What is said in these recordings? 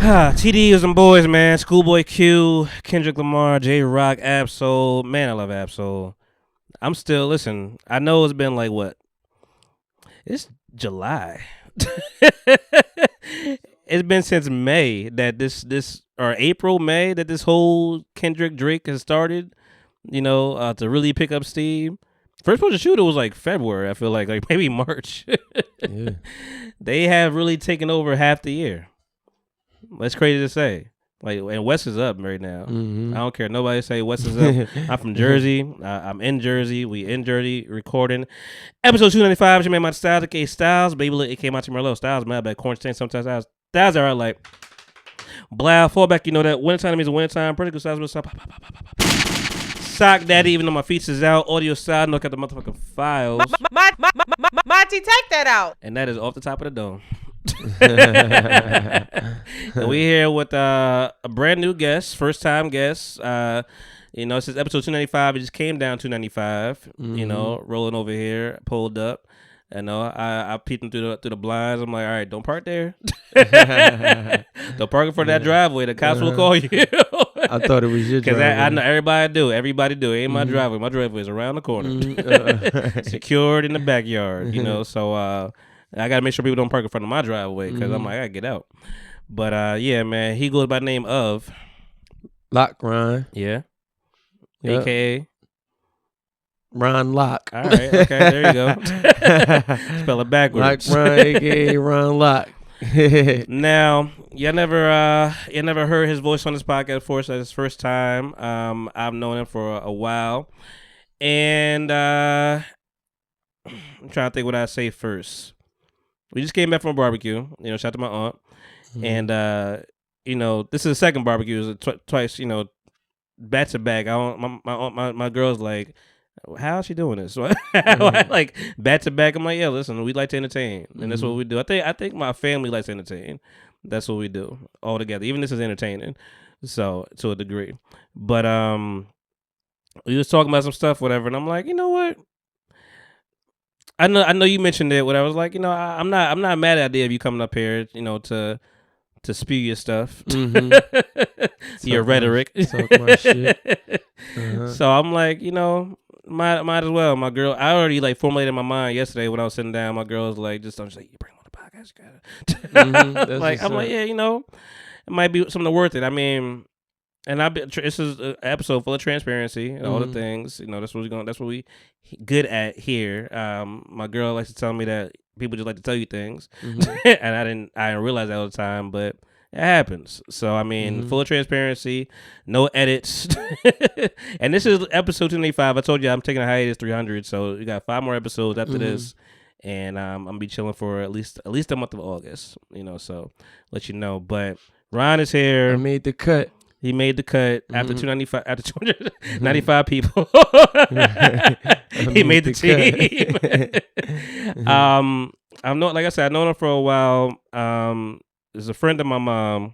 TD and boys, man. Schoolboy Q, Kendrick Lamar, J Rock, Absol. Man, I love Absol. I'm still, listen, I know it's been like what? It's July. It's been since May that this or April, May that this whole Kendrick Drake has started, to really pick up steam. First person shooter was like February, I feel like maybe March. Yeah. They have really taken over half the year. That's crazy to say. And West is up right now. Mm-hmm. I don't care. Nobody say West is up. I'm from Jersey. I'm in Jersey. We in Jersey recording. Episode 295. She made my Styles, aka Styles. Baby, it came out to Merlot. Styles, man, back quarantine. Sometimes Styles are like, blah, fallback. You know that wintertime means wintertime. Pretty good Styles. Sock Daddy, even though my feet is out. Audio side, look at the motherfucking files. Monty, take that out. And that is off the top of the dome. And we here with a brand new guest, first time guest. Since episode 295, it just came down 295. Mm-hmm. Rolling over here, pulled up. I peeked him through the blinds. I'm like, all right, don't park there. Don't park in front of that driveway. The cops will call you. I thought it was your driveway. Because I know everybody do. Everybody do. It ain't my driveway. My driveway is around the corner. Secured in the backyard, So I got to make sure people don't park in front of my driveway because I'm like, I got to get out. But, yeah, man, he goes by the name of Lock Ron. Yeah. Yep. AKA Ron Lock. All right. Okay. There you go. Spell it backwards. Lock Ron, AKA Ron Lock. Now, you never heard his voice on this podcast before. So it's his first time. I've known him for a while. And I'm trying to think what I say first. We just came back from a barbecue. Shout out to my aunt. Mm-hmm. And, this is the second barbecue. It was twice, back to back. My girl's like, how's she doing this? Like back to back. I'm like, yeah, listen, we like to entertain, and that's what we do. I think my family likes to entertain. That's what we do all together. Even this is entertaining, so to a degree. But we was talking about some stuff, whatever, and I'm like, you know what? I know you mentioned it. What I was like, I'm not mad at the idea of you coming up here, to spew your stuff, your rhetoric. Talk my shit. So I'm like, might as well. My girl, I already formulated in my mind yesterday when I was sitting down. My girl was like, I'm just like, you bring him on the podcast, you got it. I'm like, yeah, it might be something worth it. I mean, and this is an episode full of transparency and all the things. That's what we good at here. My girl likes to tell me that people just like to tell you things, and I didn't realize that all the time, but it happens. So I mean, full of transparency, no edits, and this is episode 295. I told you I'm taking a hiatus 300, so we got 5 more episodes after this, and I'm gonna be chilling for at least a month of August. So let you know. But Ron is here. I made the cut. He made the cut after 295. After 295 people, he made the team. Like I said, I've known him for a while. He's a friend of my mom,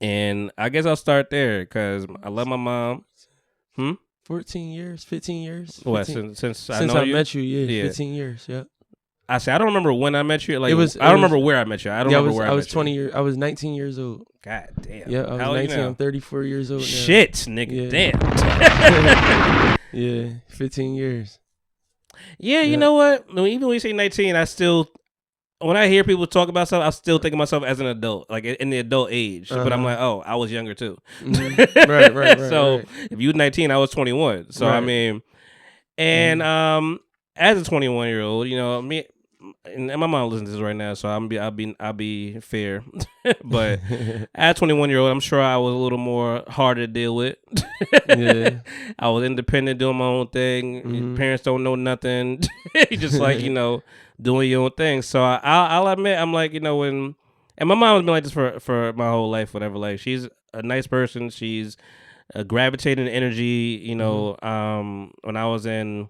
and I guess I'll start there because I love my mom. 14 years, 15 years. 15. What since I met you? Yeah, 15 years. Yeah. I say I don't remember when I met you. I don't remember where I met you. I don't remember where I was 20 years. I was 19 years old. God damn. Yeah, I was 19. I'm 34 years old now. Shit, nigga. Yeah. Damn. Yeah, 15 years. Yeah, you know what? Even when you say 19, when I hear people talk about stuff, I still think of myself as an adult, like in the adult age. But I'm like, oh, I was younger too. Right. So if you were 19, I was 21. So I mean, and as a 21-year-old, me. And my mom listens to this right now, so I'll be fair. But as a 21-year-old, I'm sure I was a little more harder to deal with. Yeah. I was independent, doing my own thing. Parents don't know nothing. Just like, doing your own thing. So I'll admit, I'm like, and my mom has been like this for my whole life, whatever. Like, she's a nice person. She's gravitating energy, when I was in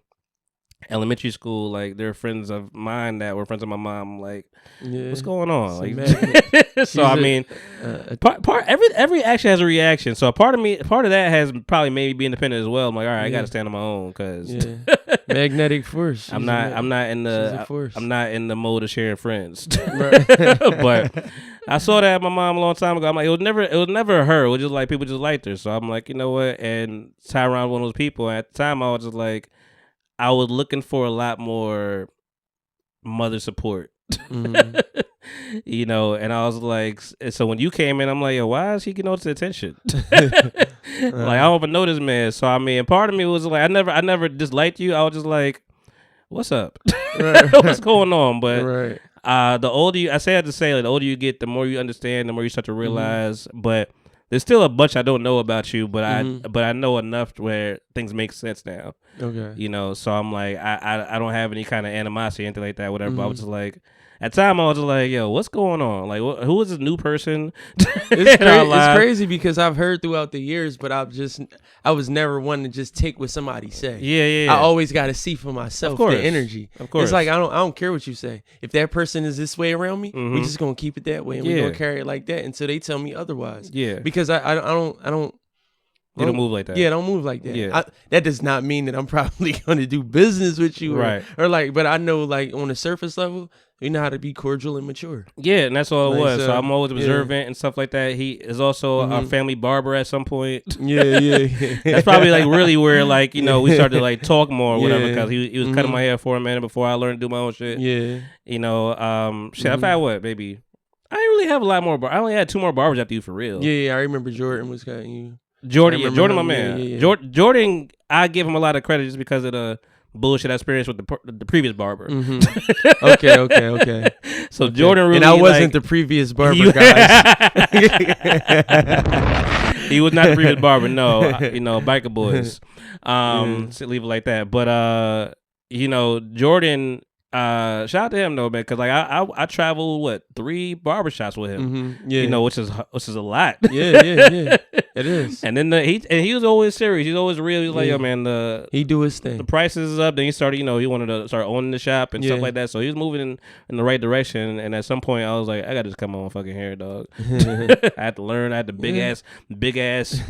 elementary school, like there are friends of mine that were friends of my mom. Like, what's going on? Like, so I mean, every action has a reaction. So part of that has probably made me be independent as well. I'm like, all right, I got to stand on my own because Magnetic force. I'm not in the mode of sharing friends. But I saw that my mom a long time ago. I'm like, it was never her. It was just like people just liked her. So I'm like, you know what? And Tyron one of those people. At the time, I was just like, I was looking for a lot more mother support. Mm-hmm. You know, and I was like, so when you came in, I'm like, yo, why is he getting all this attention? Like, I don't even know this man. So I mean, part of me was like, I never disliked you. I was just like, what's up? What's going on? But the older you, I had to say, like, the older you get, the more you understand, the more you start to realize. Mm-hmm. But there's still a bunch I don't know about you, but I know enough where things make sense now. Okay. You know, so I'm like, I don't have any kind of animosity, anything like that, whatever. Mm-hmm. But I was just like, at the time, I was just like, yo, what's going on? Like, who is this new person? It's crazy because I've heard throughout the years, but I was never one to just take what somebody say. Yeah. I always got to see for myself the energy. Of course. It's like, I don't care what you say. If that person is this way around me, we just going to keep it that way. And we're going to carry it like that until they tell me otherwise. Yeah. Because I don't. You don't move like that. Yeah, don't move like that. Yeah. That does not mean that I'm probably going to do business with you. Right. Or like, but I know like on the surface level, we know how to be cordial and mature. Yeah, and that's all it was. So I'm always observant and stuff like that. He is also our family barber at some point. Yeah. That's probably like really where like, you know, we started to like talk more or whatever because he was cutting my hair for a minute before I learned to do my own shit. Yeah. You know, I've had what, maybe? I didn't really have a lot more. I only had 2 more barbers after you for real. Yeah, I remember Jordan was cutting you. Jordan, my man. Yeah. Jordan, I give him a lot of credit just because of the bullshit experience with the previous barber. Mm-hmm. Okay. So Jordan really, and I wasn't the previous barber, guys. He was not the previous barber. No, you know, biker boys. So leave it like that. But you know, Jordan. Shout out to him though, man, because like I traveled 3 barbershops with him. Mm-hmm. Yeah, you know, which is a lot. Yeah. It is. And then he was always serious. He's always real. He's like, yo, man, he do his thing. The prices is up. Then he started, you know, he wanted to start owning the shop and stuff like that. So he was moving in the right direction. And at some point, I was like, I got to just cut my own fucking hair, dog. I had to learn. I had the big ass.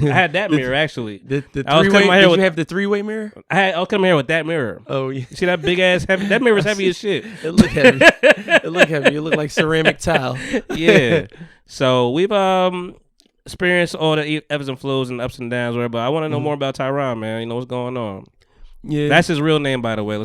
I had that mirror actually. I was cutting my hair. Did you have the 3-way mirror? I was cutting my hair with that mirror. Oh yeah. See that big ass heavy? That mirror's heavy as shit. It look heavy. It look like ceramic tile. Yeah. So we've experienced all the ebbs and flows and ups and downs, whatever. But I want to know more about Tyron, man. You know what's going on. Yeah. That's his real name, by the way.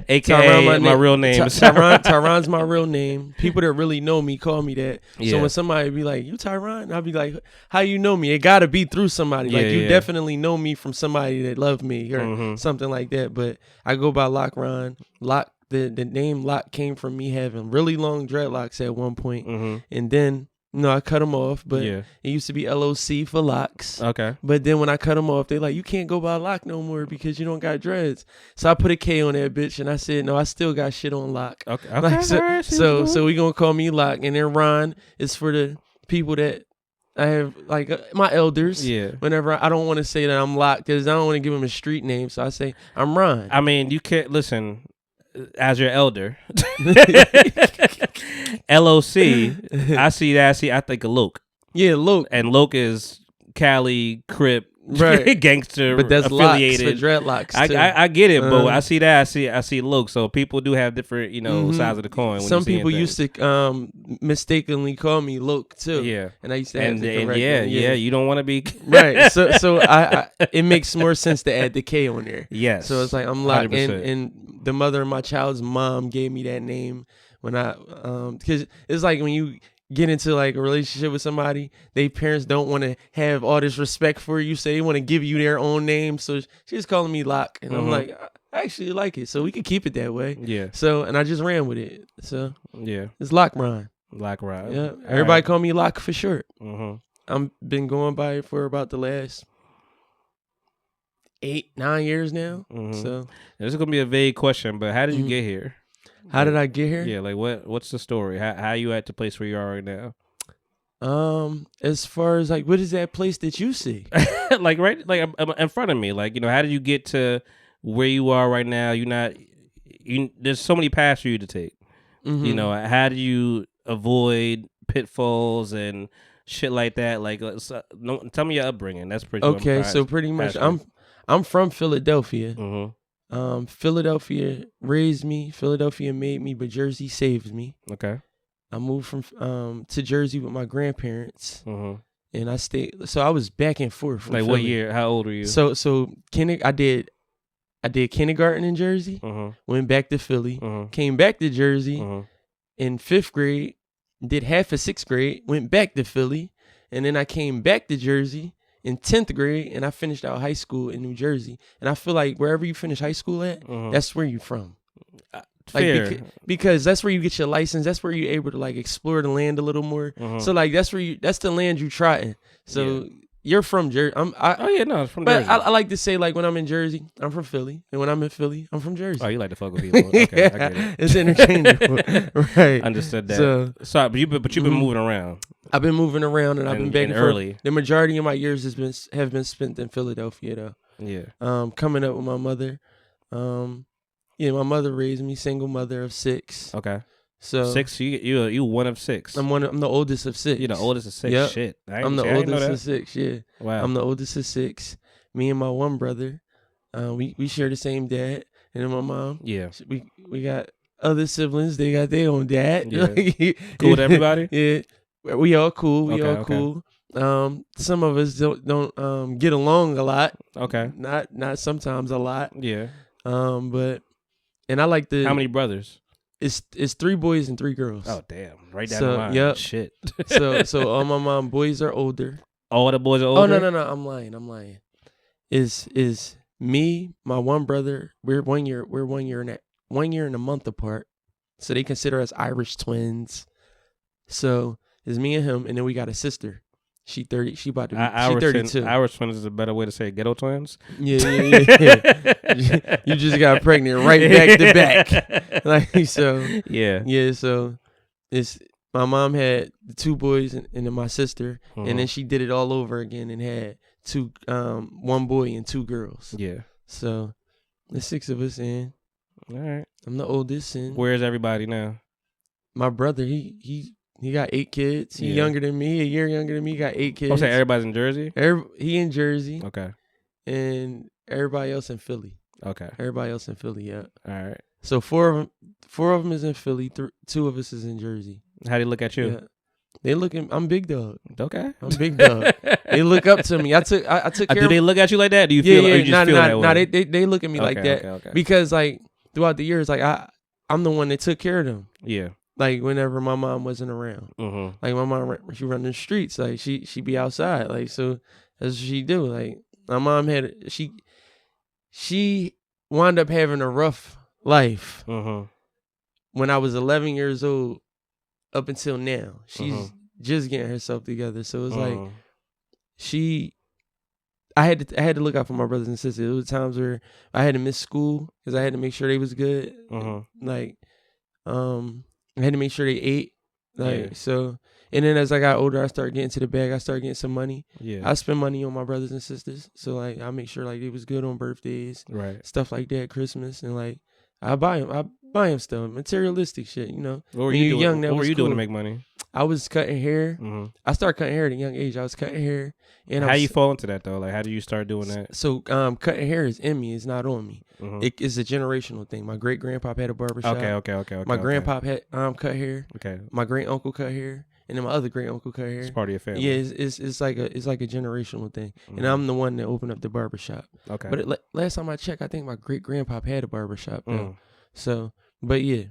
AKA my real name. Tyron's my real name. People that really know me call me that. Yeah. So when somebody be like, you Tyron? I'll be like, how you know me? It got to be through somebody. Yeah, like you definitely know me from somebody that loved me or something like that. But I go by Lock Ron. Lock, the name Lock came from me having really long dreadlocks at one point. And then I cut them off, but it used to be LOC for locks. Okay. But then when I cut them off, they like, you can't go by Lock no more because you don't got dreads. So I put a K on that bitch, and I said, no, I still got shit on Lock. Okay. Like, so we gonna call me Lock, and then Ron is for the people that I have, like my elders. Yeah. Whenever I don't want to say that I'm Lock because I don't want to give them a street name, so I say I'm Ron. I mean, you can't listen. As your elder, LOC, I see that. I think of Luke. Yeah, Luke. And Luke is Cali, Crip, right. Gangster, but that's affiliated. Locks for dreadlocks. I get it, but I see that. I see Luke. So people do have different, sides of the coin. Some people used to mistakenly call me Luke too. Yeah, and I used to have to correct them. Yeah. You don't want to be right. So I it makes more sense to add the K on there. Yes. So it's like I'm Lock, and the mother of my child's mom gave me that name when I because it's like when you get into like a relationship with somebody, they parents don't want to have all this respect for you, so they want to give you their own name. So she's calling me Lock, and I'm like, I actually like it, so we could keep it that way. Yeah. So and I just ran with it. So yeah, it's Lock Ron. Lock Ron. Yeah. Everybody call me Lock for short. Mm-hmm. I've been going by it for about the last 8-9 years now. So this is gonna be a vague question, but how did you get here? How did I get here? Yeah, like what's the story? How you at the place where you are right now? As far as like, what is that place that you see? like right, like in front of me. Like, how did you get to where you are right now? There's so many paths for you to take. How do you avoid pitfalls and shit like that? Like, tell me your upbringing. That's pretty okay. So pretty much, I'm from Philadelphia. Mm-hmm. Philadelphia raised me. Philadelphia made me, but Jersey saved me. Okay. I moved from to Jersey with my grandparents, Mm-hmm. and I stayed. So I was back and forth. From Like Philly. what year? How old were you? So I did kindergarten in Jersey. Mm-hmm. Went back to Philly. Mm-hmm. Came back to Jersey Mm-hmm. in 5th grade. Did half of 6th grade. Went back to Philly, and then I came back to Jersey in 10th grade, and I finished out high school in New Jersey. And I feel like wherever you finish high school at, Mm-hmm. that's where you're from. Fair. Because that's where you get your license. That's where you're able to like explore the land a little more. Mm-hmm. So like that's the land you trotting. So you're from Jersey. Oh yeah, no, it's from But Jersey. I like to say like when I'm in Jersey, I'm from Philly, and when I'm in Philly, I'm from Jersey. Oh, you like to fuck with people. Okay, I get it. It's interchangeable, right? Understood that. So But you've been moving around. I've been moving around, and I've been back and forth. early. The majority of my years have been spent in Philadelphia, though. Yeah. Coming up with my mother. My mother raised me, single mother of 6. Okay. So 6. You one of 6. I'm the oldest of 6. You're the oldest of 6. Yep. Shit. I'm the oldest of 6. Yeah. Wow. I'm the oldest of 6. Me and my one brother, we share the same dad, and then my mom. Yeah. We got other siblings. They got their own dad. Yeah. Cool with everybody? Yeah. We all cool. We all Okay. cool. Some of us don't get along a lot. Okay. Not sometimes a lot. Yeah. But and I like the How many brothers? It's 3 boys and 3 girls. Oh damn! Right down So, the line. yep. Shit. so all my mom boys are older. All the boys are older. Oh no! I'm lying. Is me, my one brother? We're 1 year and a month apart. So they consider us Irish twins. So it's me and him, and then we got a sister. She 30. She about to be. She 32. Irish twins is a better way to say ghetto twins. Yeah. You just got pregnant right back to back. Like so. Yeah. So it's my mom had the 2 boys and then my sister, and then she did it all over again and had 1 boy and 2 girls. Yeah. So there's 6 of us, and All right. I'm the oldest. And Where's everybody now? my brother, he got 8 kids. He younger than me, a year younger than me. He got 8 kids. I'm saying everybody's in Jersey. He in Jersey. Okay. And everybody else in Philly. Okay. Everybody else in Philly, yeah. All right. So 4 of them is in Philly. 2 of us is in Jersey. How do you look at you? Yeah. They looking. I'm big dog. Okay. I'm big dog. They look up to me. I took care. Do they look at you like that? Do you feel? Or you just feel that way? They look at me like that. Okay. Because like throughout the years, like I'm the one that took care of them. Yeah. Like whenever my mom wasn't around. Mm-hmm. Like my mom, she run the streets. Like she be outside. Like so that's what she do. Like my mom had she wound up having a rough life Mm-hmm. when I was 11 years old up until now. She's just getting herself together. So it's like I had to look out for my brothers and sisters. There was times where I had to miss school because I had to make sure they was good. Like I had to make sure they ate. Like so. And then as I got older, I started getting to the bag. I started getting some money. Yeah. I spend money on my brothers and sisters. So like I make sure like it was good on birthdays. Right. Stuff like that, Christmas, and like I buy them stuff, materialistic shit, you know. What were When you you're doing? young, What were you doing to make money? I was cutting hair. Mm-hmm. I started cutting hair at a young age. I was cutting hair. And How you fall into that though? Like how do you start doing that? So cutting hair is in me. It's not on me. Mm-hmm. It is a generational thing. My great grandpa had a barbershop. Okay. My grandpa had cut hair. Okay. My great uncle cut hair, and then my other great uncle cut hair. It's part of your family. Yeah, it's like a generational thing. Mm-hmm. And I'm the one that opened up the barbershop. Okay. But last time I checked, I think my great grandpa had a barbershop though. So, but yeah.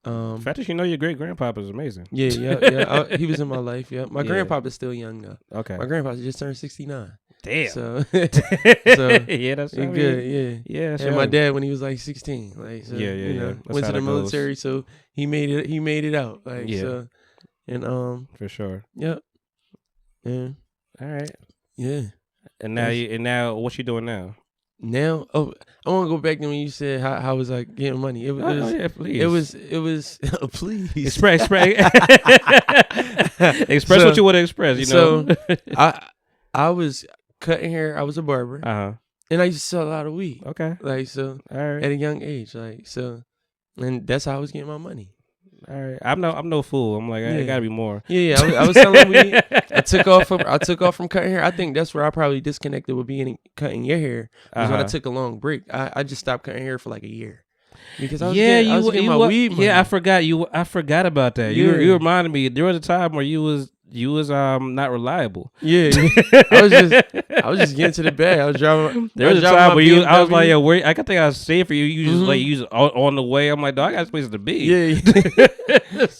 The fact that you know your great grandpa is amazing. Yeah. He was in my life. Yeah, my grandpa is still young though. Okay. My grandpa just turned 69. Damn. So, yeah, that's good. Yeah. And my dad when he was like 16. Like so, yeah. You know, That's went how to the that military, goes. so he made it out. Like Yeah. so, and For sure. Yep. Yeah. All right. Yeah. And now what you doing now? Now, I want to go back to when you said how was I getting money. It was, yeah, please. It was please Express what you want to express. You know. So I was cutting hair. I was a barber, and I used to sell a lot of weed. Okay. Like so, All right. at a young age, like so, and that's how I was getting my money. All right, I'm no fool. I'm like, it gotta be more. Yeah. I was telling we. I took off from cutting hair. I think that's where I probably disconnected with cutting your hair. Was when I took a long break. I just stopped cutting hair for like a year. Because I was getting my weed money. Yeah, I forgot about that. You reminded me. There was a time where you was not reliable. Yeah. I was just getting to the bag. I was driving. There was a time where I was like, yo, where I think I was saying for you. You just like you just on the way. I'm like, dog, I got places to be.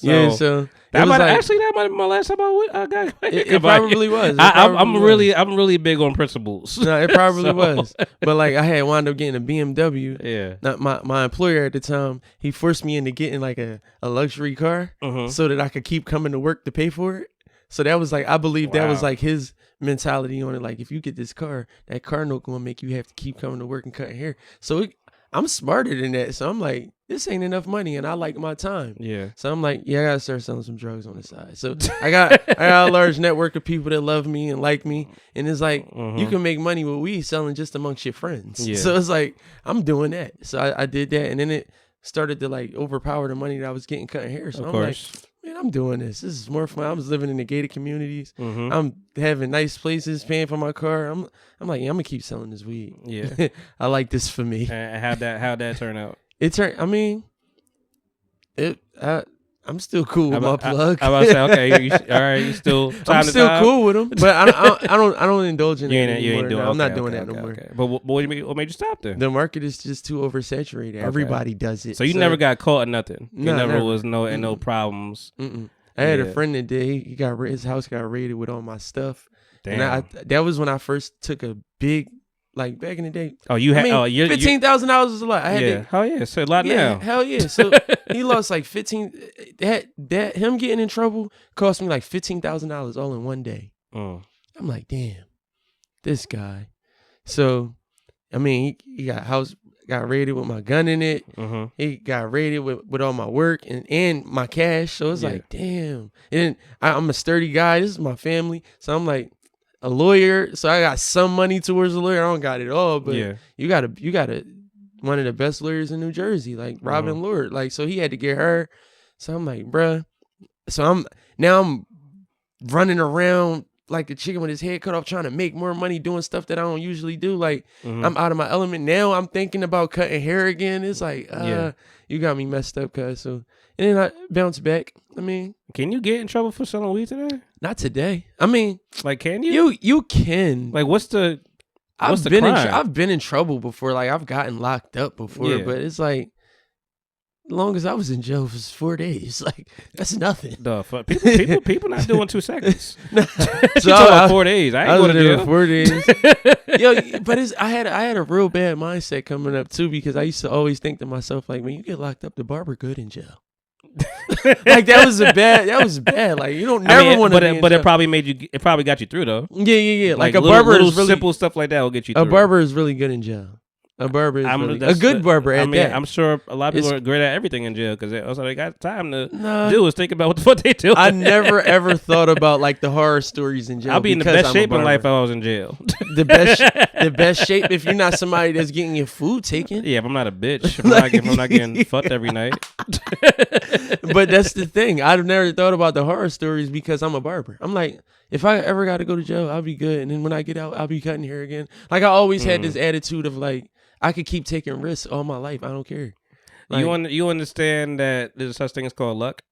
Yeah. So that might have been my last time I got. It probably was. I'm really big on principles. No, it probably was. But like I had wound up getting a BMW. Yeah. Not my employer at the time, he forced me into getting like a luxury car so that I could keep coming to work to pay for it. So that was like, I believe that was like his mentality on it. Like, if you get this car, that car note gonna make you have to keep coming to work and cutting hair. So I'm smarter than that. So I'm like, this ain't enough money, and I like my time. Yeah. So I'm like, I gotta start selling some drugs on the side. So I got a large network of people that love me and like me, and it's like you can make money with weed selling just amongst your friends. Yeah. So it's like I'm doing that. So I did that, and then it started to like overpower the money that I was getting cutting hair. So I'm like, man, I'm doing this. This is more fun. I was living in the gated communities. I'm having nice places, paying for my car. I'm like, I'm gonna keep selling this weed. Yeah. I like this for me. And how'd that turn out? I'm still cool with my plug. I was about to say, okay, all right, you still. I'm still cool with him, but I don't indulge in it anymore. I'm not doing that no more. Okay. But what made you stop then? The market is just too oversaturated. Everybody does it. So you never got caught in nothing. No, never was no problems. I had a friend that did. His house got raided with all my stuff. Damn. And that was when I first took a big, like back in the day. Oh, you had $15,000 is a lot. I had to, hell yeah, so a lot now. Hell yeah. So he lost like 15. That him getting in trouble cost me like $15,000 all in one day. I'm like, damn, this guy. So, I mean, he got raided with my gun in it. He got raided with all my work and my cash. So it's like, damn. And I'm a sturdy guy. This is my family. So I'm like, a lawyer, so I got some money towards a lawyer. I don't got it all, but you got one of the best lawyers in New Jersey, like Robin Lord. Like, so he had to get her. So I'm like, bruh. So I'm running around like a chicken with his head cut off, trying to make more money doing stuff that I don't usually do. Like, I'm out of my element. Now I'm thinking about cutting hair again. It's like, you got me messed up, cuz. So, and then I bounce back. I mean, can you get in trouble for selling weed today? Not today. I mean, like, can you? You can. Like, what's the I've been in trouble before. Like, I've gotten locked up before, but it's like, the longest I was in jail was 4 days. Like, that's nothing. The fuck? People not doing 2 seconds. So about 4 days. I ain't going to jail. 4 days. Yo, but I had a real bad mindset coming up too, because I used to always think to myself, like, when you get locked up, the barber good in jail. Like, that was bad. Like, you don't never want to. But it probably got you through though. Yeah. Like a little, barber little is really simple stuff like that will get you through. A barber is really good in jail. A barber is a good barber. I'm sure a lot of people are great at everything in jail because also they got time to do is think about what the fuck they do. I never ever thought about like the horror stories in jail. I'll be in the best shape in life if I was in jail. The best shape if you're not somebody that's getting your food taken. Yeah, if I'm not a bitch, if I'm not getting fucked every night. But that's the thing. I've never thought about the horror stories because I'm a barber. I'm like, if I ever got to go to jail, I'll be good, and then when I get out, I'll be cutting hair again. Like, I always had this attitude of like, I could keep taking risks all my life. I don't care. Like, you understand that there's such thing as called luck?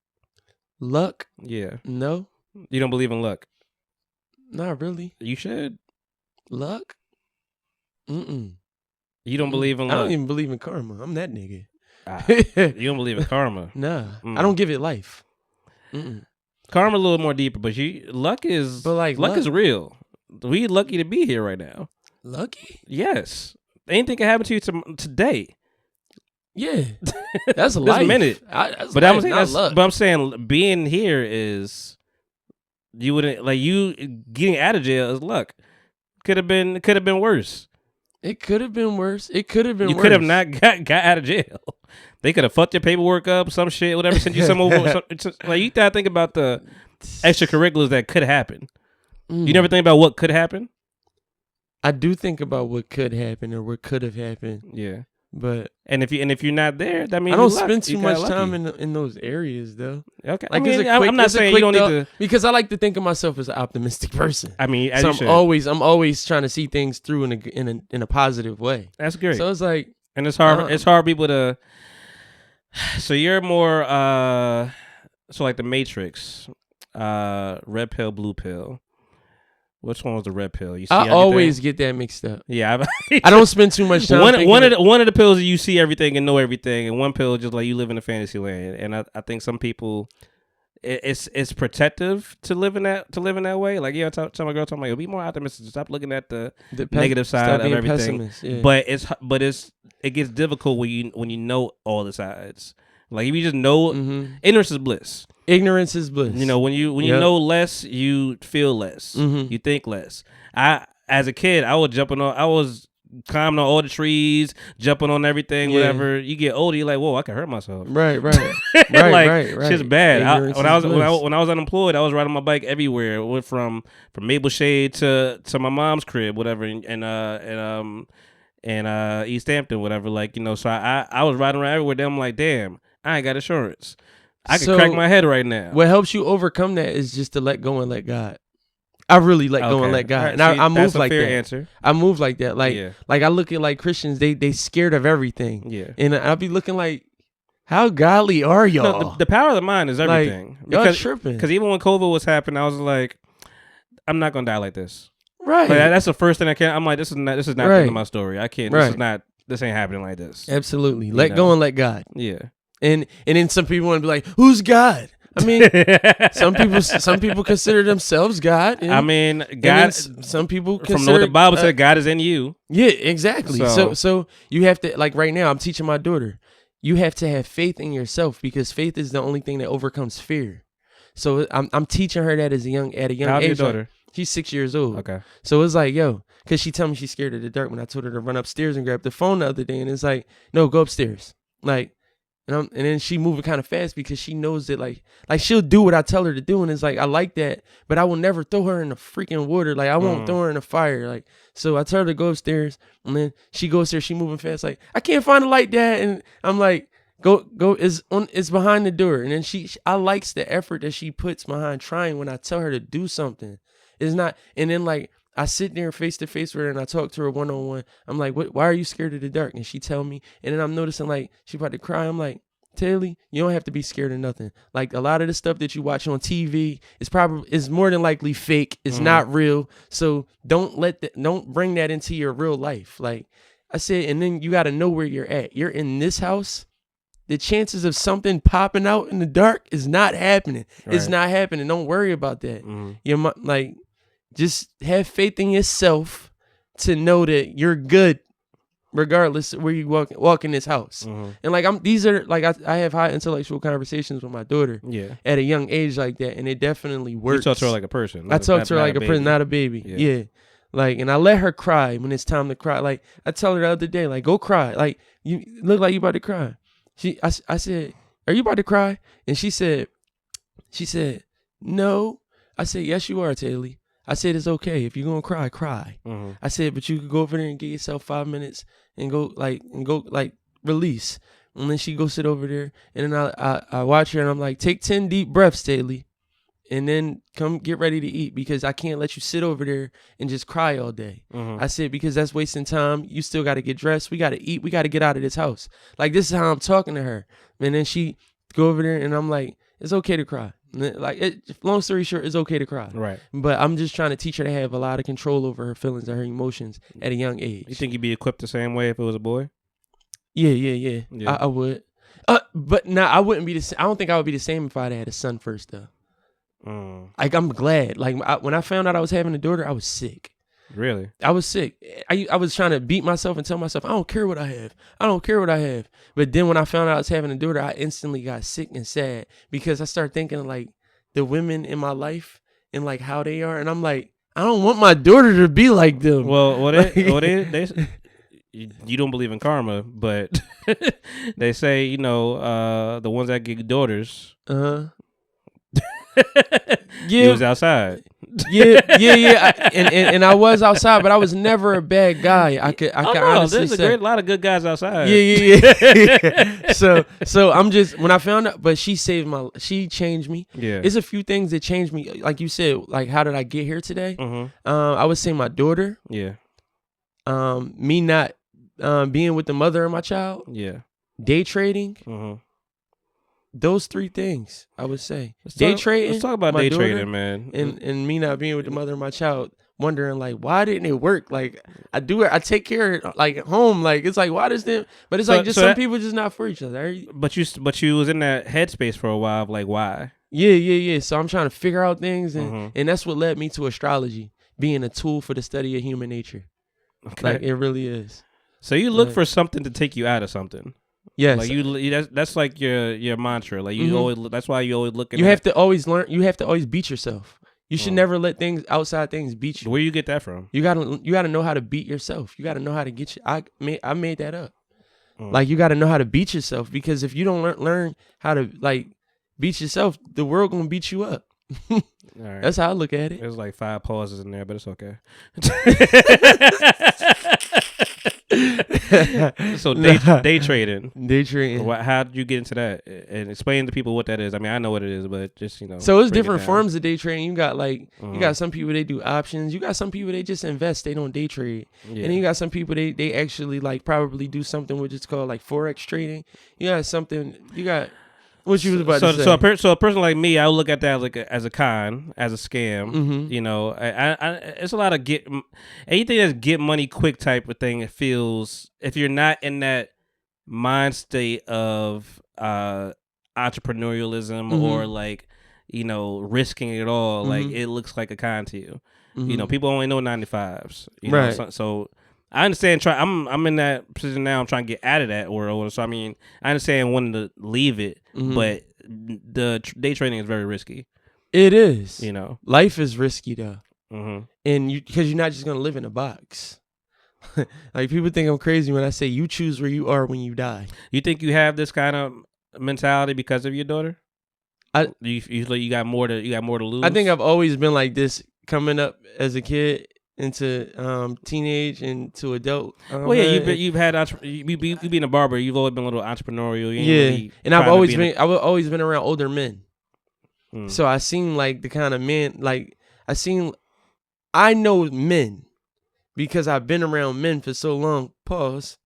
Luck? Yeah. No. You don't believe in luck? Not really. You should. Luck? You don't believe in luck? I don't even believe in karma. I'm that nigga. You don't believe in karma? Nah. I don't give it life. Karma a little more deeper, but luck is luck is real. We lucky to be here right now. Lucky? Yes. Anything can happen to you today. Yeah, that's life. This minute. But I'm saying being here is you wouldn't like you getting out of jail is luck. Could have been worse. It could have been worse. It could have been. You could have not got out of jail. They could have fucked your paperwork up, some shit, whatever. Sent you some over. Like, you gotta think about the extracurriculars that could happen. You never think about what could happen. I do think about what could happen or what could have happened. Yeah. But if you're not there, that means I don't spend too much time in those areas though. Okay, like I'm not saying you don't need to, because I like to think of myself as an optimistic person. I mean, so I'm always trying to see things through in a positive way. That's great. So it's like, and it's hard. It's hard people to. So you're more so like the Matrix, red pill, blue pill. Which one was the red pill? You see I always get that mixed up. Yeah, I don't spend too much time. One of the pills you see everything and know everything, and one pill just like you live in a fantasy land. And I think some people, it's protective to live in that way. Like tell my girl, like, be more optimistic. Stop looking at the negative side of everything. Yeah. But it gets difficult when you know all the sides. Like if you just know, ignorance is bliss. Ignorance is bliss. You know, when you know less, you feel less. You think less. As a kid, I was climbing on all the trees, jumping on everything, whatever. You get older, you're like, whoa, I can hurt myself. Right. Like, right. Shit's bad. When I was unemployed, I was riding my bike everywhere. I went from Maple Shade to my mom's crib, whatever, and East Hampton, whatever. Like, so I was riding around everywhere. Then I'm like, damn, I ain't got insurance. I can crack my head right now. What helps you overcome that is just to let go and let God. I really let go and let God. Right, and I move like that. Answer. I move like that. Like I look at like Christians, they scared of everything. Yeah. And I'll be looking like, how godly are y'all? No, the power of the mind is everything. Like, y'all tripping. Because even when COVID was happening, I was like, I'm not gonna die like this. Right. Like, that's the first thing I can't. I'm like, this is not the end of my story. I can't. This ain't happening like this. Absolutely. Let go and let God. Yeah. And then some people want to be like, who's God? I mean, some people consider themselves God. I mean, God. Some people consider, from what the Bible said, God is in you. Yeah, exactly. So you have to, like right now, I'm teaching my daughter. You have to have faith in yourself because faith is the only thing that overcomes fear. So I'm teaching her that at a young age. How's your daughter? She's 6 years old. Okay. So it's like, because she told me she's scared of the dark when I told her to run upstairs and grab the phone the other day, and it's like, no, go upstairs, like. And then she moving kind of fast because she knows that like she'll do what I tell her to do, and it's like I like that, but I will never throw her in the freaking water. Like I won't throw her in the fire. Like so, I tell her to go upstairs, and then she goes there. She moving fast. Like I can't find the light, Dad, and I'm like, go. It's behind the door, and then I likes the effort that she puts behind trying when I tell her to do something. It's not, and then like. I sit there face to face with her and I talk to her one-on-one. I'm like, why are you scared of the dark? And she tell me, and then I'm noticing like she about to cry. I'm like, Taylor, you don't have to be scared of nothing. Like a lot of the stuff that you watch on TV is more than likely fake. It's not real. So don't bring that into your real life. Like I said, and then you got to know where you're at. You're in this house. The chances of something popping out in the dark is not happening. Right. It's not happening. Don't worry about that. You're like. Just have faith in yourself to know that you're good, regardless of where you walk in this house. And like I have high intellectual conversations with my daughter. Yeah. At a young age like that, and it definitely works. You talk to her like a person. I talk to her like a person, not a baby. Yeah. Like, and I let her cry when it's time to cry. Like I tell her the other day, like go cry. Like you look like you about to cry. I said, are you about to cry? And she said, no. I said, yes, you are, Taylor. I said, it's okay. If you're going to cry, cry. I said, but you could go over there and get yourself 5 minutes and go release. And then she go sit over there. And then I watch her and I'm like, take 10 deep breaths, Taylor. And then come get ready to eat because I can't let you sit over there and just cry all day. I said, because that's wasting time. You still got to get dressed. We got to eat. We got to get out of this house. Like, this is how I'm talking to her. And then she go over there and I'm like, it's okay to cry. Like, long story short, it's okay to cry. Right. But I'm just trying to teach her to have a lot of control over her feelings and her emotions at a young age. You think you'd be equipped the same way if it was a boy? Yeah. I would. But now I wouldn't be the same. I don't think I would be the same if I'd had a son first, though. Like, I'm glad. Like, when I found out I was having a daughter, I was sick. Really? I was sick. I was trying to beat myself and tell myself, I don't care what I have. I don't care what I have. But then when I found out I was having a daughter, I instantly got sick and sad because I started thinking of, like, the women in my life and, like, how they are. And I'm like, I don't want my daughter to be like them. Well, you don't believe in karma, but they say, the ones that get daughters. Yeah. You was outside. Yeah. And I was outside, but I was never a bad guy. I could honestly say there's a lot of good guys outside. Yeah. So I'm just, when I found out, but she changed me. Yeah. It's a few things that changed me. Like you said, like how did I get here today? Mm-hmm. I would say my daughter. Yeah. Me not being with the mother of my child. Yeah. Day trading. Mm-hmm. Those 3 things, I would say. Trading. Let's talk about day trading, man. And me not being with the mother of my child, wondering like, why didn't it work? Like I take care of like at home. Like it's like, why does it? But it's like just some people just not for each other. But you was in that headspace for a while. Like why? Yeah. So I'm trying to figure out things, and that's what led me to astrology, being a tool for the study of human nature. Okay. Like it really is. So you look for something to take you out of something. Yes, like that's like your mantra. Like you always, that's why you always look at. You have to always learn. You have to always beat yourself. You should never let outside things beat you. Where you get that from? You gotta know how to beat yourself. You gotta know how to get you. I made that up. Like you gotta know how to beat yourself, because if you don't learn how to like beat yourself, the world gonna beat you up. All right. That's how I look at it. There's like 5 pauses in there, but it's okay. So day trading. Day trading. How did you get into that? And explain to people what that is. I mean, I know what it is, but just So it's different forms of day trading. You got like you got some people, they do options. You got some people, they just invest. They don't day trade. Yeah. And then you got some people, they actually like probably do something which is called like forex trading. You got something. You got. What you was about to say. So a person like me, I would look at that like as a con, as a scam. Mm-hmm. You know, it's a lot of anything that's get money quick type of thing. It feels, if you're not in that mind state of entrepreneurialism or like, risking it all, like it looks like a con to you. You know, people only know 95s. Right. So I understand. I'm in that position now. I'm trying to get out of that world. So I mean, I understand wanting to leave it, but the day trading is very risky. It is. Life is risky though, and because you're not just gonna live in a box. Like people think I'm crazy when I say you choose where you are when you die. You think you have this kind of mentality because of your daughter? You got more to lose. I think I've always been like this coming up as a kid. Into teenage and to adult. Well, yeah, you've had you being a barber. You've always been a little entrepreneurial. And I've always been around older men. So I seen like the kind of men like I know men because I've been around men for so long. Pause.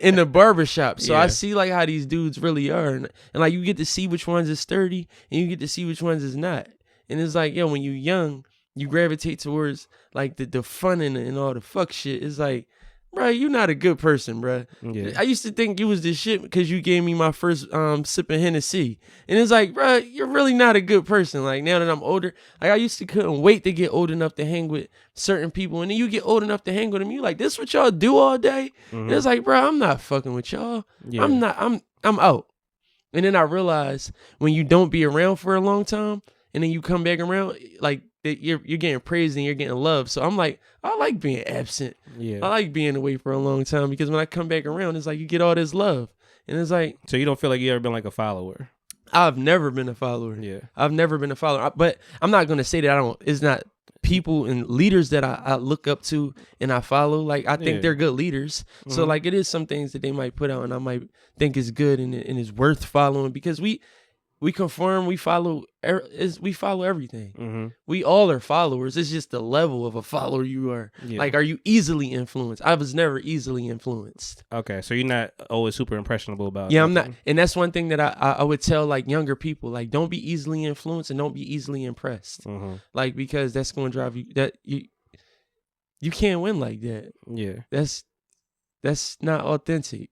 in the barbershop. So I see like how these dudes really are, and like you get to see which ones is sturdy and you get to see which ones is not. And it's like, when you're young, you gravitate towards like the fun and all the fuck shit. It's like, bro, you're not a good person, bro. Yeah. I used to think you was the shit because you gave me my first sip of Hennessy. And it's like, bro, you're really not a good person. Like now that I'm older, like I used to couldn't wait to get old enough to hang with certain people. And then you get old enough to hang with them. You like, this what y'all do all day? And it's like, bro, I'm not fucking with y'all. Yeah. I'm out. And then I realized when you don't be around for a long time and then you come back around, like, you're getting praised and you're getting love. So I'm like, I like being absent. Yeah. I like being away for a long time because when I come back around, it's like you get all this love. And it's like, so you don't feel like you ever been like a follower? I've never been a follower. Yeah. I've never been a follower. But I'm not going to say that it's not people and leaders that I look up to and I follow. Like, I think they're good leaders. So like it is some things that they might put out and I might think is good and is worth following because we conform, we follow everything. We all are followers. It's just the level of a follower you are. Yeah. Like, are you easily influenced? I was never easily influenced. Okay, so you're not always super impressionable about I'm not. And that's one thing that I would tell, like, younger people. Like, don't be easily influenced and don't be easily impressed. Like, because that's going to drive you can't win like that. Yeah. That's not authentic.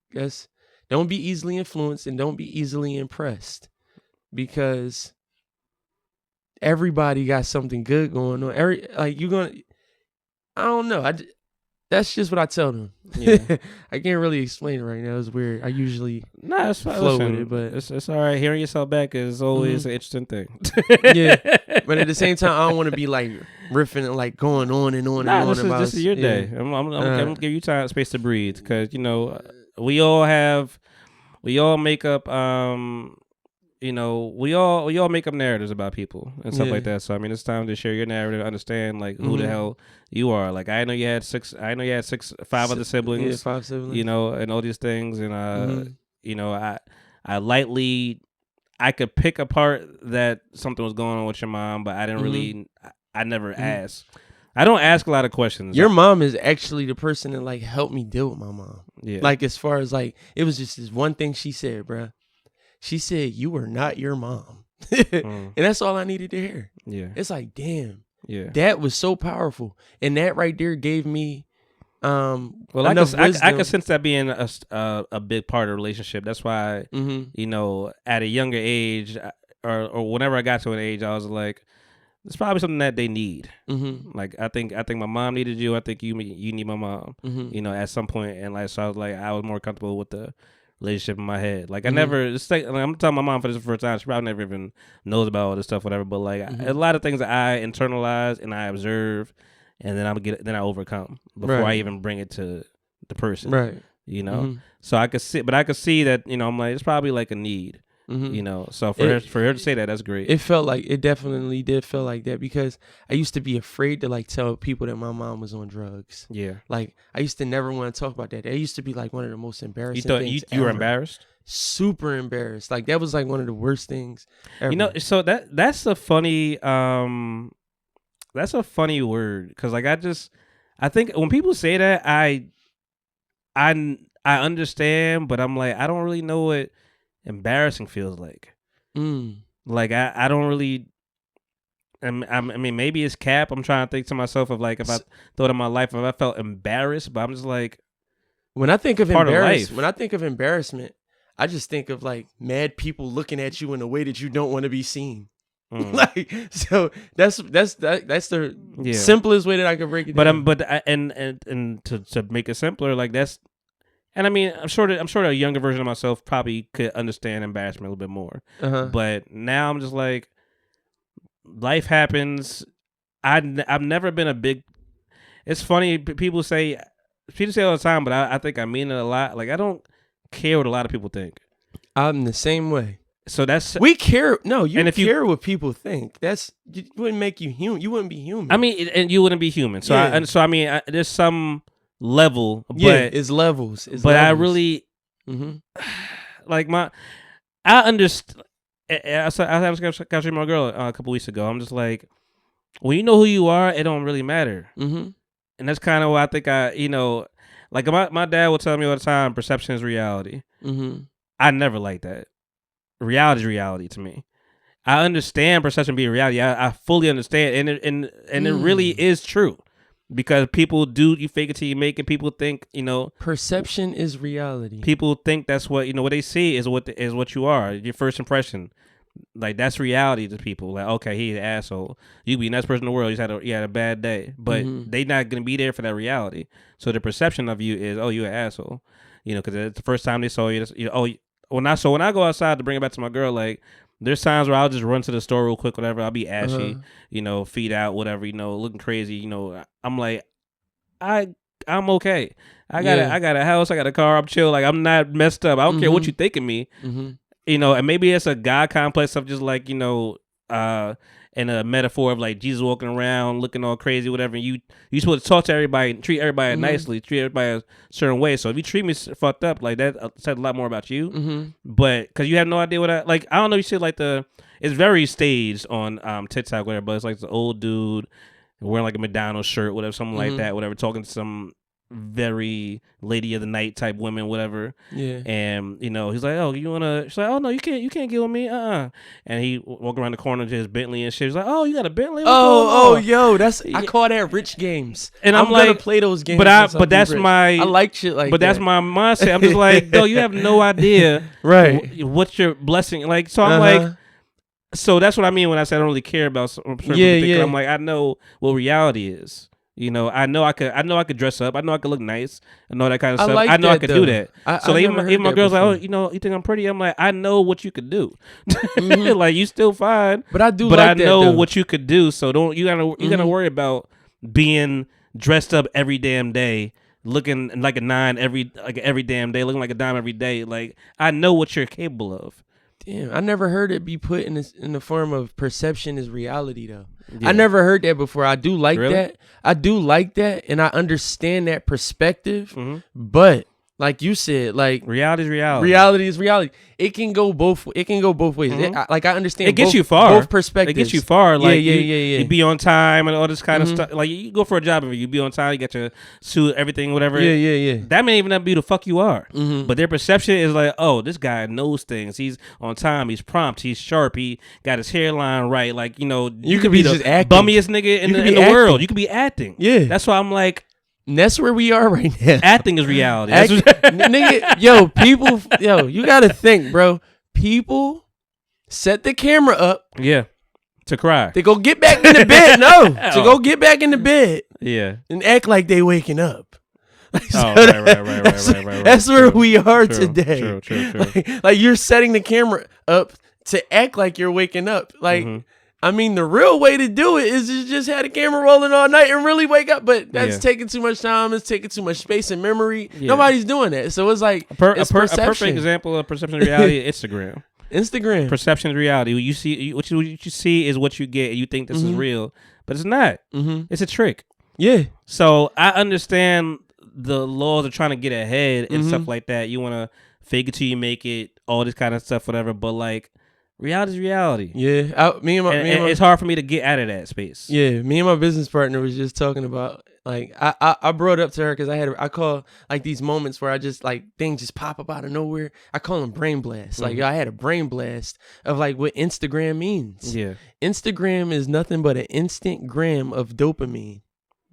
Don't be easily influenced and don't be easily impressed. Because everybody got something good going on. I don't know. That's just what I tell them. Yeah. I can't really explain it right now. It's weird. I usually it's fine. flow with it, but it's all right. Hearing yourself back is always an interesting thing. Yeah, but at the same time, I don't want to be like riffing and like going on and on and on about. This is your day. I'm gonna give you time, space to breathe, because we all make up you know, we all make up narratives about people and stuff like that. So I mean, it's time to share your narrative, understand like who the hell you are. Like I know you had 5 other siblings. Yeah, 5 siblings. You know, and all these things, and you know, I could pick apart that something was going on with your mom, but I didn't really. I never asked. I don't ask a lot of questions. Your mom is actually the person that like helped me deal with my mom. Yeah. Like as far as like, it was just this one thing she said, bruh. She said, "You are not your mom," and that's all I needed to hear. Yeah. It's like, damn. Yeah. That was so powerful, and that right there gave me. Well, I can sense that being a big part of the relationship. That's why, you know, at a younger age, or whenever I got to an age, I was like, it's probably something that they need. Like I think my mom needed you. I think you need my mom. You know, at some point, and like so, I was more comfortable with the relationship in my head. Like I never. It's like I'm telling my mom for the first time. She probably never even knows about all this stuff, whatever. But like a lot of things that I internalize and I observe, and then I overcome before I even bring it to the person. Right. You know. So I could see that, you know, I'm like, it's probably like a need. You know, so for her to say that, that's great. It definitely did feel like that, because I used to be afraid to like tell people that my mom was on drugs. Yeah, like I used to never want to talk about that. That used to be like one of the most embarrassing things. You were embarrassed? Super embarrassed. Like that was like one of the worst things ever. You know, so that's a funny word, because like I think when people say that, I understand, but I'm like, I don't really know what embarrassing feels like. Like I don't really. I mean, maybe it's cap. I'm trying to think to myself of like, if I thought of my life, if I felt embarrassed, but I'm just like, when I think of embarrassment, I just think of like mad people looking at you in a way that you don't want to be seen. Like, so that's the simplest way that I could break it down. And to make it simpler, like that's. And I mean, I'm sure a younger version of myself probably could understand embarrassment a little bit more. But now I'm just like, life happens. I've never been a big. It's funny, people say all the time, but I think I mean it a lot. Like I don't care what a lot of people think. I'm the same way. So we care. No, you care what people think. It wouldn't make you human. You wouldn't be human. I mean, and you wouldn't be human. So there's some level, but it's levels. I really like I understand. I was catching my girl a couple weeks ago. I'm just like, when you know who you are, it don't really matter. And that's kind of what I think. Like my dad will tell me all the time, perception is reality. I never like that. Reality is reality to me. I understand perception being reality. I fully understand, and it really is true. Because people do, you fake it till you make it. People think, you know, perception is reality. People think that's what, you know, what they see is what you are. Your first impression, like that's reality to people. Like, okay, he's an asshole. You be the next person in the world. You had a bad day, but they not gonna be there for that reality. So the perception of you is, oh, you an asshole. You know, because it's the first time they saw you. When I go outside to bring it back to my girl, like. There's times where I'll just run to the store real quick, whatever. I'll be ashy, you know, feet out, whatever, you know, looking crazy. You know, I'm like, I'm okay. I got a house, I got a car, I'm chill. Like I'm not messed up. I don't care what you think of me. You know, and maybe it's a God complex of just like, you know, and a metaphor of like Jesus walking around looking all crazy, whatever. And you supposed to talk to everybody and treat everybody nicely, treat everybody a certain way. So if you treat me fucked up like that, said a lot more about you. But because you have no idea what I don't know. You see like it's very staged on TikTok, whatever. But it's like the old dude wearing like a McDonald's shirt, whatever, something like that, whatever, talking to some very lady of the night type women, whatever. Yeah. And you know, he's like, "Oh, you wanna?" She's like, "Oh no, you can't get with me." And he walk around the corner to his Bentley and shit. He's like, "Oh, you got a Bentley?" Yo, I call that rich games. And I'm like, gonna play those games. But that's rich. I like shit like that. But that's my mindset. I'm just like, yo, you have no idea, right? What's your blessing? Like, so I'm like. So that's what I mean when I say I don't really care about certain things. I'm like, I know what reality is. You know, I know I could dress up. I know I could look nice. I know that kind of stuff. I know I could do that. So even my girl's like, oh, you know, you think I'm pretty? I'm like, I know what you could do. Like you still fine. But I do. But like I know what you could do. So you gotta worry about being dressed up every damn day, looking like a 9 every damn day, looking like a dime every day. Like I know what you're capable of. Damn, I never heard it be put in the form of perception is reality though. Yeah. I never heard that before. I do like Really? that. I do like that, and I understand that perspective. Mhm. But like you said, like Reality is reality. reality is reality. It can go both ways. Mhm. I understand. It gets both, you far. Both perspectives. It gets you far. Like yeah. You be on time and all this kind of Mhm. stuff. Like you go for a job interview, you be on time. You got your suit, everything, whatever. Yeah. That may even not be the fuck you are. Mhm. But their perception is like, oh, this guy knows things. He's on time. He's prompt. He's sharp. He got his hairline right. Like, You could be the just acting. bummiest nigga in You could the be acting. world. You could be acting. Yeah. That's why I'm like, And that's where we are right now. acting is reality. Act- That's what- nigga, people, you gotta think, bro. People set the camera up. yeah. To cry. They go get back in the bed. No, to go get back in the bed Yeah. and act like they waking up. Oh, right. That's where True, we are true, today. True. Like you're setting the camera up to act like you're waking up. Like, Mhm. I mean, the real way to do it is to just have the camera rolling all night and really wake up. But that's Yeah. taking too much time. It's taking too much space and memory. Yeah. Nobody's doing that. So it's like A it's perfect perception. example of perception of reality is Instagram. Instagram. Perception is reality. What you see is what you get, and you think this is real, but it's not. Mm-hmm. It's a trick. Yeah. So I understand the laws of trying to get ahead and Mhm. stuff like that. You want to fake it till you make it, all this kind of stuff, whatever. But like, reality is reality. Yeah. It's hard for me to get out of that space. Yeah, me and my business partner was just talking about like I brought up to her because I call like these moments where I just like things just pop up out of nowhere. I call them brain blasts. Like I had a brain blast of like what Instagram means. Yeah. Instagram is nothing but an instant gram of dopamine.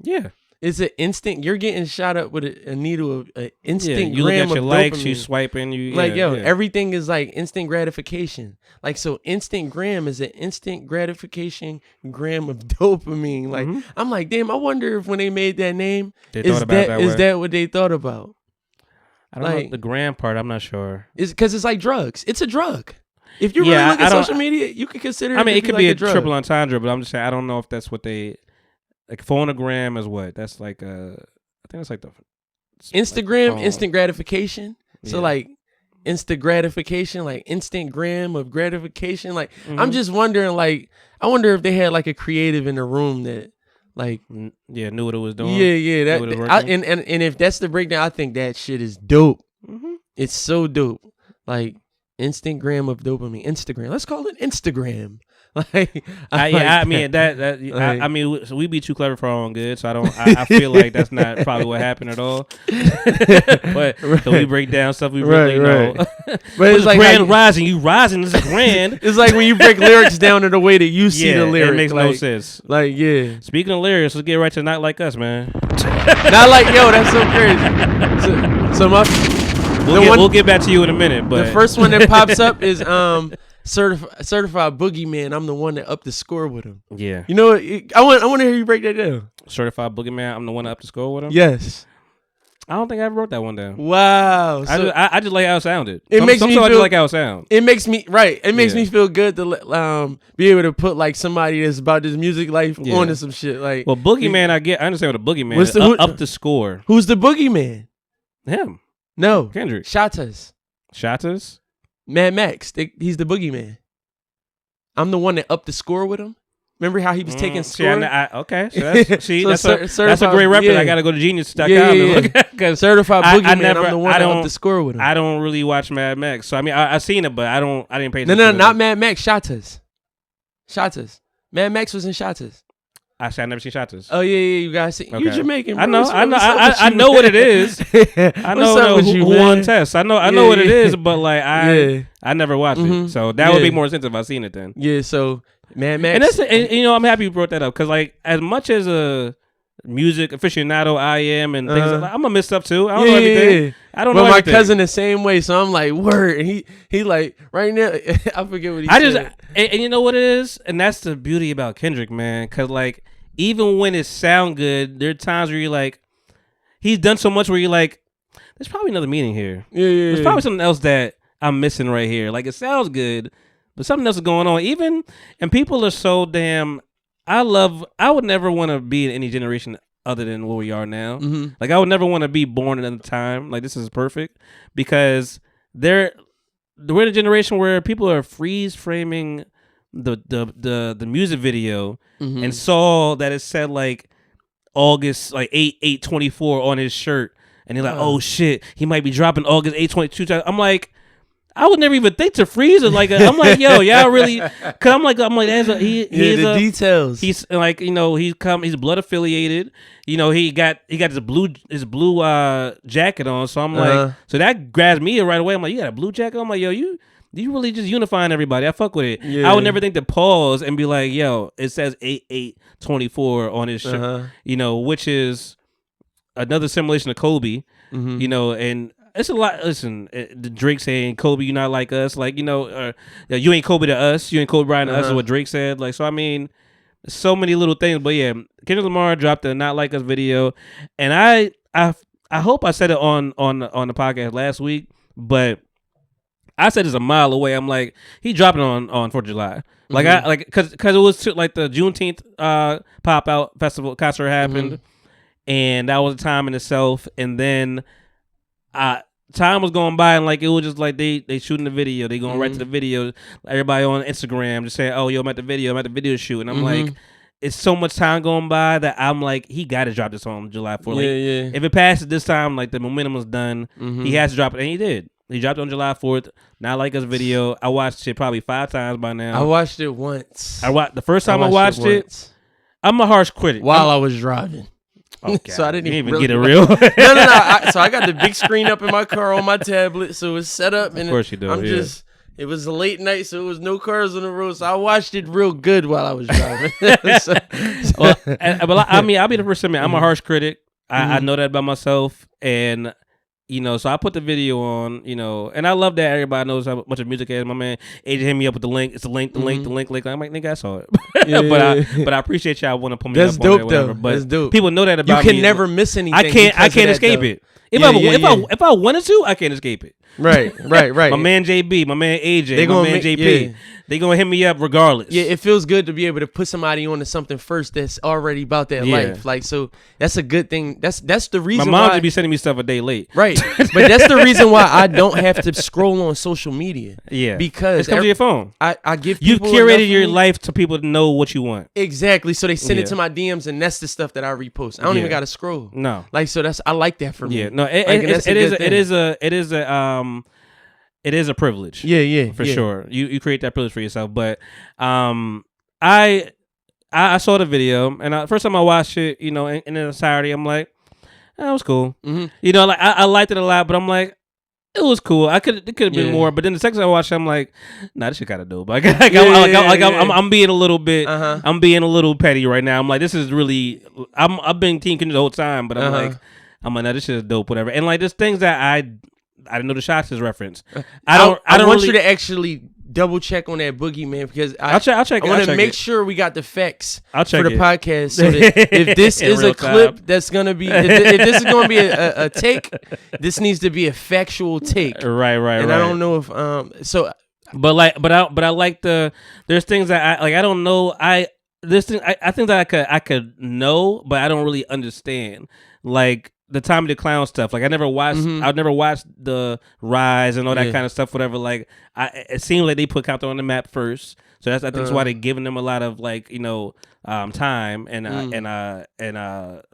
Yeah. It's an instant. You're getting shot up with a needle of an instant Yeah. You look gram at your of likes, dopamine. you swiping, you Like, yeah, yo, yeah. everything is like instant gratification. Like, so instant gram is an instant gratification gram of dopamine. Like, Mhm. I'm like, damn, I wonder if when they made that name, They is thought about it that way. that what they thought about? I don't know like- the gram part. I'm not sure. Is because it's like drugs. It's a drug. If you Yeah, really look I at don't- social media, you could consider I mean, to it could like be a drug. triple entendre, but I'm just saying I don't know if that's what they like. Phonogram is what? That's like I think it's like the Instagram, phone. instant gratification. So Yeah. like instant gratification, like instant gram of gratification. Like I'm Mhm. just wondering, like I wonder if they had like a creative in the room that like Yeah, knew what it was doing. yeah Knew what it that was I, working. and if that's the breakdown, I think that shit is dope. Mhm. It's so dope. Like instant gram of dopamine. Instagram. Let's call it Instagram. Like I like mean that Like- I mean we be too clever for our own good, so I feel like that's not probably what happened at all. But so we break down stuff we really know. Right. But But it's like grand how you- rising, you rising is a grand. it's like when you break lyrics down in the way that you see Yeah, the lyric. it makes like, no sense. Like yeah. Speaking of lyrics, let's get right to Not Like Us, man. Not like yo, that's so crazy. So my We'll get back to you in a minute, but the first one that pops up is certified boogeyman. I'm the one that upped the score with him. yeah, You know what? I want to hear you break that down. Certified Boogeyman. I'm the one up to score with him. Yes. I don't think I ever wrote that one down. Wow. So I just like how it sounded. It makes some me songs I just feel- like how it sound. it makes me right. It makes Yeah. me feel good to be able to put like somebody that's about this music life Yeah. onto some shit. Like, Well, Boogeyman, I understand what a Boogeyman What's is. the- who- Up the score. who's the boogeyman? Him, No, Kendrick. Shatas. Shatas. Mad Max. He's the boogeyman. I'm the one that upped the score with him. Remember how he was taking See, I score? kn- okay, so that's, see, So that's, cer- a certified- great reference. yeah. I got to go to Genius.com Yeah, and yeah, look at because Certified I boogeyman. never- I'm the one I that don't- upped the score with him. I don't really watch Mad Max. So I mean, I seen it, but I didn't pay No, attention. no, to not it. Mad Max. Shatas. Mad Max was in Shatas. Actually, I never seen Shatas. Oh yeah, you guys see. You Okay. Jamaican. I bro. know, What's I up- know, what's up with I you, know man? what it is. I know What's up with you, who won man? tests. I know Yeah, what it yeah. is, but like Yeah. I never watched Mhm. it. So that would be Yeah. more sense if I seen it then. Yeah, so Mad Max. And that's and, you know, I'm happy you brought that up because like as much as a music aficionado I am and things, like, I'm gonna miss stuff too. I don't know everything. I don't But know my everything. cousin the same way, so I'm like, word. And he like right now. I forget what he I just said. and you know what it is, and that's the beauty about Kendrick, man. Because like even when it sound good, there are times where you're like, he's done so much where you're like, there's probably another meaning here. Yeah. There's probably something else that I'm missing right here. Like it sounds good, but something else is going on. Even and people are so damn. I would never want to be in any generation other than where we are now. Mhm. Like I would never want to be born in another time. Like this is perfect because we're in a generation where people are freeze framing the music video and saw that it said like August like 8/8/24 on his shirt, and they're like, oh shit, he might be dropping August 8/22. I'm like, I would never even think to freeze it. Like, I'm like, yo, y'all really? Cause I'm like, he's the details. He's like, he's blood affiliated. He got his blue jacket on. So I'm like, so that grabs me right away. I'm like, you got a blue jacket? I'm like, yo, you really just unifying everybody. I fuck with it. Yeah. I would never think to pause and be like, yo, it says 8/8/24 on his shirt. Which is another simulation of Kobe. And it's a lot. Listen, Drake saying Kobe, you not like us. Like, you ain't Kobe to us. You ain't Kobe Bryant to us. Is what Drake said. Like, so I mean, so many little things. But yeah, Kendrick Lamar dropped a Not Like Us video, and I hope I said it on the podcast last week, but I said it's a mile away. I'm like, he dropped it on 4th of July. Like because it was like the Juneteenth pop out festival concert happened, and that was a time in itself. And then time was going by, and like it was just like they shooting the video. They going right to the video. Everybody on Instagram just saying, "Oh, yo, I'm at the video shoot," and I'm like, it's so much time going by that I'm like, he got to drop this on July 4th. Like, if it passes this time, like the momentum was done, he has to drop it, and he did. He dropped it on July 4th. Not Like Us video. I watched it probably 5 times by now. I watched it once. The first time I watched it, I'm a harsh critic. While I was driving. Okay. So I didn't even really get it real. No. So I got the big screen up in my car on my tablet, so it was set up. And of course you do. It was a late night, so it was no cars on the road. So I watched it real good while I was driving. I mean, I'll be the first to admit, I'm a harsh critic. I know that about myself, and so I put the video on, and I love that everybody knows how much of music is. My man AJ hit me up with the link. It's the link. I'm like, nigga, I saw it. But I appreciate y'all want to put me That's up dope, on there, though. But That's dope. People know that about me. You can never miss anything. I can't escape it. If I wanted to, I can't escape it. Right. My man JB, my man AJ, my man JP. They gonna hit me up regardless. Yeah, it feels good to be able to put somebody onto something first that's already about that life. Like, so that's a good thing. That's the reason. My mom would be sending me stuff a day late. Right, but that's the reason why I don't have to scroll on social media. Yeah, because it comes to your phone. I give you people curated your life to people to know what you want. Exactly. So they send it to my DMs, and that's the stuff that I repost. I don't even gotta scroll. No, like, so I like that for me. Yeah, no, it is a privilege. Yeah, for sure. You create that privilege for yourself. But I saw the video, and first time I watched it, in entirety, I'm like, that was cool. Like I liked it a lot, but I'm like, it was cool. It could have been more. But then the second time I watched it, I'm like, nah, this shit kind of dope. I'm being a little bit. I'm being a little petty right now. I'm like, this is really. I've been Team Kendrick the whole time, but I'm like, nah, this shit is dope, whatever. And like, there's things that I didn't know the Shots is reference. I don't want you to actually double check on that Boogeyman, because I'll check. I want to make sure we got the facts for the it. podcast, so that if this is a clip that's gonna be, if this is gonna be a take, this needs to be a factual take. Right. And I don't know if so. But I like there's things that I don't know. I think that I could know, but I don't really understand. Like the Tommy the Clown stuff. Like I never watched the Rise and all that kind of stuff, whatever. Like it seemed like they put Compton on the map first. So I think that's why they're giving them a lot of like, time and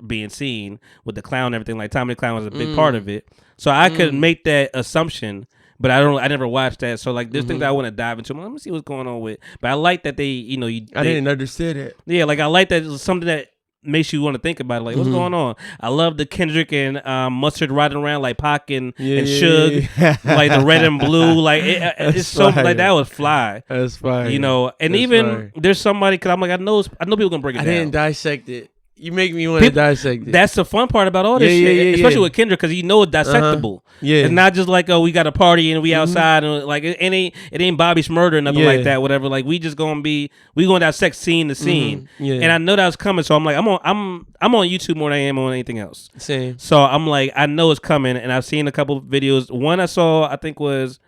being seen with the clown and everything. Like Tommy the Clown was a big part of it. So I could make that assumption, but I never watched that. So like there's things that I want to dive into. Let me see what's going on with. But I like that they, I didn't understand it. Yeah, like I like that it's something that makes you want to think about it. Like, what's going on? I love the Kendrick and Mustard riding around like Pac and Suge, like the red and blue. Like it's so fire. Like that was fly. That's fine. And that's even fire. There's somebody, because I'm like, I know people gonna break it down. I didn't dissect it. You make me want to dissect it. That's the fun part about all this shit, especially with Kendrick, because it's dissectable. Yeah, it's not just like, oh, we got a party and we outside and like it ain't Bobby Shmurda or nothing like that. Whatever. Like we gonna dissect scene to scene. And I know that was coming, so I'm like, I'm on YouTube more than I am on anything else. Same. So I'm like, I know it's coming, and I've seen a couple of videos. One I saw, I think it was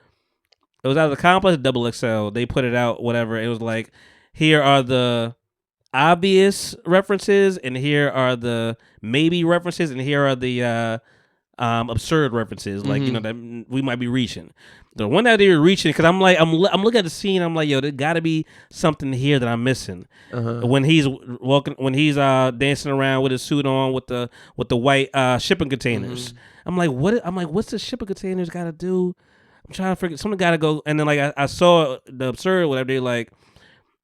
out of the Complex Double XL. They put it out, whatever. It was like, here are the obvious references, and here are the maybe references, and here are the absurd references, like that we might be reaching. The one that they were reaching, because I'm looking at the scene, I'm like, yo, there got to be something here that I'm missing. When he's dancing around with his suit on with the white shipping containers, I'm like, what's the shipping containers got to do? I'm trying to figure. Something got to go. And then like I saw the absurd, whatever they like.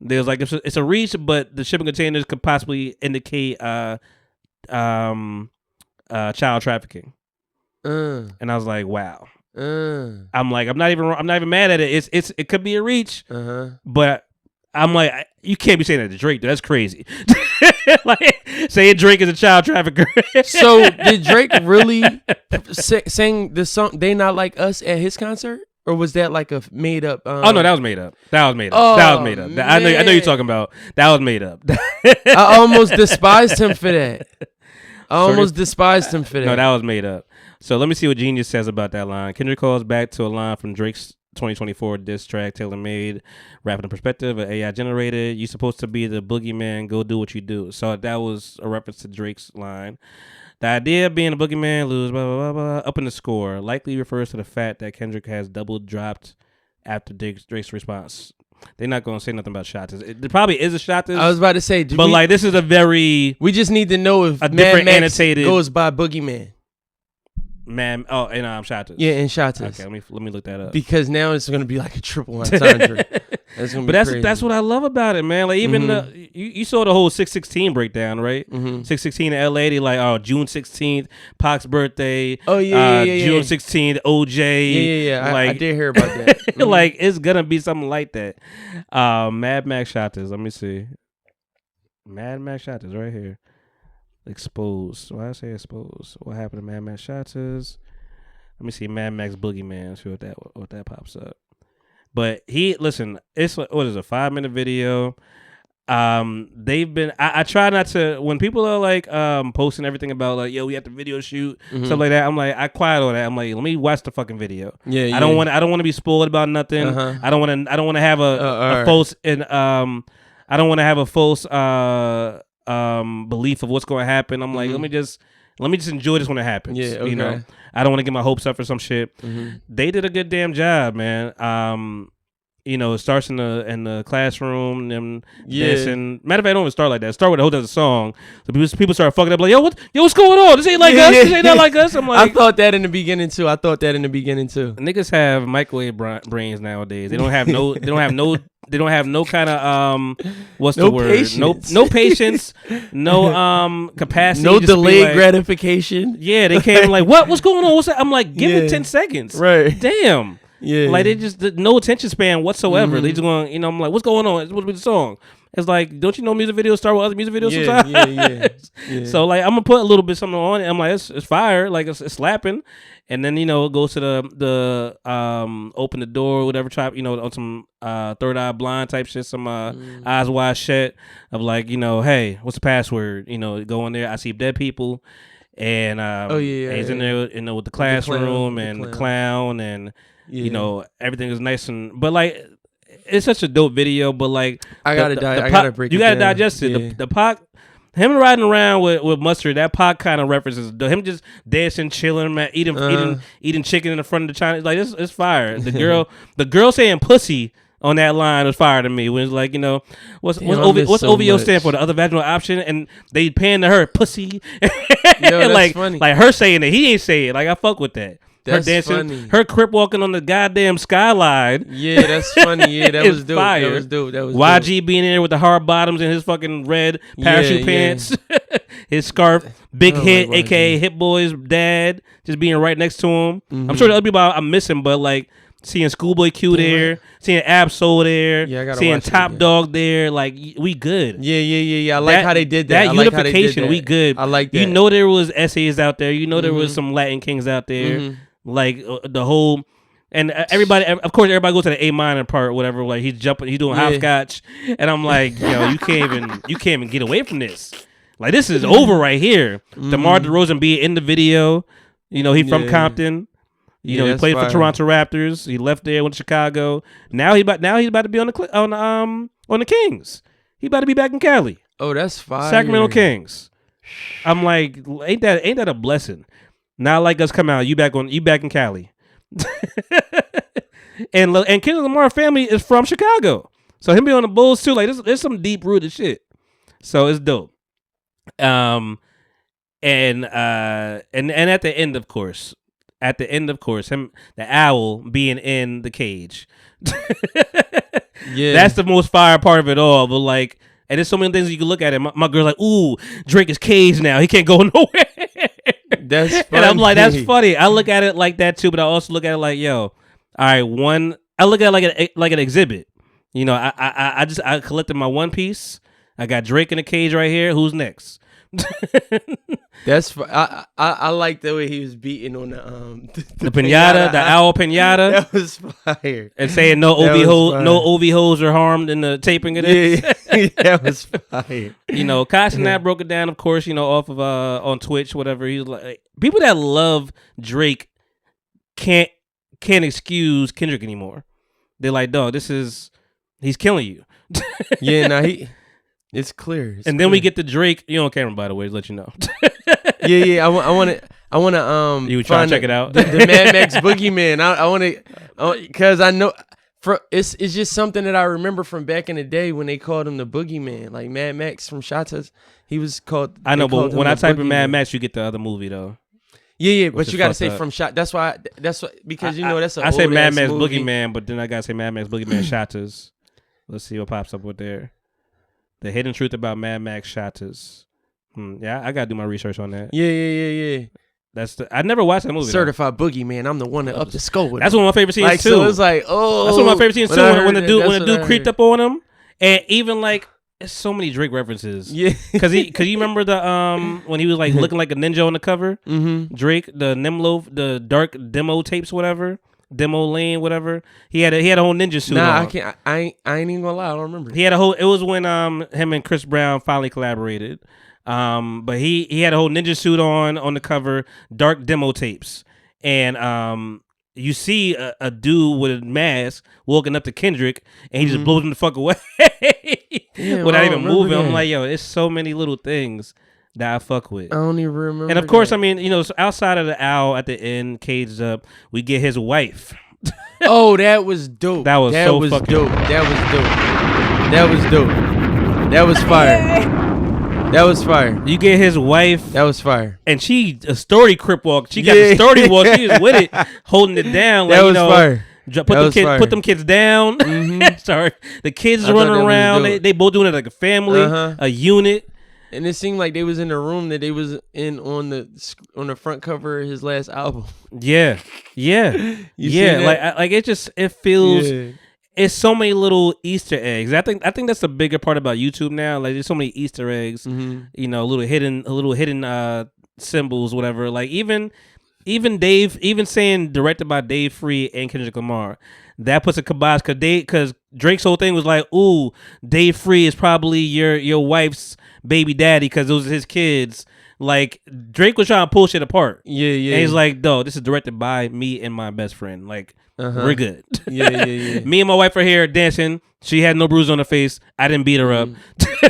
There's like it's a reach, but the shipping containers could possibly indicate child trafficking. And I was like, wow. I'm like, I'm not even mad at it. It could be a reach, but I'm like, you can't be saying that to Drake. That's crazy. Like saying Drake is a child trafficker. So did Drake really sing the song "They Not Like Us" at his concert, or was that like a made up? Oh no, that was made up. Oh, that was made up. I know you're talking about. That was made up. I almost despised him for that. No, that was made up. So let me see what Genius says about that line. Kendrick calls back to a line from Drake's 2024 diss track, Tailor Made, rapping the perspective of AI generated. You supposed to be the boogeyman, go do what you do. So that was a reference to Drake's line. The idea of being a boogeyman, lose, blah, blah, blah, blah, up in the score, likely refers to the fact that Kendrick has double dropped after Drake's response. They're not going to say nothing about shots. It probably is a shot. I was about to say, but like this is a very. We just need to know if a different annotated goes by boogeyman. Man, and Shotas. Yeah, and Shotas. Okay, let me look that up. Because now it's gonna be like a triple entendre. That's gonna be crazy. That's what I love about it, man. Like even you saw the whole 616 breakdown, right? 616 in LA, they like June 16th, Pac's birthday. Oh yeah, June 16th, OJ. Yeah. Like, I did hear about that. Like it's gonna be something like that. Mad Max Shotas. Let me see. Mad Max Shotas right here. Exposed. Why I say exposed? What happened to Mad Max Shotas? Let me see Mad Max Boogeyman. See what that pops up. But it's what is a 5-minute video. They've been. I try not to when people are like posting everything about like yo we have to video shoot stuff like that. I'm like I quiet all that. I'm like let me watch the fucking video. Yeah. I don't want to be spoiled about nothing. I don't want to have a false and I don't want to have a false belief of what's going to happen. I'm like, let me just enjoy this when it happens. Yeah, okay. You know, I don't want to get my hopes up for some shit. They did a good damn job, man. You know, it starts in the classroom and this and matter of fact, I don't even start like that. Start with a whole other song. So people start fucking up like, yo, what's going on? This ain't like us. This ain't not like us. I'm like, I thought that in the beginning too. Niggas have microwave brains nowadays. They don't have no kind of what's the word? Patience. No patience, no capacity, no delayed gratification. Yeah, they came like, what's going on? What's that? I'm like, give it 10 seconds. Right. Damn. Yeah. Like they just no attention span whatsoever. They just going, you know, I'm like, what's going on? It's supposed to be the song. It's like, don't you know music videos start with other music videos sometimes? Yeah. So like I'm gonna put a little bit something on it. I'm like, it's fire, like it's slapping. And then, you know, it goes to the open the door, whatever type, you know, on some Third Eye Blind type shit, some Eyes Wide Shut of like, you know, hey, what's the password? You know, go in there, I see dead people. And he's in there, you know, with the classroom and the clown and you know, everything is nice but like it's such a dope video, but like I gotta break it. You gotta digest it. The Pac, him riding around with Mustard, that Pac kind of references him just dancing, chilling, man, eating chicken in the front of the China. Like it's fire. The girl saying pussy on that line was fire to me. When it's like, you know, what's OVO stand for? The other vaginal option, and they pan to her pussy. Yo, that's like funny. Like her saying it, he ain't say it. Like I fuck with that. That's her dancing, funny. Her crip walking on the goddamn skyline. Yeah, that's funny. Yeah, that was dope. Fire. That was dope. YG being in there with the hard bottoms and his fucking red parachute pants, his scarf, big hit, like aka Hit Boy's dad, just being right next to him. I'm sure the other people I'm missing, but like seeing Schoolboy Q there, seeing Ab-Soul there, seeing Top Dog there, like we good. Yeah. I like how they did that. That unification, we good. I like that. You know there was essays out there. You know there was some Latin Kings out there. Like the whole, and everybody, of course, everybody goes to the A minor part, whatever. Like he's doing hopscotch, and I'm like, yo, you can't even get away from this. Like this is over right here. DeMar DeRozan be in the video. You know he from Compton. You know he played for Toronto Raptors. He left there, went to Chicago. Now he's about to be on the Kings. He about to be back in Cali. Oh, that's fire. Sacramento Kings. I'm like, ain't that a blessing? Not Like Us come out. You back in Cali. and Kendrick Lamar family is from Chicago. So him being on the Bulls too, like there's some deep rooted shit. So it's dope. And at the end, of course, him, the owl being in the cage. Yeah, that's the most fire part of it all. But like, and there's so many things you can look at it. My girl's like, ooh, Drake is caged now. He can't go nowhere. That's funny. And I'm like, that's funny. I look at it like that too, but I also look at it like, yo, all right, I look at it like an exhibit. You know, I collected my one piece. I got Drake in the cage right here. Who's next? That's I like the way he was beating on the pinata, the owl pinata. That was fire. And saying no OV hoes are harmed in the taping of this. Yeah, that was fire. You know, Kashnet broke it down, of course. You know, off of on Twitch, whatever. He's like, people that love Drake can't excuse Kendrick anymore. They're like, dog, he's killing you. Yeah, nah, it's clear. And then we get to Drake. You on camera, by the way, to let you know. Yeah. I want to. You try to check it out. The Mad Max Boogeyman. I want to, because I know. It's just something that I remember from back in the day when they called him the Boogeyman, like Mad Max from Shotas. He was called. I know, but when I type in Mad Max, you get the other movie though. Yeah, but you gotta say from Shot. That's why because you know that's a. I say Mad Max movie. Boogeyman, but then I gotta say Mad Max Boogeyman Shotas. Let's see what pops up with there. The hidden truth about Mad Max Shotas. Yeah, I gotta do my research on that. Yeah. I never watched that movie. Certified Boogeyman. I'm the one that up the skull with. That's one of my favorite scenes too. So it's like, oh, that's one of my favorite scenes too. When the dude creeped up on him, and even like, there's so many Drake references. Yeah, cause you remember the when he was like looking like a ninja on the cover. Mm-hmm. Drake, the dark demo tapes, whatever. Demo lane, whatever. He had a whole ninja suit. Nah, on. I can't. I ain't even gonna lie. I don't remember. He had a whole. It was when him and Chris Brown finally collaborated. But he had a whole ninja suit on the cover, dark demo tapes, and you see a dude with a mask walking up to Kendrick, and he just blows him the fuck away without even moving. I'm like, yo, there's so many little things that I fuck with. I don't even remember. And of course, I mean, you know, so outside of the owl at the end, caged up, we get his wife. Oh, that was dope. That was dope. That was fire. That was fire. You get his wife. That was fire. And she a sturdy crip walk. She got the sturdy walk. She was with it, holding it down. Like, that was fire. Put them kids down. Mm-hmm. Sorry, the kids running around. They both doing it like a family, a unit. And it seemed like they was in the room that they was in on the front cover of his last album. Yeah. Like it feels. Yeah. It's so many little Easter eggs. I think that's the bigger part about YouTube now. Like there's so many Easter eggs. Mm-hmm. You know, little hidden symbols, whatever. Like even saying directed by Dave Free and Kendrick Lamar, that puts a kibosh because Drake's whole thing was like, ooh, Dave Free is probably your wife's baby daddy because those are his kids. Like Drake was trying to pull shit apart. Yeah. And he's like, no, this is directed by me and my best friend. Like, we're good. Yeah. Me and my wife are here dancing. She had no bruise on her face. I didn't beat her up.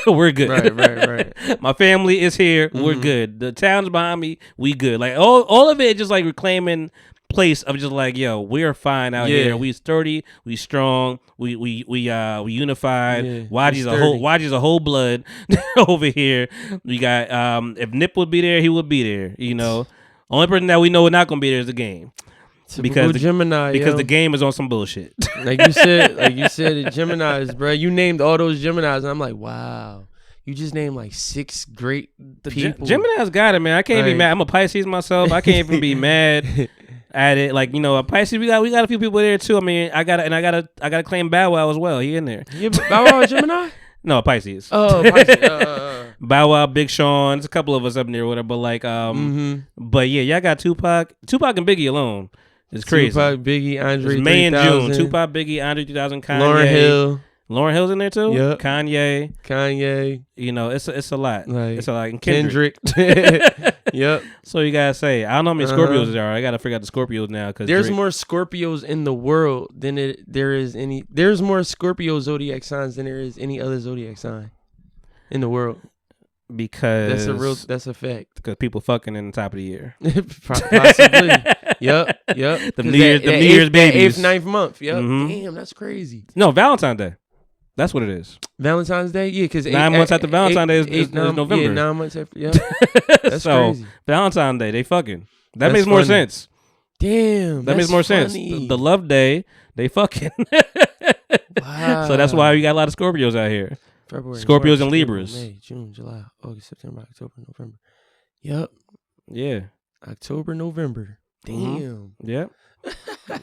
We're good. Right. My family is here. We're good. The town's behind me. We good. Like all of it just like reclaiming place of just like, yo, we're fine out here. We sturdy. We strong. We unified. Yeah, YG's a whole blood over here. We got if Nip would be there, he would be there. You know, only person that we know is not gonna be there is the game. Because the game is on some bullshit. like you said, the Geminis, bro. You named all those Geminis, and I'm like, wow. You just named like 6 great people. Gemini's got it, man. I can't be mad. I'm a Pisces myself. I can't even be mad at it. Like, you know, a Pisces, we got a few people there too. I mean, I gotta claim Bow Wow as well. He in there. Yeah, Bow Wow is Gemini? No, Pisces. Oh, Pisces. Bow Wow, Big Sean. There's a couple of us up near whatever. But like, but yeah, y'all got Tupac and Biggie alone. It's crazy. Tupac, Biggie, Andre 3000. It's May and June. Tupac, Biggie, Andre 3000, Kanye. Lauryn Hill's in there too? Yep. Kanye. You know, it's a lot. Like, it's a lot. And Kendrick. Yep. So you gotta say, I don't know how many Scorpios there are. I gotta figure out the Scorpios now because there's more Scorpios in the world than there is any. There's more Scorpio zodiac signs than there is any other zodiac sign in the world. because that's a fact. Because people fucking in the top of the year. Possibly. Yep. The New Year's babies. 8th, 9th month. Yep. Damn, that's crazy. No, Valentine's Day. That's what it is. Valentine's Day? Yeah, because 9 months after Valentine's Day is November. Yeah, 9 months after. Yeah. That's so, crazy. Valentine's Day, they fucking. That makes more sense. Damn. That makes more sense. The Love Day, they fucking. Wow. So that's why we got a lot of Scorpios out here. February, Scorpios March, and Libras. May, June, July, August, September, October, November. Yep. Yeah. October, November. Damn. Yep.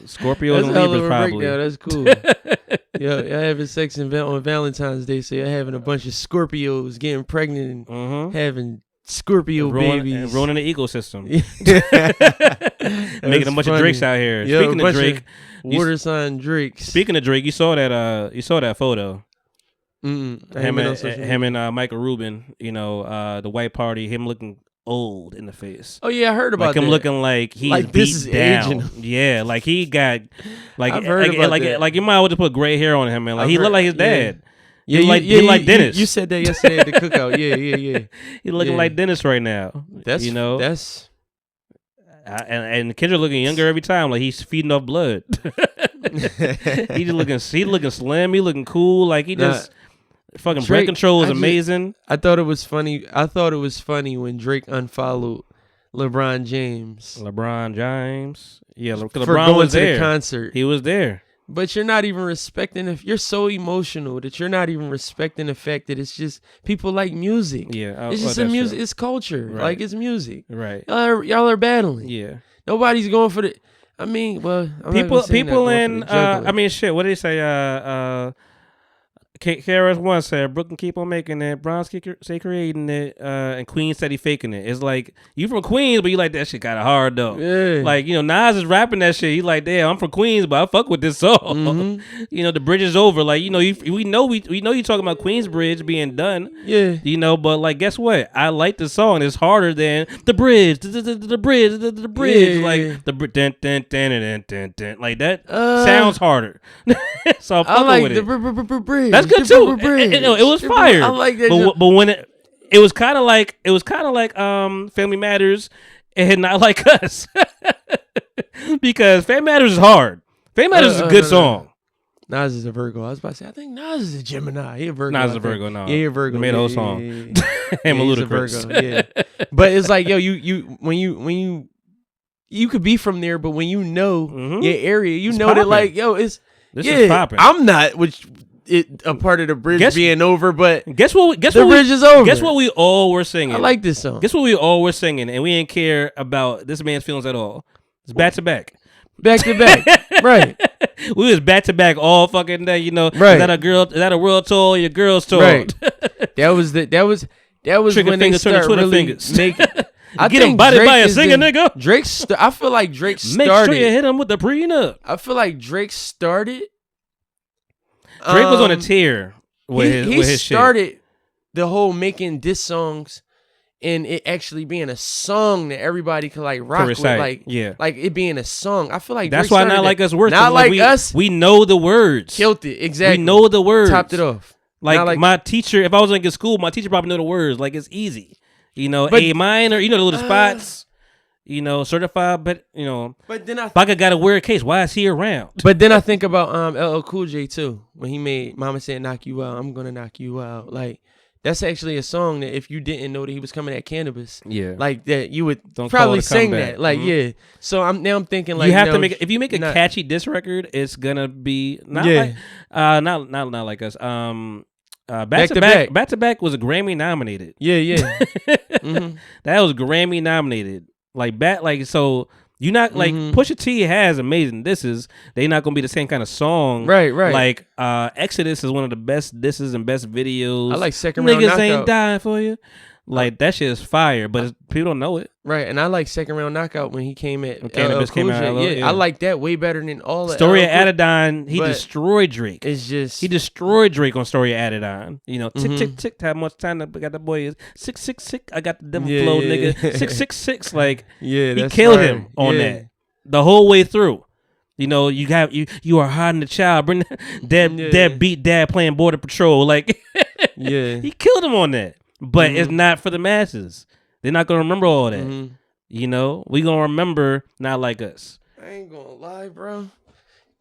Scorpios and Libras probably. That's cool. Yo, y'all having sex on Valentine's Day, so you're having a bunch of Scorpios getting pregnant and having Scorpio babies. And ruining the ecosystem. Making a bunch of Drakes out here. Yo, speaking of Drake. Water sign Drakes. Speaking of Drake, you saw that photo. Him and Michael Rubin, the white party, him looking old in the face. Oh yeah, I heard about like him that. looking like he's like beat this is down. aging. Yeah, like he got like I've heard about that. Like you might well just put gray hair on him, man. Like he looked like his dad. Yeah, he like Dennis. You said that yesterday at the cookout. Yeah. He looking like Dennis right now. That's and Kendrick looking younger every time. Like he's feeding off blood. He looking slim. He looking cool. Like he just. Fucking Drake, breath control is amazing. I thought it was funny. When Drake unfollowed LeBron James. Yeah, LeBron for going was to there. The concert. He was there. But you're not even respecting. If you're so emotional that you're not even respecting the fact that it's just people like music. Yeah, it's just music. It's culture. Right. Like it's music. Right. Y'all are battling. Yeah. Nobody's going for the. I mean, well, people in. I mean, shit. What did they say? KRS-One said Brooklyn keep on making it, Bronx stay creating it, and Queens said he faking it. It's like you from Queens, but you like that shit kind of hard though. Yeah. Like Nas is rapping that shit. He like, damn, I'm from Queens, but I fuck with this song. The bridge is over. Like we know you talking about Queensbridge being done. Yeah. But like, guess what? I like the song. It's harder than the bridge, the bridge, yeah, like the dun. Like that sounds harder. So I'm fucking with it. The bridge. That's good too. It was fire. I like that. But when it was kind of like Family Matters and Not Like Us, because Family Matters is hard. Family Matters is a good song. Nas is a Virgo. I was about to say, I think Nas is a Gemini. He a Virgo. Nas is a Virgo. No, yeah, he a Virgo. He made a whole song. Him a Ludacris. Yeah. But it's like, yo, you when you could be from there, but when you know your area, you know that like, yo, this is popping. I'm not, a part of the bridge being over, but guess what the bridge is over. Guess what we all were singing? I like this song. Guess what we all were singing, and we didn't care about this man's feelings at all. It's back to back. Back to back. Right. We was back to back all fucking day, Right. Is that a world tour or your girl's tour? Right. That was Trigger when fingers they turn to start Twitter really fingers. making. I Get him body by a singer, nigga. I feel like Drake started. Make sure you hit him with the prenup. I feel like Drake started. Drake was on a tear with his started shit. The whole making diss songs and it actually being a song that everybody could like rock with, like it being a song. I feel like that's why Not Like Us works. Not Like Us, we know the words. Killed it exactly. We know the words. Topped it off. Like my teacher, if I was in good school, my teacher probably know the words. Like it's easy. A minor, the little spots. Certified, but then Baka got a weird case. Why is he around? But then I think about LL Cool J too, when he made Mama Said Knock You Out, I'm Gonna Knock You Out. Like that's actually a song that if you didn't know that he was coming at Cannabis, like that you would probably sing that. Like So I'm thinking like you have to make if you make a catchy diss record, it's gonna be not like us. Back to Back was a Grammy nominated. That was Grammy nominated. So you not like Pusha T has amazing disses. They not gonna be the same kind of song. Right. Like Exodus is one of the best disses and best videos. I like Second Round Knockout. Niggas ain't dying for you. Like that shit is fire, but people don't know it. Right, and I like Second Round Knockout when he came at Cannabis came out. I like that way better than all the Story of Adidon. He destroyed Drake. It's just he destroyed Drake on Story of Adidon. Tick tick tick. How much time I got the boy is 666. I got the devil flow, nigga. 666. Like he killed him on that the whole way through. You are hiding the child. Bring that beat dad playing Border Patrol. Like he killed him on that. but it's not for the masses. They're not gonna remember all that. You know, we gonna remember Not Like Us. I ain't gonna lie, bro.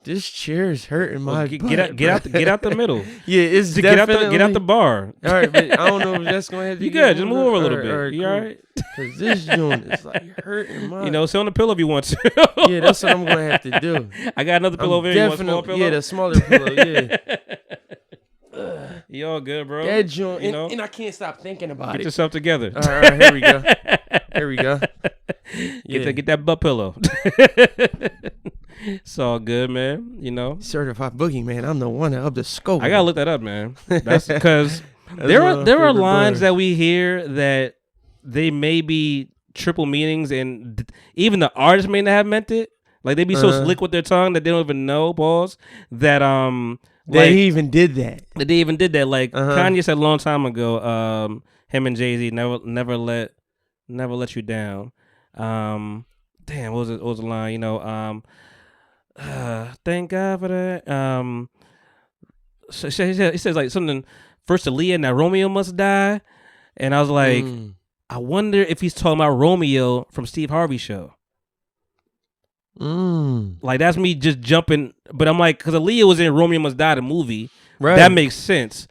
This chair is hurting my butt. Get out the middle. Yeah, it's definitely get out the bar. All right, but I don't know if that's gonna have to. You good? Just move over a little bit. Right, you all right? Cause this joint is like hurting my. You know, sit on the pillow if you want to. Yeah, that's what I'm gonna have to do. I got another pillow over here. You want a small pillow? Yeah, the smaller pillow. Yeah. You all good, bro? That joint, and I can't stop thinking about it. Get yourself together. All right, here we go. Here we go. Get that butt pillow. It's all good, man. You know, certified boogeyman. I'm the one up the scope. I gotta look that up, man. That's because there are lines that we hear that they may be triple meanings, and even the artist may not have meant it. Like they be so slick with their tongue that they don't even know. Pause. That They even did that. They even did that. Like Kanye said a long time ago. Him and Jay-Z never let you down. Damn, what was the line? You know, thank God for that. So he says like something. First Aaliyah, now Romeo must die. And I was like, I wonder if he's talking about Romeo from Steve Harvey's show. Like that's me just jumping, but I'm like, because Aaliyah was in Romeo Must Die, the movie, right? That makes sense.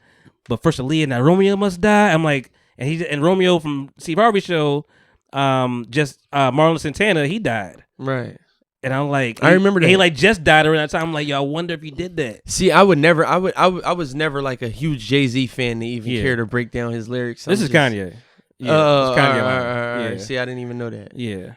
But first Aaliyah, now Romeo Must Die. I'm like, and Romeo from Steve Harvey's show, Marlon Santana, he died, right? And I'm like, I remember that he like just died around that time. I'm like, yo, I wonder if he did that. See, I was never like a huge Jay-Z fan to even care to break down his lyrics. This is Kanye. Yeah, it's Kanye. Yeah. See, I didn't even know that. Yeah.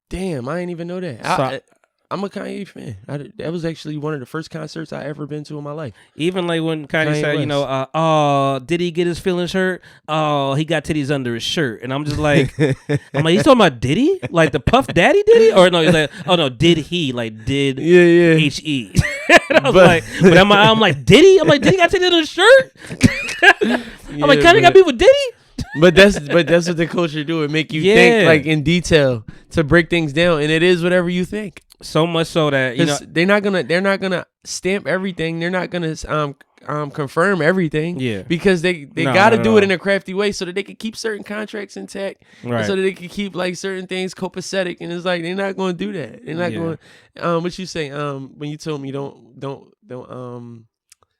Damn, I didn't even know that. I'm a Kanye fan. That was actually one of the first concerts I ever been to in my life. Even like when Kanye said, West. You know, oh, did he get his feelings hurt? Oh, he got titties under his shirt. And I'm just like, he's talking about did he? Like the Puff Daddy did he? Or no, he's like, oh no, did he? Like did H-E. And I was but I'm like, did he? I'm like, did he got titties under his shirt? I'm like, Kanye got beef with Diddy? But that's what the culture do. It make you think like in detail to break things down, and it is whatever you think. So much so that you know they're not gonna stamp everything. They're not gonna confirm everything. Yeah, because they gotta do it in a crafty way so that they can keep certain contracts intact, right? So that they can keep like certain things copacetic. And it's like they're not gonna do that. They're not going. What you say? When you told me don't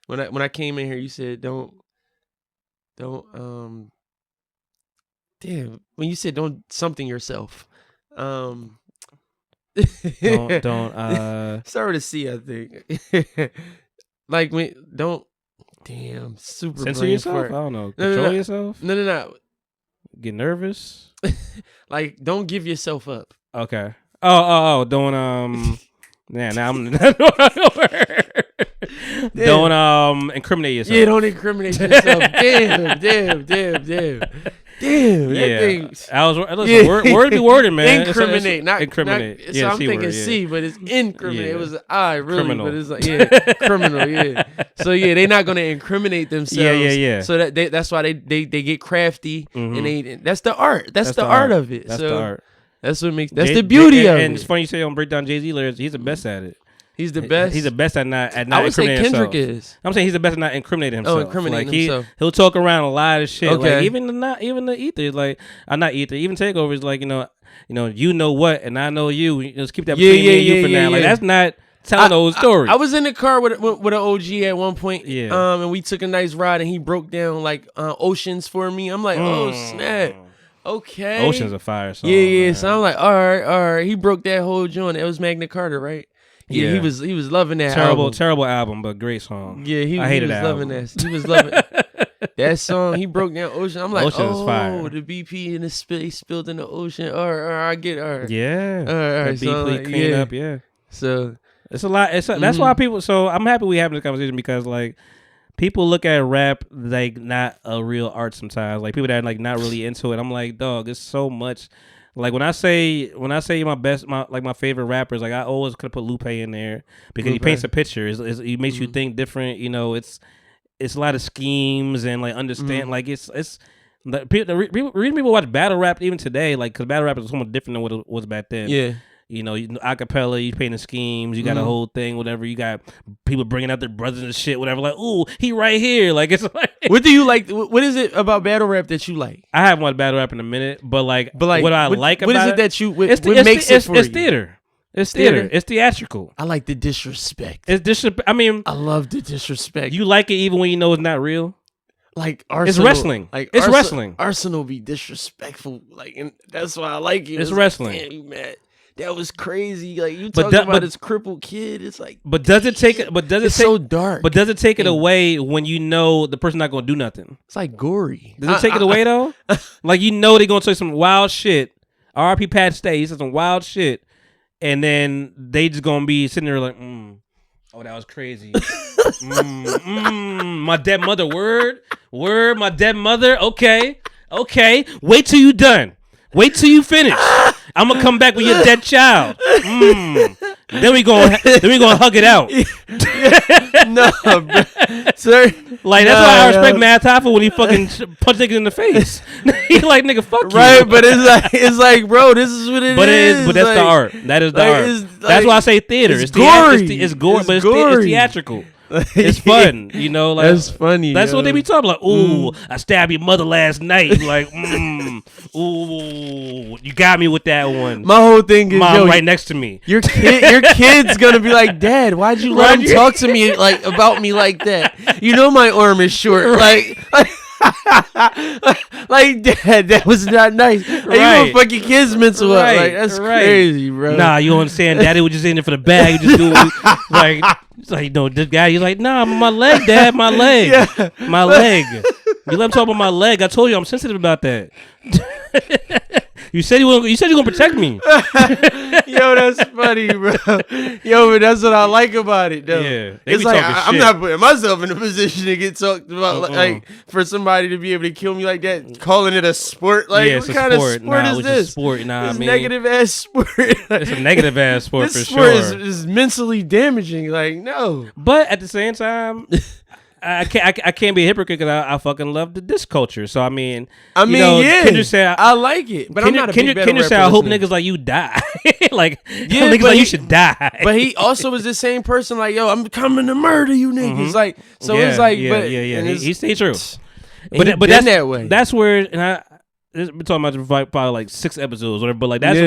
when I came in here, you said don't. Damn, when you said don't something yourself, don't start with a C, I think. Like when don't super censor yourself. I don't know. Control yourself. No. Get nervous. Like don't give yourself up. Okay. Oh, don't now I'm don't incriminate yourself. Yeah, don't incriminate yourself. Damn. Yeah, word be worded, man. Incriminate, not incriminate. So I'm thinking C, but it's incriminate. It was I really, criminal. But it's like criminal. Yeah. So they're not gonna incriminate themselves. Yeah. So that's why they get crafty, and that's the art. That's the art of it. That's the art. That's what makes the beauty of it. And it's funny you say on breakdown Jay-Z lyrics. He's the best at it. He's the best. He's the best at not I would say Kendrick himself. Is. I'm saying he's the best at not incriminating himself. Incriminating himself. He'll talk around a lot of shit. Okay. Like even the ether is like not ether. Even Takeover is like you know what and I know you. Just keep that between me and you for now. Like that's not telling the whole story. I was in the car with an OG at one point. Yeah. And we took a nice ride and he broke down like Oceans for me. I'm like, oh snap. Okay. Ocean's a fire song. Yeah. Man. So I'm like, all right. He broke that whole joint. It was Magna Carta, right? Yeah, he was loving that terrible album, but great song. Yeah, he was loving that. He was loving that song. He broke down Ocean. I'm like, Ocean's fire. The BP in the spilled in the ocean. All right, I get all right. Yeah, all right. The BP clean up. Yeah. So it's a lot. That's why people. So I'm happy we having this conversation because like people look at rap like not a real art sometimes. Like people that are like not really into it. I'm like, dog, it's so much. Like when I say my favorite rappers, like I always could put Lupe in there because he paints a picture. He makes you think different. You know, it's a lot of schemes and like understand. Like it's reason people watch battle rap even today, like because battle rap is so much different than what it was back then. Yeah, You know, acapella, you painting schemes, you got a whole thing, whatever. You got people bringing out their brothers and shit, whatever. Like, ooh, he right here. Like, it's like. What do you like? What is it about battle rap that you like? I haven't watched battle rap in a minute, but what I like about it. What is it that you? What makes it for you? It's theater. It's theater. It's theatrical. I like the disrespect. It's disrespect. I mean, I love the disrespect. You like it even when you know it's not real. Like Arsenal, it's wrestling. Like it's wrestling. Arsenal be disrespectful. Like, and that's why I like it. It's wrestling. Like, damn, you mad. That was crazy. Like you talking about this crippled kid. It's like, but does it take? But does it? It's so dark. But does it take it away when you know the person not gonna do nothing? It's like gory. Does it take it away though? Like you know they're gonna say some wild shit. R.I.P. Pat Stay. He said some wild shit, and then they just gonna be sitting there like, oh, that was crazy. My dead mother. Word. My dead mother. Okay. Wait till you done. Wait till you finish. I'm gonna come back with your dead child. Then we gonna hug it out. No, bro. Sir. Like that's why I respect Matt Hoffa when he fucking punch niggas in the face. He like, nigga, fuck you. Right, but it's like, bro, this is what it is. But that's like, the art. That is the art. That's why I say theater. It's gory. It's gory, but it's theatrical. It's fun, you know. Like that's funny. That's what they be talking like. Ooh, I stabbed your mother last night. Like, ooh, you got me with that one. My whole thing is, Mom right next to me. Your kid's gonna be like, Dad, why'd you let him talk to me like about me like that? You know my arm is short. Like Dad, that was not nice. Right. You gonna fuck your kids mental up. Like that's crazy, bro. Nah, you understand? Daddy was just in there for the bag. Just do like. It's like, this guy, he's like, nah, my leg, Dad, my leg. Yeah. My leg. You let him talk about my leg. I told you I'm sensitive about that. You said you were gonna protect me. Yo, that's funny, bro. Yo, but that's what I like about it, though. Yeah, it's like I'm not putting myself in a position to get talked about, like for somebody to be able to kill me like that, calling it a sport. Like, what kind of sport is this? Sport, it's negative ass sport. It's a negative ass sport for sure. This sport is mentally damaging. Like, no. But at the same time, I can't be a hypocrite because I fucking love the disc culture. So I mean, yeah, Kendrick said, I like it, but I'm not a big battle Kendrick said, I hope niggas like you die. Like, yeah, niggas like you should die. But he also was the same person. Like, yo, I'm coming to murder you niggas. Like, so it's like, yeah. He stayed true. But that's that way. That's where, and we're talking about probably like 6 episodes, whatever. But like that's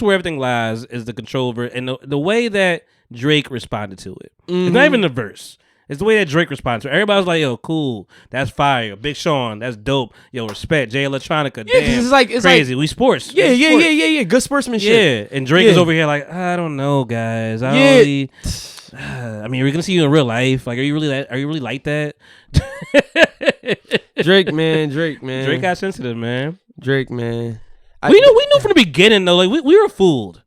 where everything lies, is the control over it, and the way that Drake responded to it. It's not even the verse. It's the way that Drake responded to it. Everybody's like, yo, cool, that's fire. Big Sean, that's dope. Yo, respect. Jay Electronica, yeah, damn, it's crazy. We sports. Yeah. Good sportsmanship. Yeah, and Drake is over here like, I don't know, guys. I mean, we're gonna see you in real life. Like, are you really like that? Drake, man. Drake got sensitive, man. Drake, man. We knew from the beginning though. Like we were fooled,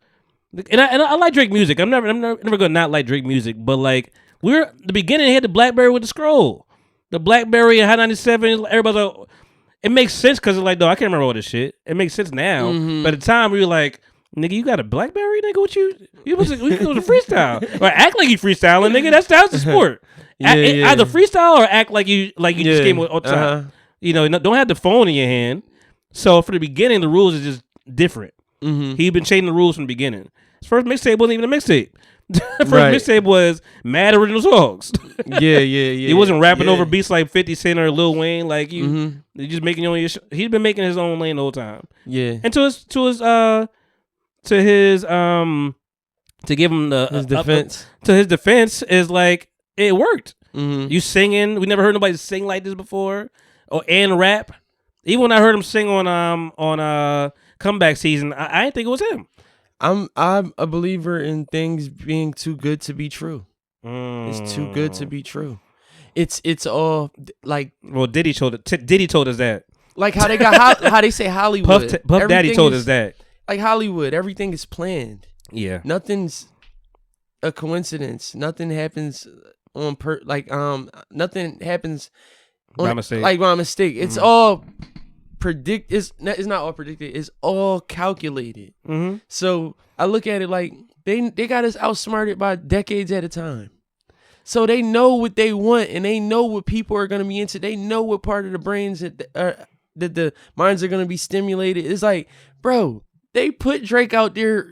and I like Drake music. I'm never gonna not like Drake music, but like. The beginning, he had the BlackBerry with the scroll. The BlackBerry and Hot 97, everybody's like, it makes sense because it's like, no, I can't remember all this shit. It makes sense now. But at the time, we were like, nigga, you got a BlackBerry, nigga? What you was a freestyle. Or act like you freestyling, nigga. That's the sport. Either freestyle or act like you just came with all the time. You know, don't have the phone in your hand. So for the beginning, the rules is just different. He'd been changing the rules from the beginning. His first mixtape wasn't even a mixtape. First mixtape was mad original songs. Yeah. He wasn't rapping over beats like 50 Cent or Lil Wayne. Like you just making your own. He's been making his own lane the whole time. Yeah. And to give him his defense. To his defense is like it worked. You singing. We never heard nobody sing like this before, and rap. Even when I heard him sing on Comeback Season, I didn't think it was him. I'm a believer in things being too good to be true. It's too good to be true. It's all like. Well, Diddy told us that. Like how they got how they say Hollywood. Puff Daddy told us that. Like Hollywood, everything is planned. Yeah. Nothing's a coincidence. Nothing happens on nothing happens by mistake. Like by mistake. It's all it's not all predicted. It's all calculated. So I look at it like they got us outsmarted by decades at a time. So they know what they want and they know what people are gonna be into. They know what part of the brains that the minds are gonna be stimulated. It's like, bro, they put Drake out there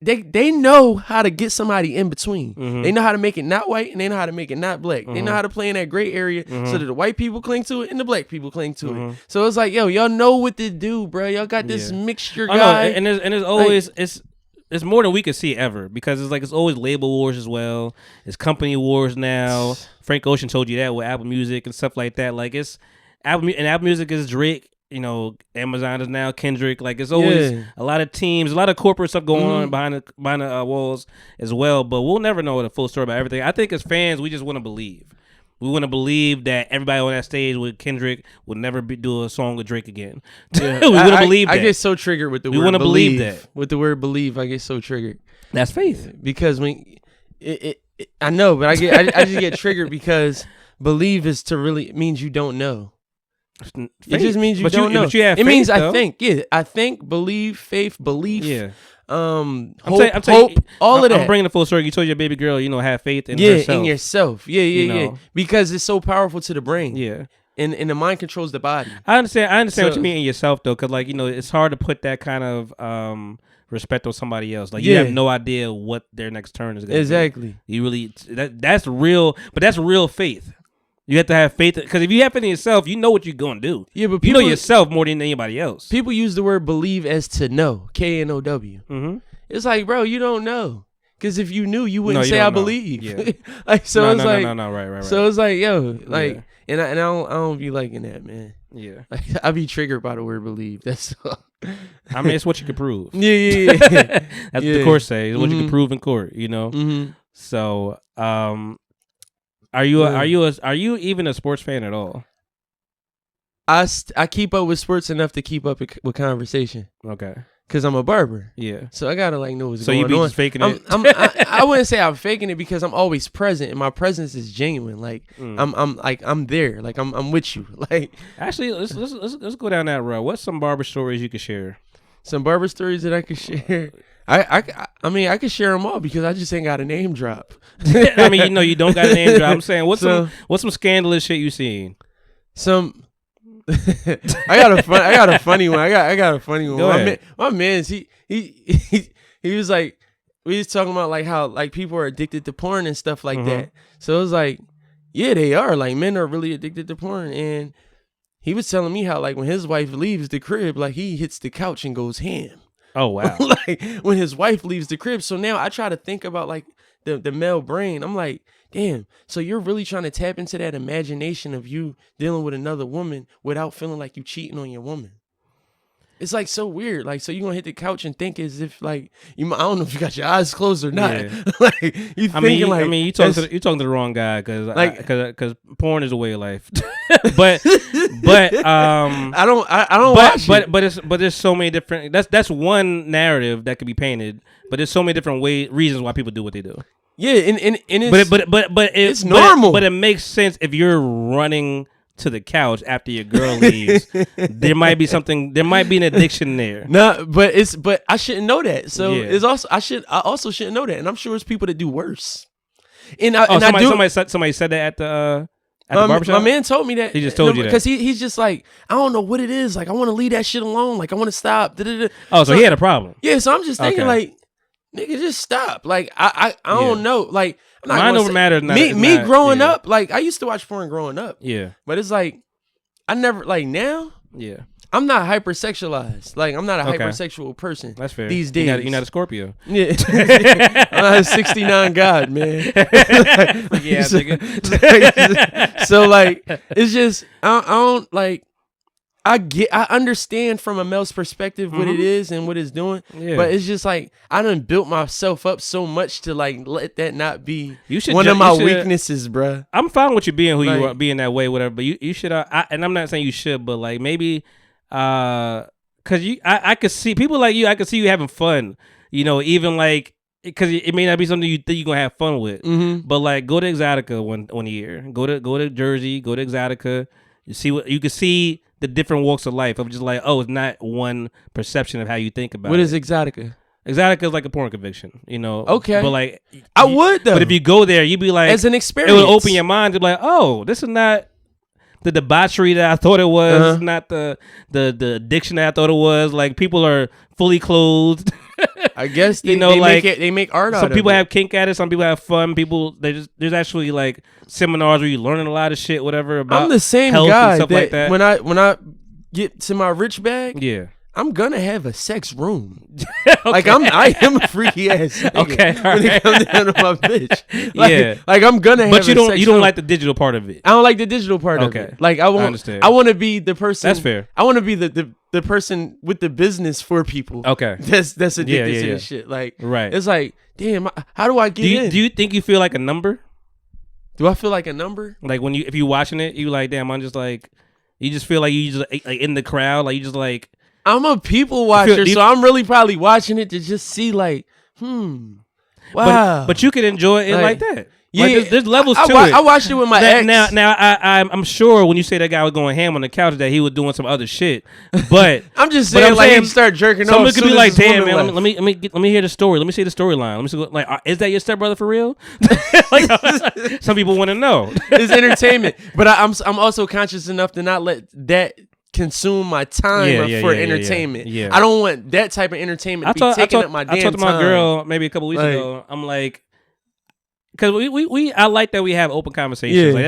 they know how to get somebody in between. Mm-hmm. They know how to make it not white and they know how to make it not black. Mm-hmm. They know how to play in that gray area so that the white people cling to it and the black people cling to Mm-hmm. it. So it's like, yo, y'all know what to do, bro. Y'all got this mixture Oh, guy. no, and there's always it's more than we could see ever, because it's always label wars as well. It's company wars now. Frank Ocean told you that with Apple Music and stuff like that. Like it's Apple Music is Drake. Amazon is now Kendrick. Like it's always a lot of teams, a lot of corporate stuff going on behind the walls as well. But we'll never know the full story about everything. I think as fans, we just want to believe. We want to believe that everybody on that stage with Kendrick would never do a song with Drake again. Yeah. We want to believe that. I get so triggered with the word We want to believe. believe that. With the word believe, I get so triggered. That's faith. Because when I know, but I just get triggered because believe is to really, it means you don't know. Faith. It just means you don't know. But you have it faith, means though. I think. Yeah, I think, believe, faith, belief. Yeah. Hope, hope, all of that. I'm bringing the full story. You told your baby girl, have faith in yeah, herself. in yourself. Yeah, You yeah. know. Because it's so powerful to the brain. Yeah. And the mind controls the body. I understand So- what you mean in yourself though, because it's hard to put that kind of respect on somebody else. Like you have no idea what their next turn is going to be. Exactly. You really that's real, but that's real faith. You have to have faith, because if you have faith in yourself, you know what you're going to do. Yeah, but you know yourself more than anybody else. People use the word believe as to know, K-N-O-W. Mm-hmm. It's like, bro, you don't know. Because if you knew, you wouldn't No, you say don't I know. believe. Yeah. Like so, it's like right. So it's like, yo, like, Yeah. and I don't be liking that, man. Yeah. Like, I be triggered by the word believe. That's all. I mean, it's what you can prove. Yeah. That's what Yeah. the court says. It's what you can Mhm. prove in court. Mm-hmm. So, are you even a sports fan at all? I keep up with sports enough to keep up with conversation. Okay. Cause I'm a barber, Yeah. so I gotta know what's So going you be on. just faking it? I wouldn't say I'm faking it because I'm always present, and my presence is genuine. Like I'm there. Like I'm with you. Like Actually, let's go down that road. What's some barber stories you could share? some barber stories that I could share. I mean I could share them all because I just ain't got a name drop. I mean, you don't got a name drop. I'm saying what's So- some scandalous shit you seen? Some. I got a funny one. I got a funny one. Go ahead. My man's he was like, we was talking about like how like people are addicted to porn and stuff like that. So it was like, yeah, they are. Like men are really addicted to porn. And he was telling me how like when his wife leaves the crib, like he hits the couch and goes ham. Oh wow. Like when his wife leaves the crib. So now I try to think about like the male brain. I'm like, damn, so you're really trying to tap into that imagination of you dealing with another woman without feeling like you cheating on your woman. It's like so weird. Like, so you're gonna hit the couch and think as if like I don't know if you got your eyes closed or not. Yeah. Like you thinking you talking to the wrong guy, because because porn is a way of life. but I don't watch it. but there's so many different. That's one narrative that could be painted. But there's so many different reasons why people do what they do. Yeah, and it's It's normal. But it makes sense if you're running to the couch after your girl leaves. There might be an addiction there. No, but I shouldn't know that. So Yeah. it's also I also shouldn't know that, and I'm sure it's people that do worse. Somebody said that at the barbershop. My man told me that. He just told you that. because he's just like, I don't know what it is. Like I want to leave that shit alone. Like I want to stop. Oh, so he had a problem. Yeah, so I'm just thinking Okay. like, nigga, just stop. Like I don't know. Like I'm not Mind gonna over say- matter is not- Me is me not- growing yeah. up, like I used to watch porn growing up, Yeah, but it's like I never like now. yeah. I'm not hypersexualized. Like I'm not a Okay. hypersexual person. That's fair. These days. You're not a Scorpio. Yeah, I'm a 69 God, man. Yeah, nigga. So like, it's just I don't like. I understand from a male's perspective what it is and what it's doing, Yeah. but it's just like I done built myself up so much to like let that not be You should one ju- of my you should- weaknesses, bruh. I'm fine with you being who you Like- are, being that way, whatever. But you should. And I'm not saying you should, but like maybe, cause I could see people like you. I could see you having fun. Even like because it may not be something you think you're gonna have fun with. Mm-hmm. But like, go to Exotica one year. Go to Jersey. Go to Exotica. You see what you can see the different walks of life of just like, oh, it's not one perception of how you think about What it. is Exotica? Exotica is like a porn conviction, Okay. But like, I would though. But if you go there, you'd be like, as an it experience, would open your mind to be like, oh, this is not. the debauchery that I thought it was. Not the addiction that I thought it was. Like people are fully clothed. I guess they make art out of it. Some people have kink at it. Some people have fun. There's actually like seminars where you're learning a lot of shit, whatever. About I'm the same health guy and stuff like that. When I get to my rich bag, yeah, I'm gonna have a sex room. Like I am a freaky ass nigga. Okay, when it comes down to my bitch. Like I'm gonna have. But you don't like the digital part of it. I don't like the digital part of it. Like I want to be the person. That's fair. I want to be the person with the business for people. Okay. That's addicted to this shit. Like right. It's like, damn, how do I get in? Do you think you feel like a number? Do I feel like a number? Like if you watching it, you like, damn, I'm just like, you just feel like you just like in the crowd, like you just like. I'm a people watcher, so I'm really probably watching it to just see like, wow. But you can enjoy it like that. Yeah, like there's levels to it. I watched it with my ex. Now I'm sure when you say that guy was going ham on the couch that he was doing some other shit. But I'm just saying, like he start jerking off. Someone could be like, damn man, let me hear the story. Let me see the storyline. Let me see like, is that your stepbrother for real? Like, some people want to know. It's entertainment, but I'm also conscious enough to not let that consume my time for entertainment. Yeah. I don't want that type of entertainment to be taking up my damn time. I talked to my girl maybe a couple weeks ago. I'm like, because I like that we have open conversations. Yeah. Like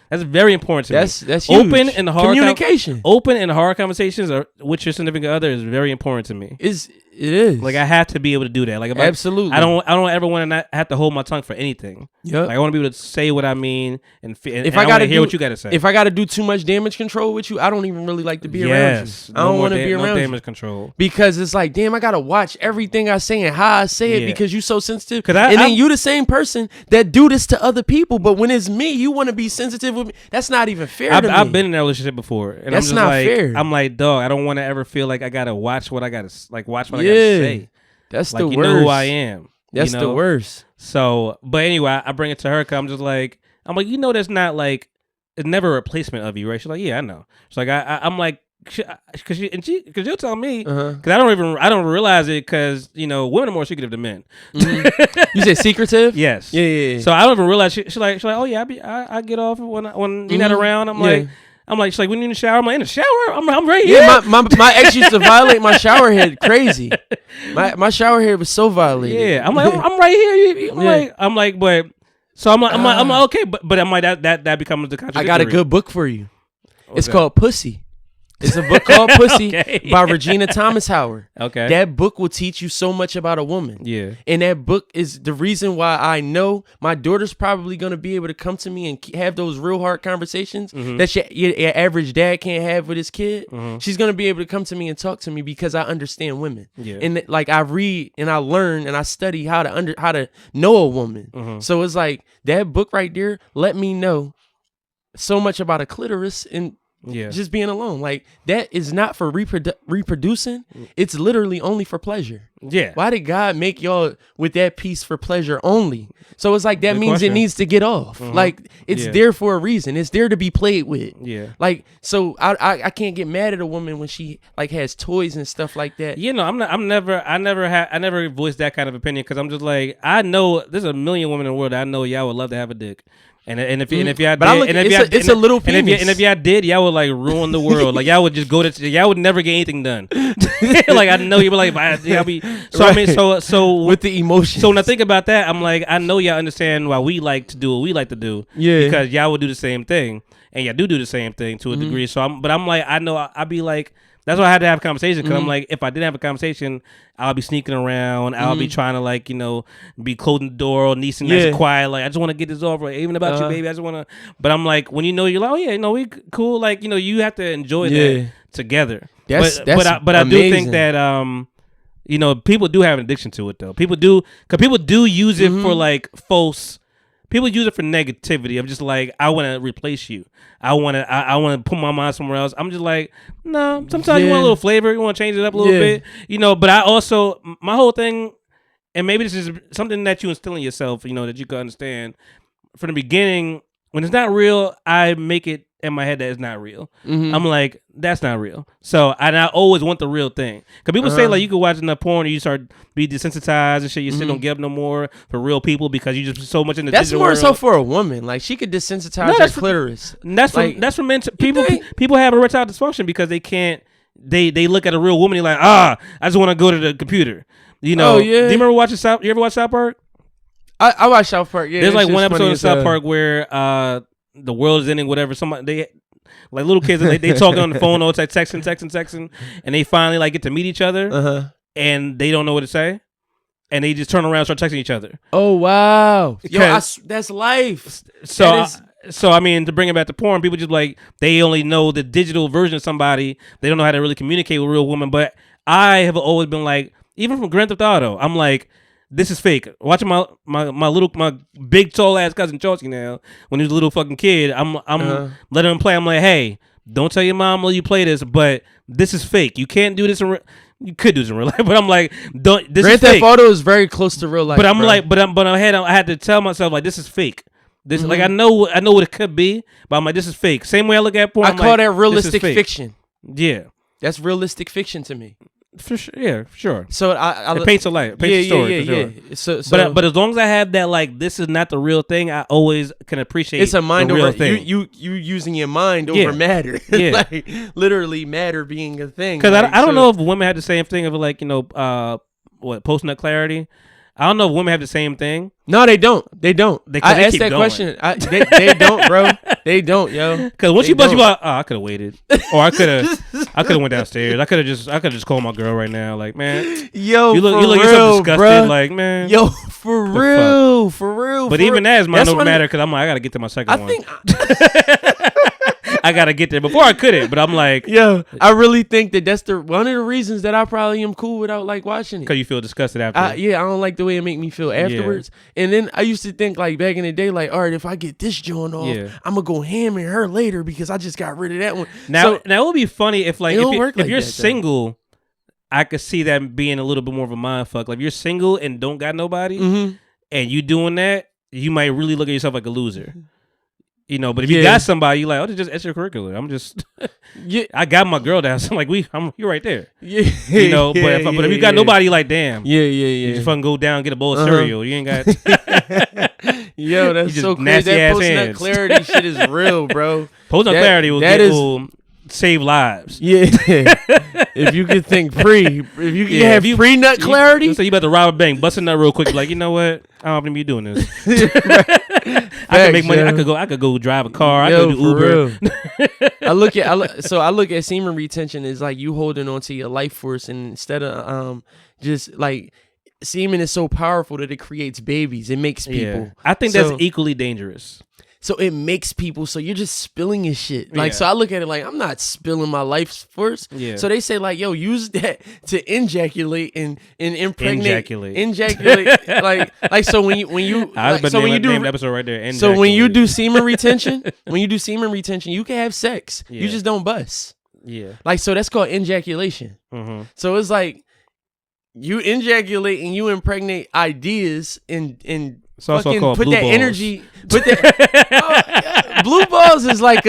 that's very important to me. That's huge. Open and hard communication. Open and hard conversations with your significant other is very important to me. It is. Like I have to be able to do that. Like absolutely. I don't ever want to not have to hold my tongue for anything. Yep. Like I want to be able to say what I mean and if I gotta hear what you gotta say. If I gotta do too much damage control with you, I don't even really like to be around you. I don't want to be around damage control because it's like, damn, I gotta watch everything I say and how I say it because you so sensitive. And then you the same person that do this to other people, but when it's me, you want to be sensitive with me. That's not even fair to me. I've been in that relationship before, and that's not fair. I'm like, dog, I don't want to ever feel like I gotta watch what I gotta say. That's like, the worst. You know who I am. That's the worst. So, but anyway, I bring it to her because I'm like, that's not like, it's never a replacement of you, right? She's like, yeah, I know. She's like, I'm like, because you'll tell me because I don't realize it because women are more secretive than men. Mm-hmm. You say secretive? Yes. Yeah. So I don't even realize she's like, oh yeah, I get off when you're not around. I'm like, she's like, when you in the shower? I'm like, in the shower? I'm right here. Yeah, my ex used to violate my shower head crazy. My shower head was so violated. Yeah, I'm like, I'm right here. I'm like, but so I'm like, okay, but I'm like that becomes the contradictory. I got a good book for you. It's called Pussy. It's a book called Pussy by Regina Thomas Howard. Okay. That book will teach you so much about a woman. Yeah. And that book is the reason why I know my daughter's probably going to be able to come to me and have those real hard conversations that your average dad can't have with his kid. She's going to be able to come to me and talk to me because I understand women. Yeah. And like I read and I learn and I study how to know a woman. So it's like that book right there let me know so much about a clitoris and just being alone. Like that is not for reproducing. It's literally only for pleasure. Yeah. Why did God make y'all with that piece for pleasure only? So it's like that means it needs to get off. Like it's there for a reason. It's there to be played with. Yeah. Like so I can't get mad at a woman when she like has toys and stuff like that. I never voiced that kind of opinion because I'm just like, I know there's a million women in the world that I know y'all would love to have a dick. And if y'all did, it's a little penis. And if y'all did, y'all would like ruin the world. Like y'all would just y'all would never get anything done. Like I know you be like, y'all be. So right. I mean, so with the emotions. So when I think about that, I'm like, I know y'all understand why we like to do what we like to do. Yeah. Because y'all would do the same thing, and y'all do the same thing to a degree. So I'm like, I know I'd be like. That's why I had to have a conversation because I'm like, if I didn't have a conversation, I'll be sneaking around. I'll be trying to like, be closing the door or nice and quiet. Like, I just want to get this over. Even about you, baby. I just want to. But I'm like, when you're like, oh yeah, we cool. Like, you have to enjoy that together. But I do think that people do have an addiction to it though. People do use it for like false. People use it for negativity of just like, I want to replace you. I want to put my mind somewhere else. I'm just like, no. Sometimes you want a little flavor. You want to change it up a little bit, But I also, my whole thing, and maybe this is something that you instill in yourself, that you can understand from the beginning. When it's not real, I make it in my head that it's not real. I'm like, that's not real. So and I always want the real thing. Because people say like you can watch enough porn and you start be desensitized and shit. You still don't give up no more for real people because you just so much in the That's digital more world. so for a woman. Like she could desensitize her clitoris. That's like, that's for men. People have erectile dysfunction because they can't. They look at a real woman. They're like, I just want to go to the computer. You know? Oh, yeah. Do you remember watching South? You ever watch South Park? I watch South Park. Yeah, there's like one episode of South Park where the world is ending. Whatever. Somebody they. Like little kids, they talking on the phone all the time, texting, and they finally like get to meet each other, and they don't know what to say, and they just turn around and start texting each other. Oh wow, yo, that's life. So I mean, to bring it back to porn, people just like they only know the digital version of somebody. They don't know how to really communicate with a real woman. But I have always been like, even from Grand Theft Auto, I'm like, this is fake. Watching my big tall ass cousin Chelsea now when he was a little fucking kid, I'm letting him play. I'm like, hey, don't tell your mom while you play this, but this is fake. You can't do this you could do this in real life, but I'm like, don't. This Grand is fake. Theft Auto is very close to real life. But I'm like, I had to tell myself like, this is fake. This like I know what it could be, but I'm like, this is fake. Same way I look at porn. I call that realistic fiction. Yeah, that's realistic fiction to me. For sure, yeah, for sure. So it paints a light, it paints a story. For sure. So, but as long as I have that, like, this is not the real thing, I always can appreciate. It's a mind over thing. You using your mind over matter. Yeah, like literally matter being a thing. Because I don't know if women have the same thing of like post nut clarity. I don't know if women have the same thing. No, they don't. I asked that question. They don't, bro. They don't, yo. Because once you bust, you like, I could have waited, or I could have went downstairs. I could have just called my girl right now. Like, man, yo, you look yourself disgusted. Bro. Like, man, yo, for real. But even that is mine don't matter because I'm like, I gotta get to my second one. I gotta get there before I couldn't, but I'm like, yo, I really think that's one of the reasons that I probably am cool without like watching it. Because you feel disgusted after. I don't like the way it make me feel afterwards. Yeah. And then I used to think like back in the day, like, all right, if I get this joint off, I'm gonna go ham in her later because I just got rid of that one. Now it would be funny if like if you're single, I could see that being a little bit more of a mind fuck. Like if you're single and don't got nobody, and you doing that, you might really look at yourself like a loser. You know, but if you got somebody, you like, it's just extracurricular. I'm just, I got my girl down. So I'm like, you're right there. Yeah, you know. But if you got nobody, like, damn. Yeah. You just fucking go down and get a bowl of cereal. You ain't got. Yo, that's so crazy. That post-nut clarity shit is real, bro. Post-nut clarity will save lives. Yeah. If you could think if you can have pre-nut clarity. So you about to rob a bank, bust a nut real quick. Like, you know what? I don't want to be doing this. I can make money. I could go drive a car. I could do Uber. I look at semen retention as like you holding on to your life force, and instead of just like semen is so powerful that it creates babies. It makes people. Yeah. I think that's equally dangerous. So it makes people, so you're just spilling your shit. Like, so I look at it like, I'm not spilling my life force. Yeah. So they say like, yo, use that to ejaculate and impregnate. Ejaculate. like, so when you do episode right there. So when you do semen retention, you can have sex. Yeah. You just don't bust. Yeah. Like, so that's called ejaculation. Mm-hmm. So it's like, you ejaculate and you impregnate ideas and it's also called put blue that balls. Energy. Put that blue balls is like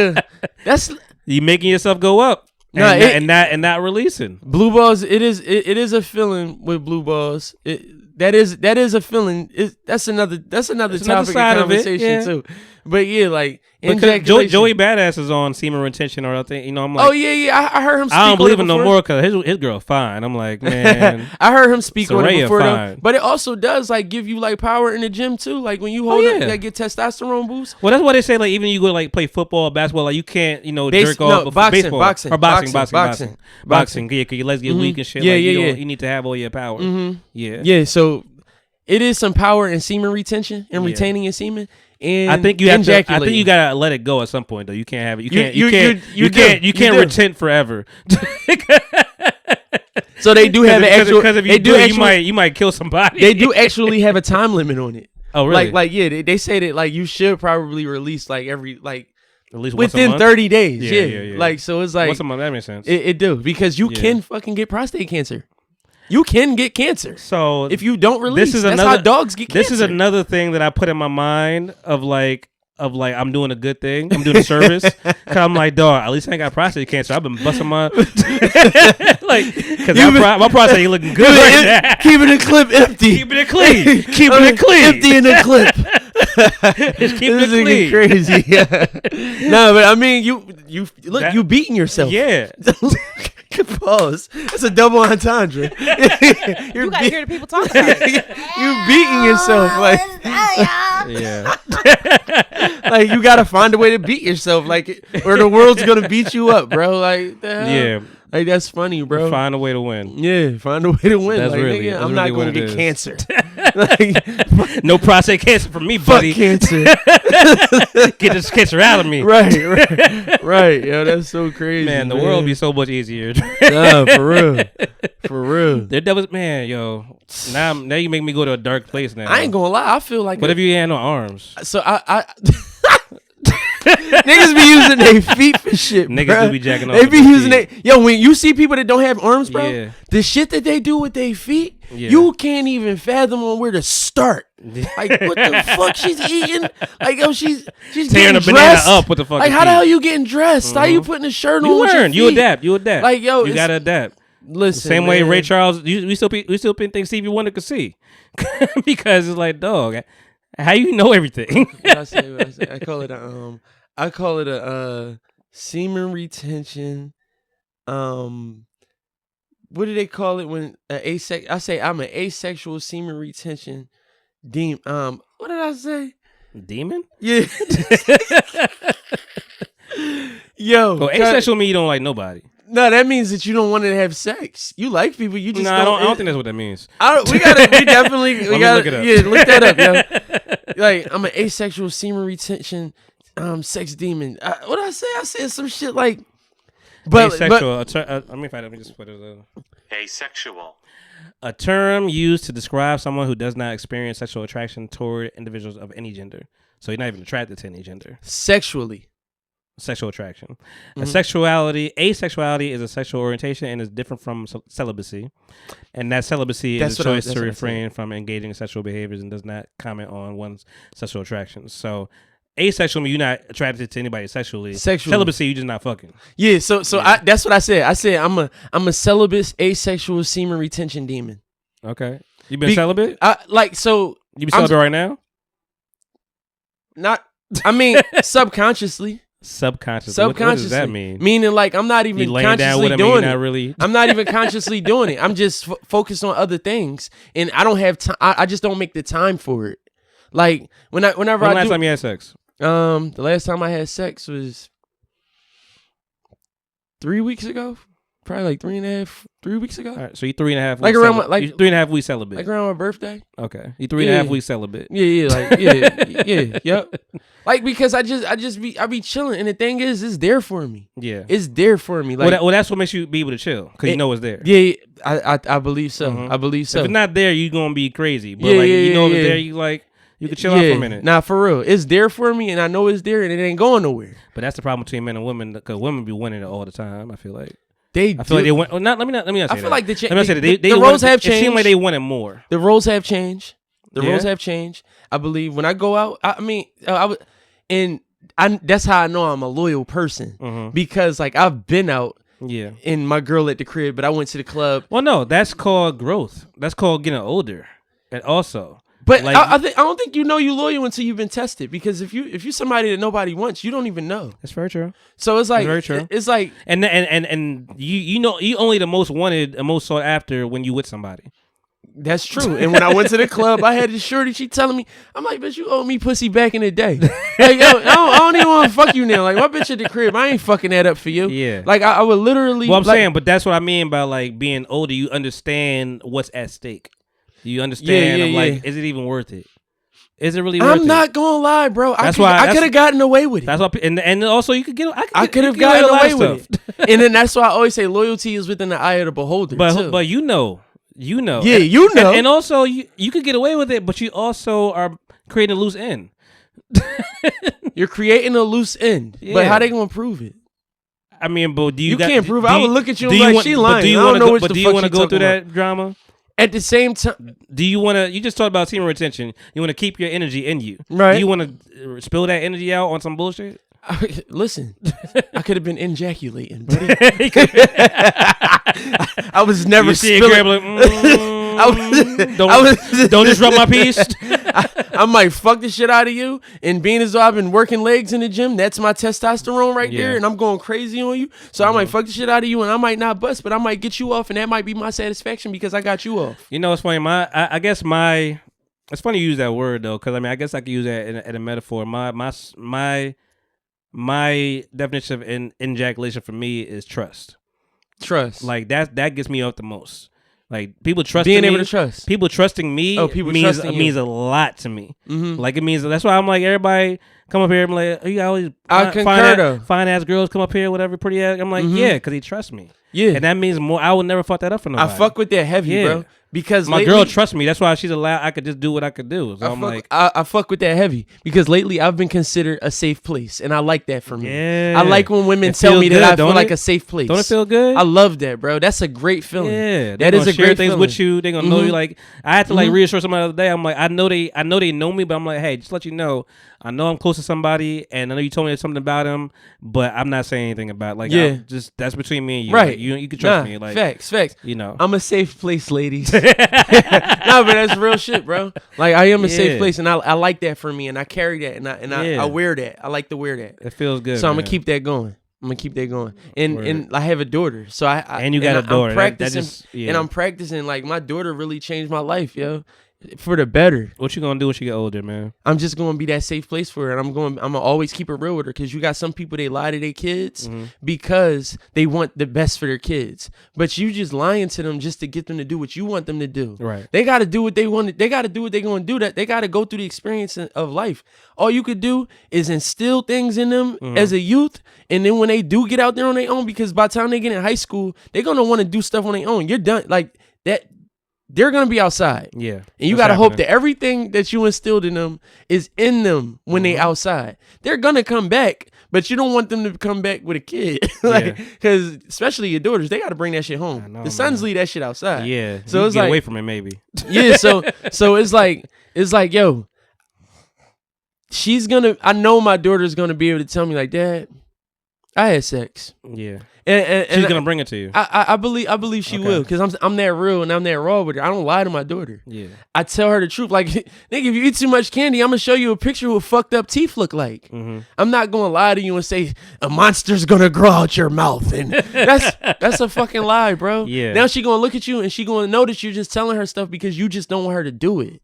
that's you making yourself go up. And not releasing. Blue balls, it is a feeling with blue balls. That is a feeling. That's another topic of conversation too. But yeah, like Joey Badass is on semen retention or I think I'm like, oh yeah. I heard him speak. I don't believe him no more because his girl fine. I'm like, man. I heard him speak on it before though. But it also does like give you like power in the gym too. Like when you hold it, like get testosterone boost. Well, that's why they say like even you go like play football or basketball, like you can't jerk off baseball or boxing. Yeah, because your legs get weak and shit. Yeah, You need to have all your power. Mm-hmm. Yeah. So it is some power in semen retention and retaining your semen. And I think you have to. I think you gotta let it go at some point though. You can't have it. You can't retain forever. So they do have an actual. Because if you do, you might kill somebody. They do actually have a time limit on it. Oh really? They say that like you should probably release like every like. At least within 30 days. Yeah. Like so it's like once a month. That makes sense. It do because you can fucking get prostate cancer. You can get cancer. So if you don't release, that's how dogs get cancer. This is another thing that I put in my mind of like of like I'm doing a good thing. I'm doing a service. Cause I'm like, dog, at least I ain't got prostate cancer. I've been busting my like, cause my prostate ain't looking good right now. Keeping the clip empty. Keeping it clean. Keeping it clean. Empty in the clip. Just keeping it clean. Crazy. Yeah. No, but I mean, you look, you beating yourself. Yeah. Pause. It's a double entendre. You gotta hear the people talk about it. You beating yourself like. Yeah. Like you gotta find a way to beat yourself, like, or the world's gonna beat you up, bro. Like, the hell? Yeah. Like that's funny, bro. Find a way to win. Yeah, find a way to win. That's like, really, nigga, that's I'm really not gonna get cancer. Like, no prostate cancer for me, fuck buddy. cancer. Get this cancer out of me. Right. Yo, that's so crazy. Man, the world would be so much easier. Nah, for real. There was, man, yo. Now you make me go to a dark place now. I ain't gonna lie. I feel like. What if you had no arms? So I niggas be using their feet for shit. Niggas bruh. do be jacking off. They be using their when you see people that don't have arms, bro. Yeah. The shit that they do with their feet, Yeah. you can't even fathom on where to start. Like what the fuck she's eating? Like yo, she's tearing getting a banana dressed. up with the fucking Like how the feet. hell you getting dressed? How you putting a shirt on? You with your learn. You feet? adapt. You adapt. Like yo, you gotta adapt. Listen, Same way man. Ray Charles. We still think Stevie Wonder could see because it's like, dog, how you know everything? What I say? I call it a semen retention. What do they call it when I say I'm an asexual semen retention demon. What did I say? Demon? Yeah. Yo. Oh, asexual mean you don't like nobody. No, that means that you don't want to have sex. You like people. You just No, I don't think that's what that means. We definitely gotta look it up. Yeah, look that up, yo. Like I'm an asexual semen retention sex demon. What did I say? I said some shit like Asexual. Let me just put it. Asexual. A term used to describe someone who does not experience sexual attraction toward individuals of any gender. So you're not even attracted to any gender. sexually. Sexual attraction. Mm-hmm. Asexuality is a sexual orientation and is different from celibacy. And that celibacy is a choice to refrain from engaging in sexual behaviors and does not comment on one's sexual attractions. So asexual means you're not attracted to anybody sexually. Celibacy, you just not fucking. Yeah, so yeah. That's what I said. I said I'm a celibate asexual semen retention demon. Okay. You been celibate? You be celibate right now? Not I mean subconsciously. Subconsciously. What does that mean? Meaning like I'm not even consciously doing it. I'm not even consciously doing it. I'm just focused on other things, and I don't have time. I just don't make the time for it. Like whenever when I last time you had sex? The last time I had sex was 3 weeks ago. Probably like 3 weeks ago. All right, so you 3.5 weeks. Like around my, 3.5 weeks celibate. Like around my birthday. Okay, you 3.5 weeks celibate. Yep. Like because I be chilling, and the thing is, it's there for me. Yeah, it's there for me. Like, well, that's what makes you be able to chill because you know it's there. Yeah, I believe so. Mm-hmm. I believe so. If it's not there, you gonna be crazy. But you know it's there. You can chill out for a minute. Nah, for real, it's there for me, and I know it's there, and it ain't going nowhere. But that's the problem between men and women because women be winning it all the time. I feel like. I feel like they went. Let me not say that. I feel like the roles have changed. It seemed like they wanted more. The roles have changed. Roles have changed. I believe when I go out, that's how I know I'm a loyal person because like I've been out. Yeah. And my girl at the crib, but I went to the club. Well, no, that's called growth. That's called getting older, and also. But like, I don't think you know you loyal until you've been tested. Because if you somebody that nobody wants, you don't even know. That's very true. So it's like very true. It's like and you know you only the most wanted and most sought after when you with somebody. That's true. And when I went to the club, I had this shorty. She telling me, I'm like, bitch, you owed me pussy back in the day. Like, yo, I don't even want to fuck you now. Like my bitch at the crib, I ain't fucking that up for you. Yeah. Like I would literally. Well, I'm saying, but that's what I mean by like being older. You understand what's at stake. You understand. Like, is it even worth it? Is it really worth it? I'm not gonna lie, bro. I could have gotten away with it. That's why, and also you could get. I could have gotten away with it. And then that's why I always say loyalty is within the eye of the beholder. But you know. Yeah, and, you know. And also you could get away with it, but you also are creating a loose end. You're creating a loose end. Yeah. But how they gonna prove it? I mean, but you can't prove it. I would look at you and like she lying. I don't know what the fuck you want to go through that drama? At the same time, do you want to? You just talked about semen retention. You want to keep your energy in you, right? Do you want to spill that energy out on some bullshit? Listen, I could have been ejaculating, buddy. I was never spilling. Don't disrupt my peace. I might fuck the shit out of you, and being as though I've been working legs in the gym, that's my testosterone right there, and I'm going crazy on you. So I might fuck the shit out of you, and I might not bust, but I might get you off, and that might be my satisfaction because I got you off. You know, it's funny. I guess it's funny you use that word though, because I mean, I guess I could use that in a metaphor. My definition of ejaculation for me is trust. Trust, like that gets me up the most. Like people trusting being able me, to trust. People trusting me means a lot to me. Mm-hmm. Like it means that's why I'm like everybody come up here. I'm like, you always fine ass girls come up here, whatever, pretty ass. I'm like, yeah, because he trusts me. Yeah, and that means more. I would never fuck that up for nobody. I fuck with that heavy, bro. Because my girl trusts me. That's why she's allowed. I could just do what I could do. So I fuck with that heavy because lately I've been considered a safe place, and I like that for me. Yeah. I like when women tell me that I feel like a safe place. Don't it feel good? I love that, bro. That's a great feeling. Yeah, that is a great things feeling with you. They gonna know you. Like I had to like reassure somebody the other day. I'm like, I know they know me, but I'm like, hey, just let you know, I know I'm close to somebody, and I know you told me something about him, but I'm not saying anything about it. Like, just that's between me and you. Right? Like, you can trust me. Like facts. You know, I'm a safe place, ladies. No, but that's real shit, bro. Like I am a safe place, and I like that for me, and I carry that, and I wear that. I like to wear that. It feels good. So I'm gonna keep that going. And I have a daughter, so and you got a daughter. I'm practicing, and I'm practicing. Like my daughter really changed my life, yo. For the better. What you gonna do when she get older, man? I'm just gonna be that safe place for her, and I'm gonna always keep it real with her, because you got some people, they lie to their kids because they want the best for their kids, but you just lying to them just to get them to do what you want them to do. Right? They got to do what they want. They got to do what they're gonna do. That they got to go through the experience of life. All you could do is instill things in them as a youth, and then when they do get out there on their own, because by the time they get in high school, they're gonna want to do stuff on their own. You're done like that. They're going to be outside. Yeah. And you got to hope that everything that you instilled in them is in them when they outside. They're going to come back, but you don't want them to come back with a kid. Because especially your daughters, they got to bring that shit home. The sons leave that shit outside. Yeah. So it's get like, away from it maybe. Yeah. So it's like, yo, I know my daughter's going to be able to tell me like, Dad, I had sex. Yeah. And she's gonna bring it to you. I believe she will, because I'm that real and I'm that raw with her. I don't lie to my daughter. Yeah, I tell her the truth. Like, nigga, if you eat too much candy, I'm gonna show you a picture of what fucked up teeth look like. I'm not gonna lie to you and say a monster's gonna grow out your mouth, and that's a fucking lie, bro. Yeah. Now she gonna look at you and she gonna know that you're just telling her stuff because you just don't want her to do it.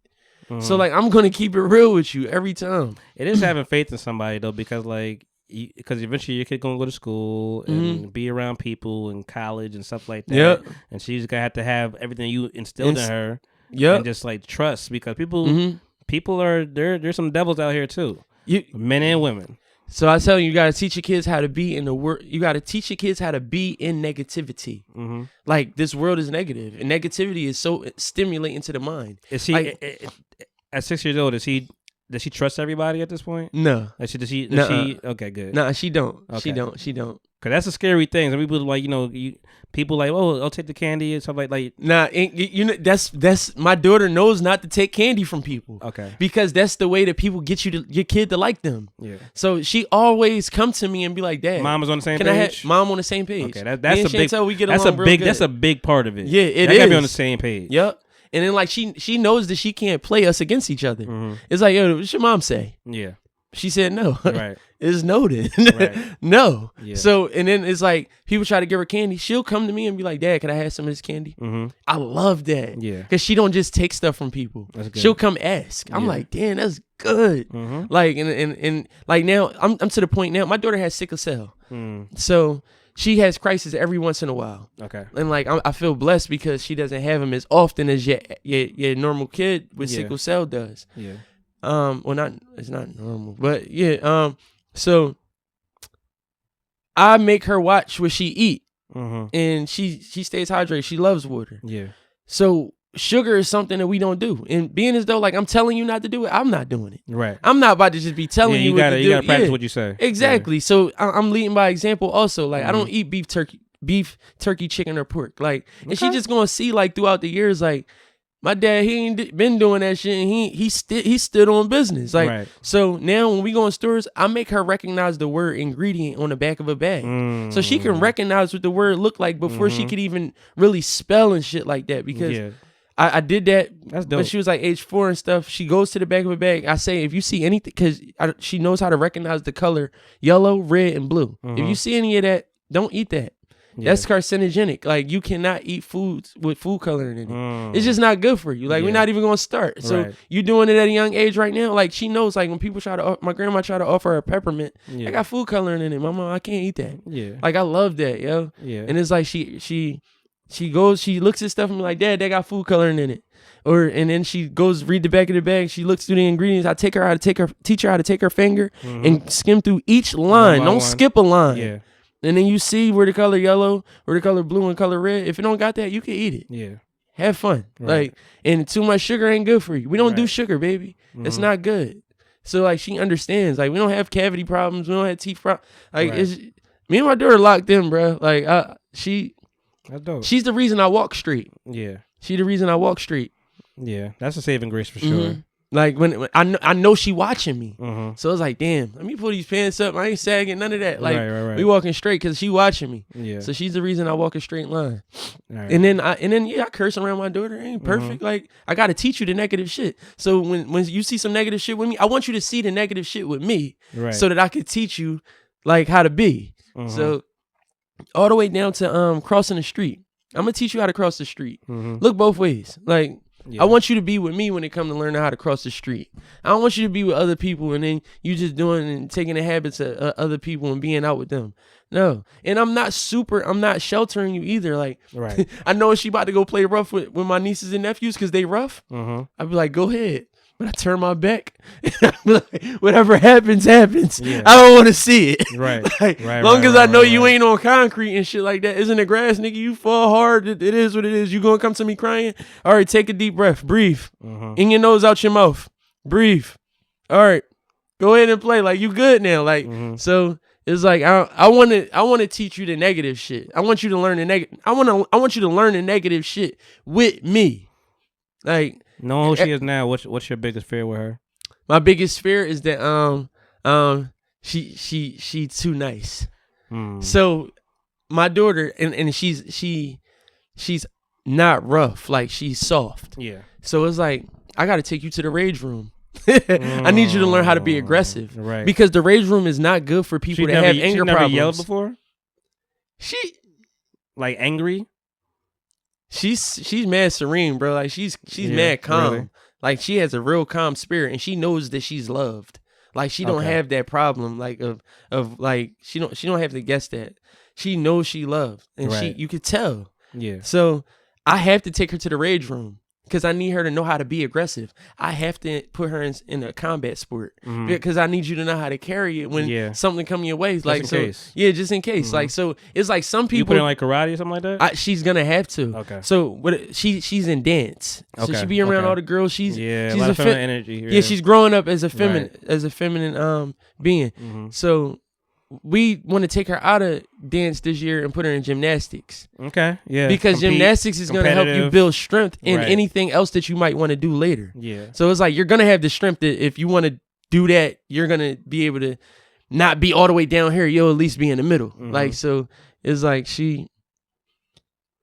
So like, I'm gonna keep it real with you every time. It is having faith in somebody though, because like. Because eventually your kid gonna go to school and be around people in college and stuff like that. Yep. And she's gonna have to have everything you instilled in her. Yep. And just like trust, because people are there's some devils out here too. Men and women. So I tell you, you gotta teach your kids how to be in the world. You gotta teach your kids how to be in negativity. Like, this world is negative, and negativity is so stimulating to the mind. Is she at 6 years old? Does she trust everybody at this point? No. Does she? Okay, good. Nah, she don't. Okay. She don't. Cause that's a scary thing. Some people like, people like, oh, I'll take the candy and stuff like. Nah, that's my daughter knows not to take candy from people. Okay. Because that's the way that people get your kid to like them. Yeah. So she always come to me and be like, Dad, Mom is on the same page. Mom on the same page. Okay, that's a big. Chantel, we get along real good. That's a big part of it. Yeah, it is. is. Gotta be on the same page. Yep. And then like she knows that she can't play us against each other. It's like, yo, what's your mom say? Yeah. She said no. Right. It's noted. Right. No. Yeah. So, and then it's like, people try to give her candy. She'll come to me and be like, Dad, can I have some of this candy? I love that. Yeah. Because she don't just take stuff from people. That's good. She'll come ask. I'm like, damn, that's good. Like, and like now, I'm to the point now, my daughter has sickle cell. So she has crisis every once in a while. Okay. And like, I feel blessed because she doesn't have them as often as your normal kid with sickle cell does. Yeah. Well, it's not normal, but yeah. So I make her watch what she eat, and she stays hydrated. She loves water. Yeah. So sugar is something that we don't do, and being as though like I'm telling you not to do it, I'm not doing it. Right. I'm not about to just be telling you. You gotta practice what you say. Exactly. So I'm leading by example. Also, like I don't eat beef beef, turkey, chicken, or pork. Like, and she just gonna see like throughout the years, like, my dad, he ain't been doing that shit, and he stood on business. Like, so now when we go in stores, I make her recognize the word ingredient on the back of a bag, so she can recognize what the word look like before she could even really spell and shit like that. Because I did that. That's dope. When she was like age 4 and stuff. She goes to the back of a bag. I say, if you see anything, because she knows how to recognize the color yellow, red, and blue. If you see any of that, don't eat that. That's carcinogenic. Like, you cannot eat foods with food coloring in it. It's just not good for you. Like, we're not even gonna start. So you doing it at a young age right now. Like, she knows. Like, when people my grandma try to offer her peppermint, I got food coloring in it. Mama, I can't eat that. Like, I love that, yo. And it's like she goes, she looks at stuff and be like, Dad, they got food coloring in it. And then she goes read the back of the bag. She looks through the ingredients. I teach her how to take her finger and skim through each line. Don't skip a line. And then you see where the color yellow, where the color blue, and color red. If it don't got that, you can eat it. Have fun. Like, and too much sugar ain't good for you. We don't do sugar, baby. It's not good. So, like, she understands. Like, we don't have cavity problems. We don't have teeth problems. Like, it's me and my daughter locked in, bro. Like, she's the reason I walk straight. She the reason I walk straight. That's a saving grace for sure. Like, when I know she watching me, so it's like, damn, let me pull these pants up. I ain't sagging, none of that. Like, we walking straight because she watching me. So she's the reason I walk a straight line. And then I curse around my daughter. It ain't perfect. Like, I got to teach you the negative shit. So when you see some negative shit with me, I want you to see the negative shit with me, so that I could teach you like how to be. So all the way down to crossing the street. I'm gonna teach you how to cross the street. Look both ways. Like, I want you to be with me when it comes to learning how to cross the street. I don't want you to be with other people and then you just doing and taking the habits of other people and being out with them. No. And I'm not sheltering you either. Like, I know she about to go play rough with my nieces and nephews because they rough. I'd be like, go ahead. But I turn my back. Like, whatever happens. I don't want to see it. Long as I know you ain't on concrete and shit like that. Isn't it grass, nigga? You fall hard. It is what it is. You gonna come to me crying? All right, take a deep breath. Breathe. In your nose, out your mouth. Breathe. All right. Go ahead and play. Like, you good now. Like, so it's like I want to teach you the negative shit. I want you to learn the negative. I want you to learn the negative shit with me. Like, knowing who she is now, what's your biggest fear with her? My biggest fear is that she too nice. So my daughter and she's not rough, like, she's soft. So it's like, I got to take you to the rage room. I need you to learn how to be aggressive, because the rage room is not good for people that have anger problems. She never yelled before? She like angry? She's mad serene, bro. Like, she's mad calm. Really? Like, she has a real calm spirit, and she knows that she's loved. Like, she don't have that problem, like, of like, she don't have to guess that. She knows she loved, and you could tell. So I have to take her to the rage room because I need her to know how to be aggressive. I have to put her in a combat sport because I need you to know how to carry it when something come your way. Like, just in case. Yeah, just in case. Like, so it's like some people. You put in like karate or something like that? She's gonna have to. Okay. So what? She's in dance. So she be around all the girls. She's a lot of feminine energy. Yeah, she's growing up as a feminine being. So we want to take her out of dance this year and put her in gymnastics. Okay, yeah. Because gymnastics is going to help you build strength in anything else that you might want to do later. Yeah. So it's like, you're going to have the strength that if you want to do that, you're going to be able to not be all the way down here. You'll at least be in the middle. Like, so it's like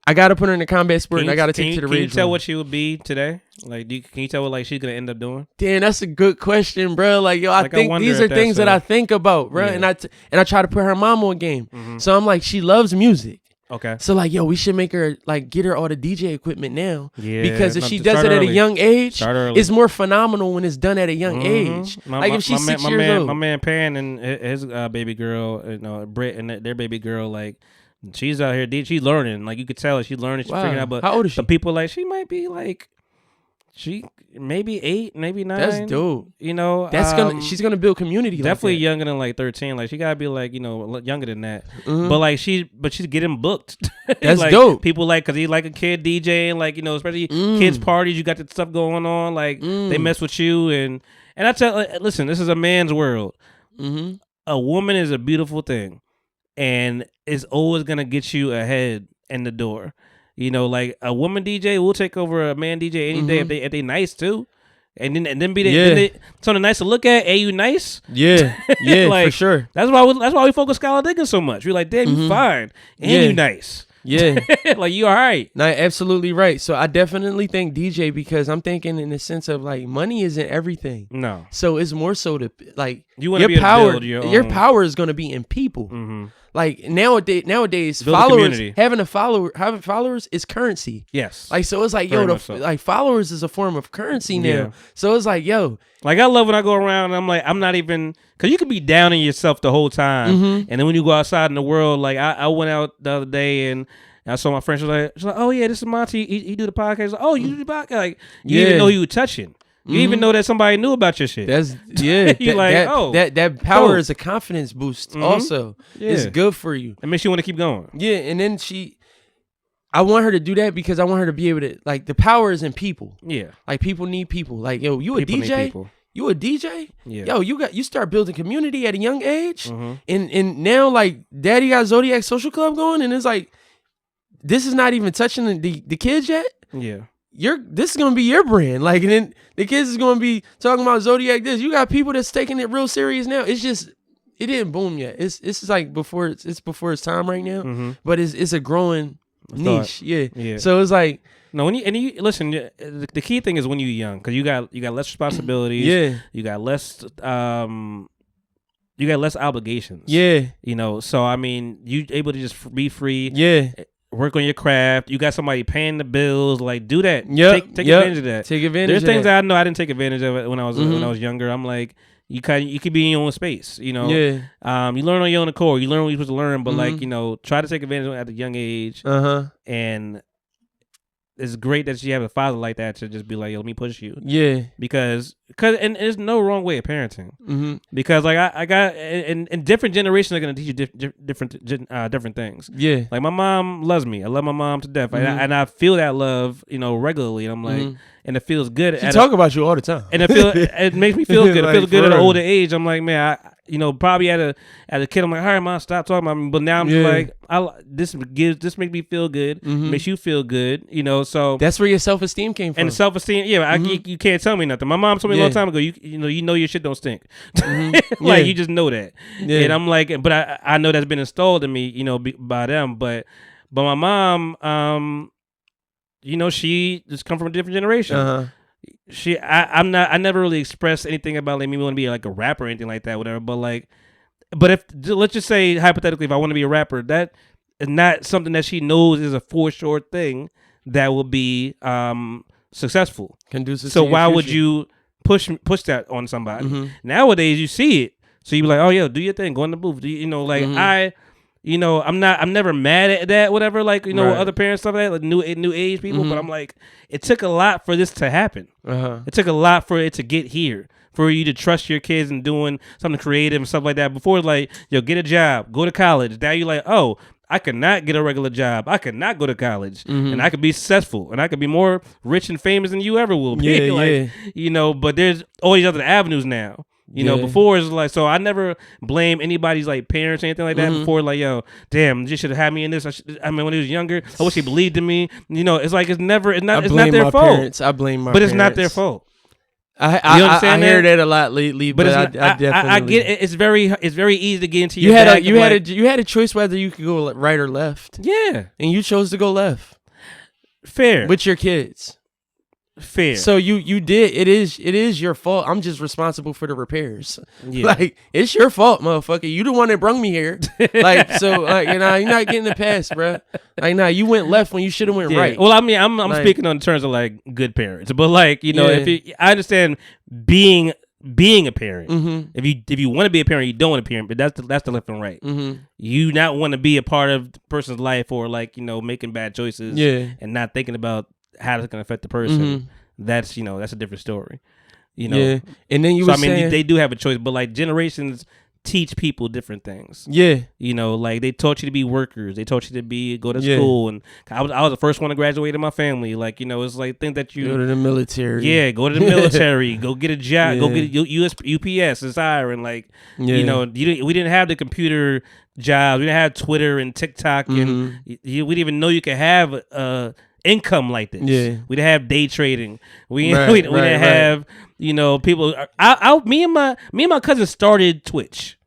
I got to put her in the combat sport and I got to take her to the rage room. Can you tell what she would be today? Like, can you tell what, like, she's going to end up doing? Damn, that's a good question, bro. Like, yo, I think these are things that I think about, bro. Yeah. And I try to put her mom on game. So I'm like, she loves music. Okay. So, like, yo, we should make her, like, get her all the DJ equipment now. Yeah. Because if she does it at a young age, it's more phenomenal when it's done at a young age. Like, if she's 6 years old. My man Pan and his baby girl, Britt and their baby girl, like, she's out here. She's learning. Like, you could tell she's learning. She's figuring out. But how old is she? The people, like, she might be like, she maybe 8, maybe 9. That's dope. You know, she's gonna build community. Definitely like younger than like 13. Like, she gotta be like, younger than that. But like she's getting booked. That's like, dope. People like, cause he's like a kid DJing, like, especially kids parties. You got the stuff going on. Like they mess with you and I tell, listen, this is a man's world. A woman is a beautiful thing. and it's always gonna get you ahead in the door. You know, like a woman DJ will take over a man DJ any day if they nice too. And then be something nice to look at. Hey, you nice? Yeah, yeah, like, for sure. That's why we focus Skylar Diggins so much. We're like, damn, you fine and you nice. Yeah, like you all right. No, absolutely right. So I definitely think DJ because I'm thinking in the sense of like money isn't everything. No. So it's more so to like you want to be power. Build your power is going to be in people. Like nowadays, followers having followers is currency. Yes. Like so, it's like like followers is a form of currency now. Yeah. So it's like like I love when I go around and I'm like I'm not even because you could be down in yourself the whole time, and then when you go outside in the world, like I went out the other day and I saw my friend. She's like, oh yeah, this is Monty. He do the podcast. Like, oh, you do the podcast? Like you didn't even know you were touching. You didn't even know that somebody knew about your shit. That's that power is a confidence boost. Also, it's good for you. It makes you want to keep going. Yeah, and then I want her to do that because I want her to be able to like the power is in people. Yeah, like people need people. Like you a people DJ. You a DJ? Yeah. You start building community at a young age, and now like Daddy got Zodiac Social Club going, and it's like this is not even touching the kids yet. Yeah. This is gonna be your brand, like, and then the kids is gonna be talking about Zodiac. This you got people that's taking it real serious now. It's just it didn't boom yet. It's like before it's before its time right now, but it's a growing niche. Yeah. So it's like no when you listen. The key thing is when you're young because you got less responsibilities. You got less obligations. Yeah. You know, so I mean, you able to just be free. Yeah. Work on your craft. You got somebody paying the bills. Like, do that. Yep. Take advantage of that. Take advantage. There's of things that. I know I didn't take advantage of it when I was younger. I'm like, you could be in your own space. You know. Yeah. You learn on your own accord. You learn what you're supposed to learn, but like try to take advantage of it at a young age. And it's great that you have a father like that to just be like, yo, let me push you. Yeah. Because and there's no wrong way of parenting. Because like I got and different generations are gonna teach you different things. Yeah. Like my mom loves me. I love my mom to death, and I feel that love, regularly. And I'm like, and it feels good. She talk about you all the time, and it makes me feel good. Like, it feels good at an older age. I'm like, man, probably as a kid, I'm like, all right, mom, stop talking about me. But now I'm just like, this makes me feel good, makes you feel good, So that's where your self-esteem came from. And self-esteem, you can't tell me nothing. My mom told me a long time ago, you know your shit don't stink. Like you just know that. And I'm like, but I know that's been installed in me, by them. But my mom, she just come from a different generation. I never really expressed anything about like me want to be like a rapper or anything like that, whatever. But if let's just say hypothetically, if I want to be a rapper, that is not something that she knows is a for sure thing that will be successful. Conducive. So why would you push that on somebody? Nowadays you see it, so you be like, oh yo, do your thing, go in the booth. I'm never mad at that, whatever. Like other parents stuff like that, like new age people. But I'm like, it took a lot for this to happen. It took a lot for it to get here, for you to trust your kids and doing something creative and stuff like that. Before, like, yo, get a job, go to college. Now you're like, oh, I could not get a regular job. I could not go to college, and I could be successful, and I could be more rich and famous than you ever will be. But there's all these other avenues now. Before it's like, so I never blame anybody's like parents or anything like that. Before, like, yo, damn, you should have had me in this. When he was younger, I wish he believed in me. It's like it's not their fault. I blame my but parents. It's not their fault. I hear that a lot lately, but I definitely I get it. It's very easy to get into you had a choice whether you could go right or left. Yeah, and you chose to go left. Fair with your kids. Fair. So you did. It is your fault. I'm just responsible for the repairs. Yeah. Like, it's your fault, motherfucker. You the one that brung me here. Like, so like, you're not getting the pass, bro. Like, you went left when you should have went right. Well, I mean, I'm like, speaking on terms of like good parents, but like, I understand being a parent. If you want to be a parent, you don't want to be a parent, but that's the left and right. You not want to be a part of the person's life or like, making bad choices and not thinking about how it's going to affect the person. That's a different story. And then they do have a choice, but like generations teach people different things. Yeah. You know, like they taught you to be workers. They taught you to go to school. And I was the first one to graduate in my family. Like, you know, it's like things that you go to the military. Yeah, go to the military. Go get a job. Go get UPS. It's hiring. Like, you know, we didn't have the computer jobs. We didn't have Twitter and TikTok, and we didn't even know you could have income like this. Yeah, we didn't have day trading. We didn't have you know people. Me and my cousin started Twitch.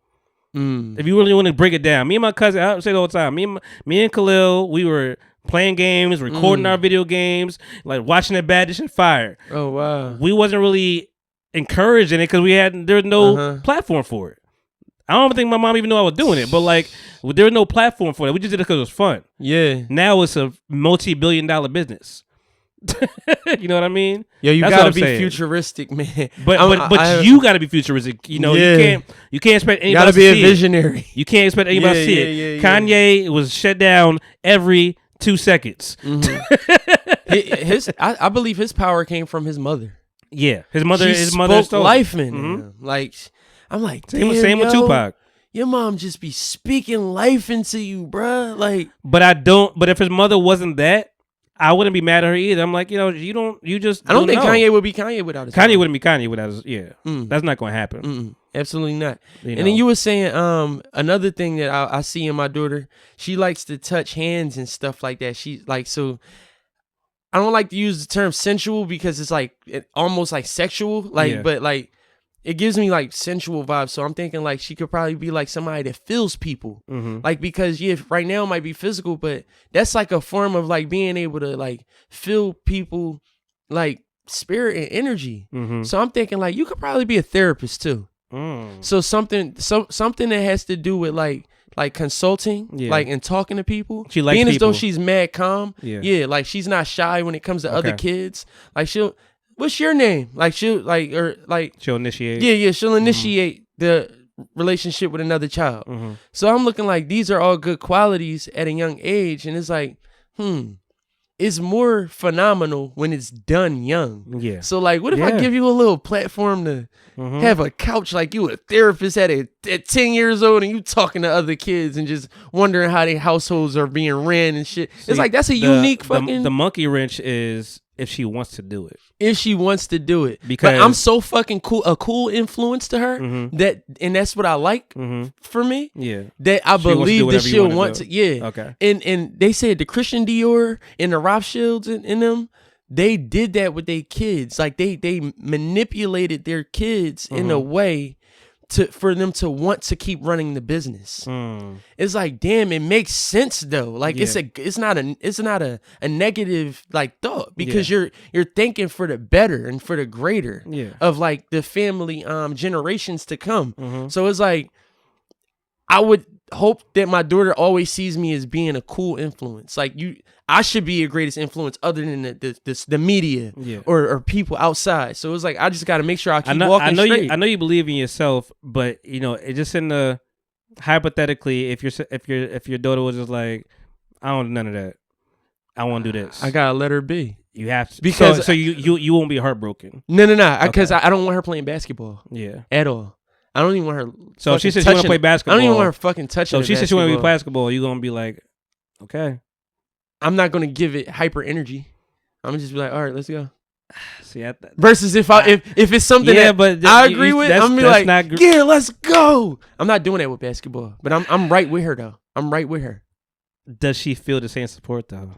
If you really want to break it down, me and my cousin, I say it all the time. Me and Khalil, we were playing games, recording our video games, like watching the Bad Dish and Fire. Oh wow! We wasn't really encouraging it because there was no platform for it. I don't think my mom even knew I was doing it, but like there was no platform for it. We just did it because it was fun. Yeah. Now it's a multi-billion-dollar business. You know what I mean? Yeah, you gotta be futuristic, man. But you gotta be futuristic. You know, you can't expect anybody. You gotta be a visionary. You can't expect anybody to see it. Kanye was shut down every 2 seconds. I believe his power came from his mother. Yeah, his mother spoke life in. Like, I'm like, same with Tupac. Your mom just be speaking life into you, bruh. Like, but if his mother wasn't that, I wouldn't be mad at her either. I'm like, you know, you just. I don't think Kanye would be Kanye without his. Kanye wouldn't be Kanye without his. Yeah, that's not going to happen. Absolutely not. And then you were saying another thing that I see in my daughter. She likes to touch hands and stuff like that. She like so. I don't like to use the term sensual because it's like almost like sexual, but like it gives me like sensual vibes. So I'm thinking like she could probably be like somebody that feels people, like because right now it might be physical, but that's like a form of like being able to like feel people like spirit and energy. So I'm thinking like you could probably be a therapist too. So something that has to do with like consulting, like and talking to people. She likes being people. As though she's mad calm. Yeah, like she's not shy when it comes to other kids. Like what's your name? Like she'll initiate. Yeah, she'll initiate the relationship with another child. So I'm looking like these are all good qualities at a young age, and it's like, it's more phenomenal when it's done young. Yeah. So like, what if I give you a little platform to have a couch like you a therapist at 10 years old and you talking to other kids and just wondering how their households are being ran and shit. See, it's like that's a unique fucking. The monkey wrench is if she wants to do it. If she wants to do it. Because I'm so fucking cool, a cool influence to her and that's what I like for me. Yeah. That I believe that she'll want to. Yeah. Okay. And they said the Christian Dior and the Rothschilds in them, they did that with their kids. Like they manipulated their kids in a way for them to want to keep running the business. It's like, damn, it makes sense though. Like it's not a negative like thought because you're thinking for the better and for the greater of like the family generations to come. So it's like I would hope that my daughter always sees me as being a cool influence. Like I should be a greatest influence other than the media or people outside. So it's like I just got to make sure I keep walking straight. I know you believe in yourself, but you know, it just in the hypothetically, if your daughter was just like, I don't do none of that, I want to do this, I gotta let her be. You have to because so you won't be heartbroken. No, because I don't want her playing basketball. Yeah, at all. I don't even want her. So if she says she want to play basketball, I don't even want her fucking touching. So if she says she want to play basketball, you're gonna be like, okay. I'm not gonna give it hyper energy. I'm gonna just be like, all right, let's go. See, versus if it's something that I agree with, I'm gonna be like, yeah, let's go. I'm not doing that with basketball, but I'm right with her though. I'm right with her. Does she feel the same support though?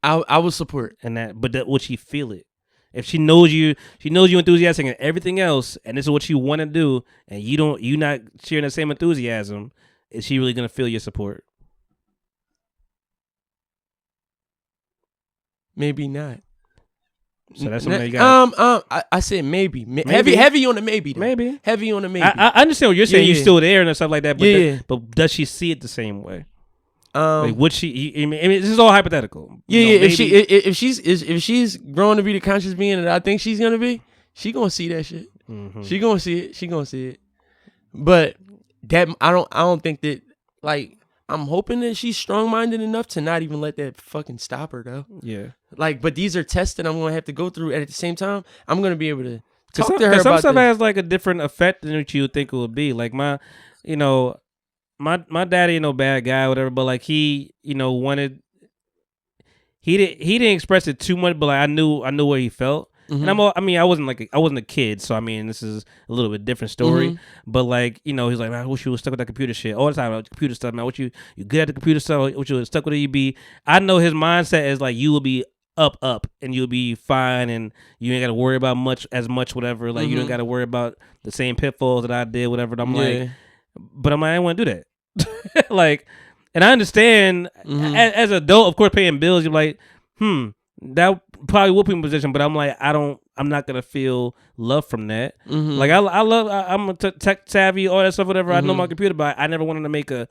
I will support, would she feel it? If she knows you enthusiastic and everything else, and this is what you want to do, and you're not sharing the same enthusiasm, is she really gonna feel your support? Maybe not. So that's something you got. I said maybe. Heavy on the maybe. Though. Maybe heavy on the maybe. I understand what you're saying. You're still there and stuff like that. But but does she see it the same way? Like would she? I mean, this is all hypothetical. Yeah. If she's growing to be the conscious being that I think she's gonna be, she gonna see that shit. She gonna see it. But that I don't think that like. I'm hoping that she's strong-minded enough to not even let that fucking stop her, though. Yeah. Like, but these are tests that I'm going to have to go through. At the same time, I'm going to be able to talk to her about some stuff has, like, a different effect than what you would think it would be. Like, you know, my daddy ain't no bad guy, or whatever. But like he, you know, wanted. He didn't express it too much, but like I knew what he felt. And I wasn't a kid, so I mean, this is a little bit different story. But like, you know, he's like, man, I wish you was stuck with that computer shit all the time. About computer stuff, man. What you good at the computer stuff? What you was stuck with it? You be. I know his mindset is like you will be up, and you'll be fine, and you ain't got to worry about much, whatever. Like you don't got to worry about the same pitfalls that I did, whatever. And I'm like, but I'm like, I didn't want to do that. Like, and I understand as an adult, of course, paying bills. You're like, that probably will put me in a position, but I'm like, I'm not gonna feel love from that. Like I'm a tech savvy, all that stuff, whatever. I know my computer, but I never wanted to make a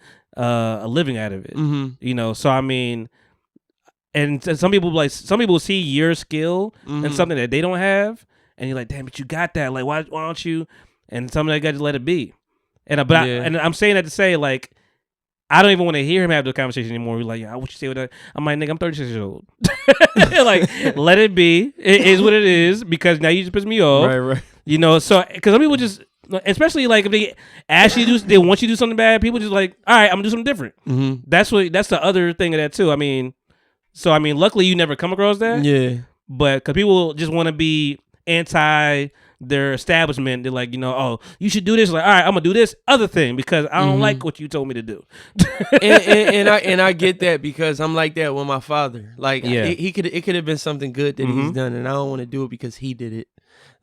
living out of it. You know, so I mean, and some people see your skill and something that they don't have, and you're like, damn, but you got that. Like, why don't you? And some of that guy just let it be. And I'm saying that to say, like, I don't even want to hear him have the conversation anymore. We're like, yeah, what you say with that? I'm like, nigga, I'm 36 years old. Like, let it be. It is what it is, because now you just piss me off. Right. You know, so because some people just, especially like if they ask you to do, they want you to do something bad. People just like, all right, I'm gonna do something different. That's the other thing of that too. I mean, luckily you never come across that. Yeah. But because people just want to be anti their establishment, they're like, you know, oh, you should do this. Like, all right, I'm gonna do this other thing because I don't like what you told me to do. and I get that, because I'm like that with my father. Like, it could have been something good that he's done, and I don't want to do it because he did it.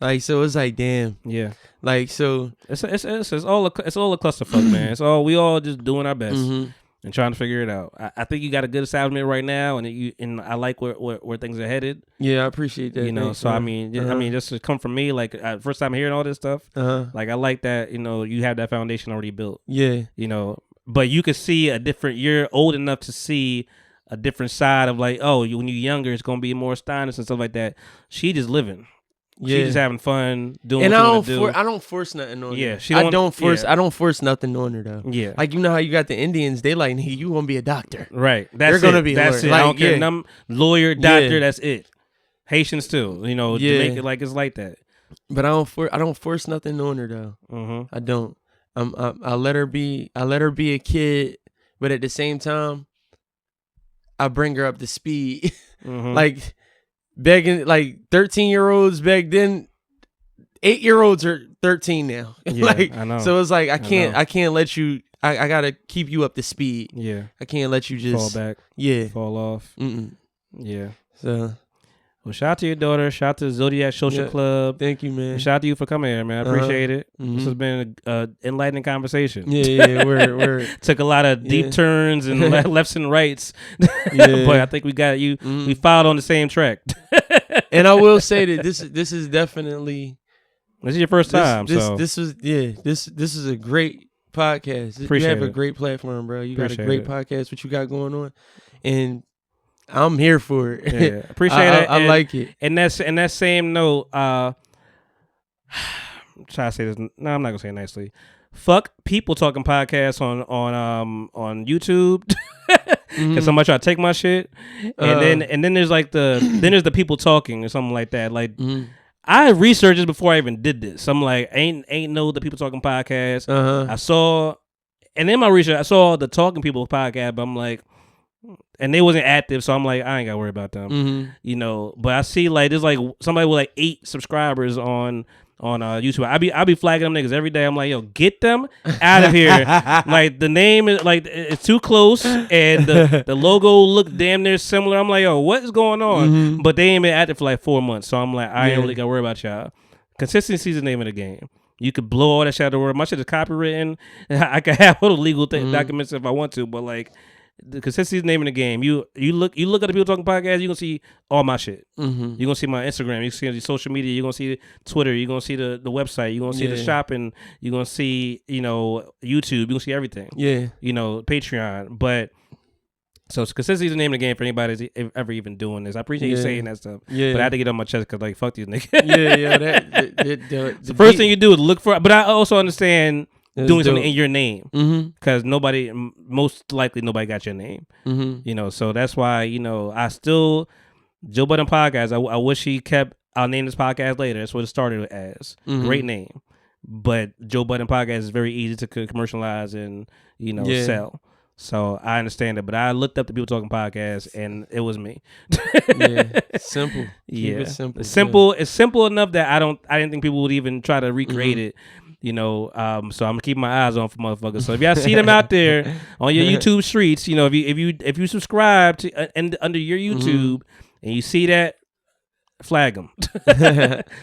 Like, so it's like, damn. Yeah. Like, so it's all a clusterfuck, man. It's all, we all just doing our best and trying to figure it out. I think you got a good establishment right now, and I like where things are headed. Yeah, I appreciate that. You know, so I mean, just to come from me, like first time hearing all this stuff, like I like that. You know, you have that foundation already built. Yeah. You know, but you could see you're old enough to see a different side of like, oh, when you're younger, it's gonna be more stylish and stuff like that. She just living. Yeah. She's just having fun doing. And I don't force nothing on her. Yeah, I don't force nothing on her though. Yeah, like, you know how you got the Indians, they like, hey, you want to be a doctor, right? They're gonna be. That's it. Like, I don't care. I'm lawyer, doctor. That's it. Haitians too. You know, Jamaica, like it's like that. But I don't force nothing on her though. I don't. I let her be a kid, but at the same time, I bring her up to speed. Like. Begging, like 13-year-olds back then, 8-year-olds are 13 now. Yeah, like, I know. So it's like I can't let you. I gotta keep you up to speed. Yeah, I can't let you just fall back. Yeah, fall off. Yeah. So, well, shout out to your daughter. Shout out to Zodiac Social Club. Thank you, man. And shout out to you for coming here, man. I appreciate it. This has been an enlightening conversation. Yeah, we're took a lot of deep turns and lefts and rights. But I think we got you. We filed on the same track. And I will say that this is definitely, this is your first time. This is a great podcast. You have a great platform, bro. You got a great podcast. What you got going on, and I'm here for it. Yeah, appreciate it. I like it. And that same note, I'm trying to say this. No, I'm not gonna say it nicely. Fuck people talking podcasts on YouTube. Cause somebody try to take my shit, and then there's like there's the people talking or something like that. Like I researched this before I even did this. I'm like, ain't know the people talking podcast. I saw, and in my research I saw the talking people podcast, but I'm like, and they wasn't active, so I'm like, I ain't gotta worry about them. You know, but I see like there's like somebody with like 8 subscribers on YouTube. I be flagging them niggas every day. I'm like, yo, get them out of here. Like the name is like it's too close, and the logo look damn near similar. I'm like, yo, what is going on? But they ain't been active for like 4 months, so I'm like, I ain't really gotta worry about y'all. Consistency is the name of the game. You could blow all that shit out of the word. My shit is copywritten. I can have all the legal documents if I want to, but like, the consistency is the name of the game. You look at the people talking podcasts, you're gonna see all my shit. You're gonna see my Instagram, you're gonna see the social media, you're gonna see Twitter, you're gonna see the website, you're gonna see the shopping, you're gonna see, you know, YouTube, you're gonna see everything. Yeah. You know, Patreon. But so consistency is the name of the game for anybody that's ever even doing this. I appreciate you saying that stuff. Yeah. But I had to get on my chest because like fuck these niggas. The first thing you do is look for, but I also understand doing something in your name, because most likely nobody got your name, you know. So that's why, you know, I still Joe Budden Podcast. I wish he kept. I'll name this podcast later. That's what it started as. Great name, but Joe Budden podcast is very easy to commercialize and sell. So I understand it, but I looked up the People Talking podcast, and it was me. Simple. Keep it simple. It's simple enough that I didn't think people would even try to recreate it. So I'm gonna keep my eyes on for motherfuckers. So if y'all see them out there on your YouTube streets, if you subscribe to and under your YouTube and you see that, flag them,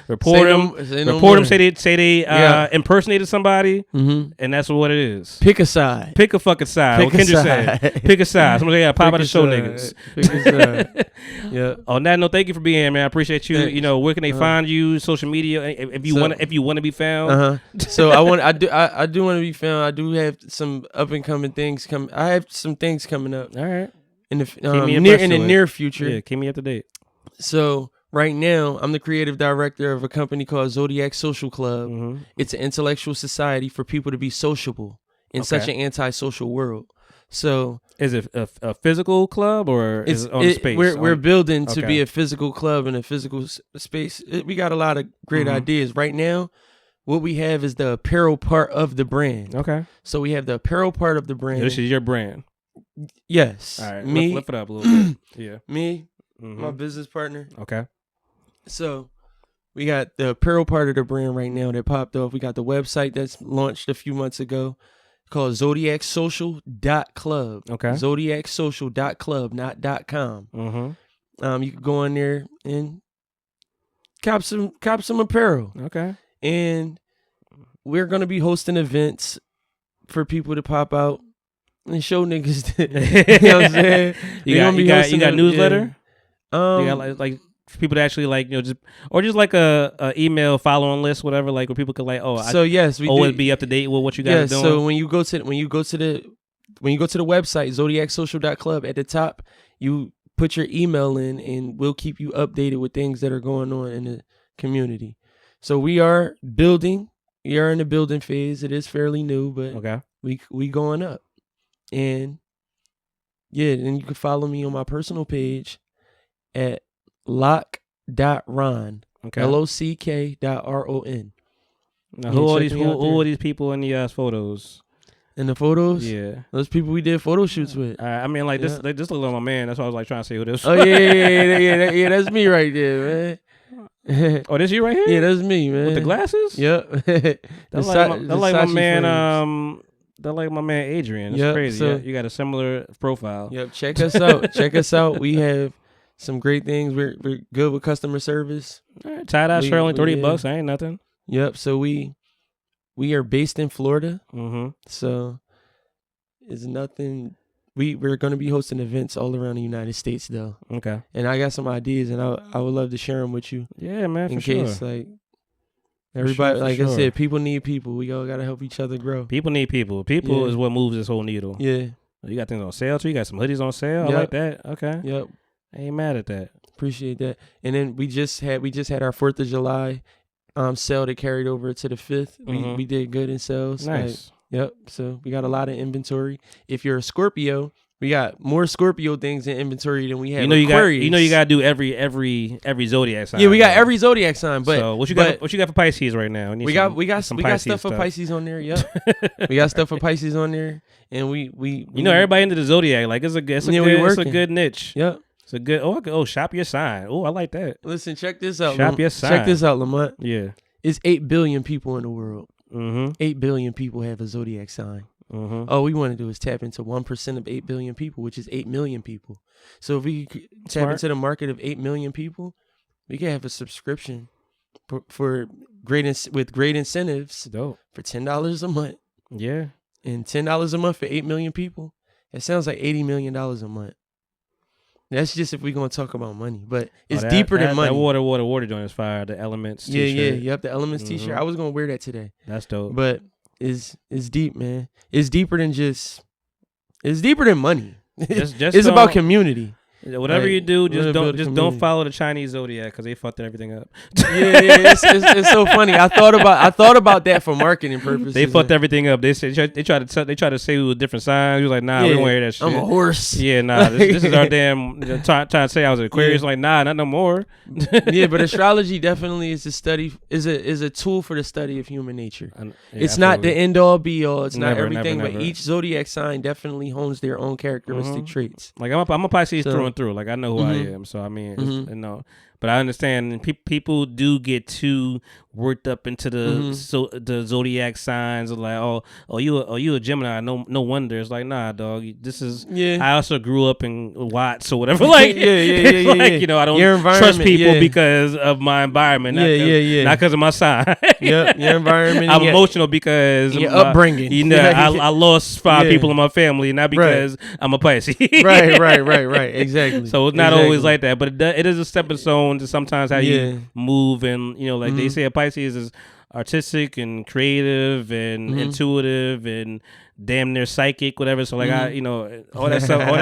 report them, say they impersonated somebody, and that's what it is. Pick a side. Pick a fucking side. What Kendra said. Pick a side. Somebody got pop out the show, niggas. Pick a side. Yeah. On that note, thank you for being here, man. I appreciate you. Thanks. Where can they find you? Social media, if you want to be found. So I do want to be found. I do have some up and coming things coming. I have some things coming up. All right. In the near future. Yeah, keep me up to date. So. Right now, I'm the creative director of a company called Zodiac Social Club. Mm-hmm. It's an intellectual society for people to be sociable in such an antisocial world. So, is it a physical club or is it on space? We're building to be a physical club in a physical space. We got a lot of great ideas. Right now, what we have is the apparel part of the brand. Okay. So we have the apparel part of the brand. This is your brand. Yes. All right. Lift it up a little bit. Yeah. Me, my business partner. Okay. So we got the apparel part of the brand right now that popped off. We got the website that's launched a few months ago called zodiacsocial.club. Okay. Zodiacsocial.club, not .com. Mm-hmm. You can go on there and cop some apparel. Okay. And we're going to be hosting events for people to pop out and show niggas. You know what I'm saying? You got newsletter? Yeah. You got like people to actually just like a email following list, whatever, like where people could always be up to date with what you guys are doing. So when you go to the website zodiacsocial.club, at the top you put your email in and we'll keep you updated with things that are going on in the community. So we are building. We are in the building phase. It is fairly new, but we going up. And and you can follow me on my personal page at lock.ron. Okay. LOCK.RON. Now, who are these people in the photos? In the photos? Yeah. Those people we did photo shoots with. I mean, like this look like my man. That's why I was like trying to say who this was. Oh, yeah, that's me right there, man. Oh, this you right here? Yeah, that's me, man. With the glasses? Yep. That's like my man. That's like my man Adrian. It's crazy. So, you got a similar profile. Yep. Check us out. Check us out. We have some great things. We're good with customer service. All right, tie-dye shirt, only $30. Ain't nothing. Yep. So we are based in Florida. Mm-hmm. So it's nothing. We're going to be hosting events all around the United States, though. Okay. And I got some ideas, and I would love to share them with you. Yeah, man. In case everybody, I said, people need people. We all got to help each other grow. People need people. People is what moves this whole needle. Yeah. You got things on sale too. You got some hoodies on sale. I like that. Okay. Yep. I ain't mad at that. Appreciate that. And then we just had our 4th of July sale that carried over to the 5th. Mm-hmm. We did good in sales. Nice. Yep. So we got a lot of inventory. If you're a Scorpio, we got more Scorpio things in inventory than we have. You got to do every zodiac sign. Yeah, we got every zodiac sign. But so what you got for Pisces right now? We got stuff for Pisces on there. Yep. We got stuff for Pisces on there, and we everybody into the zodiac. Like it's a good niche. Yep. It's a good. Shop your sign. Oh, I like that. Listen, check this out. Shop your sign. Check this out, Lamont. Yeah. It's 8 billion people in the world. Mm-hmm. 8 billion people have a zodiac sign. Mm-hmm. All we want to do is tap into 1% of 8 billion people, which is 8 million people. So if we tap into the market of 8 million people, we can have a subscription with great incentives. Dope. For $10 a month. Yeah. And $10 a month for 8 million people. It sounds like $80 million a month. That's just if we're going to talk about money, but it's deeper than money. That water joint is fire. The Elements t-shirt. Yeah. Yep, the Elements t-shirt. I was going to wear that today. That's dope. But it's deep, man. It's deeper than money. It's about community. Whatever like, you do, just don't follow the Chinese zodiac because they fucked everything up. It's so funny. I thought about that for marketing purposes. They fucked everything up. They said they tried to say we were different signs. We was like, nah, we don't hear that shit. I'm a horse. Yeah, nah, this is our damn trying to say I was an Aquarius. Like, nah, not no more. Yeah, but astrology definitely is a tool for the study of human nature. It's not the end all be all. It's not everything, but each zodiac sign definitely hones their own characteristic traits. Like I'm a Pisces through and through. Like I know who I am. So I mean, you know. But I understand people do get too worked up into the zodiac signs of like, you a Gemini? No wonder. It's like, nah, dog. This is. Yeah. I also grew up in Watts or whatever. Like, like, you know, I don't trust people because of my environment. Not because of my sign. Your environment. I'm emotional because your upbringing. You know, I lost 5 people in my family, not because I'm a Pisces. Right. Exactly. So it's not always like that, but it is a stepping stone to sometimes how you move, and you know, like they say a Pisces is artistic and creative and intuitive and damn near psychic, whatever. So like I, you know, all that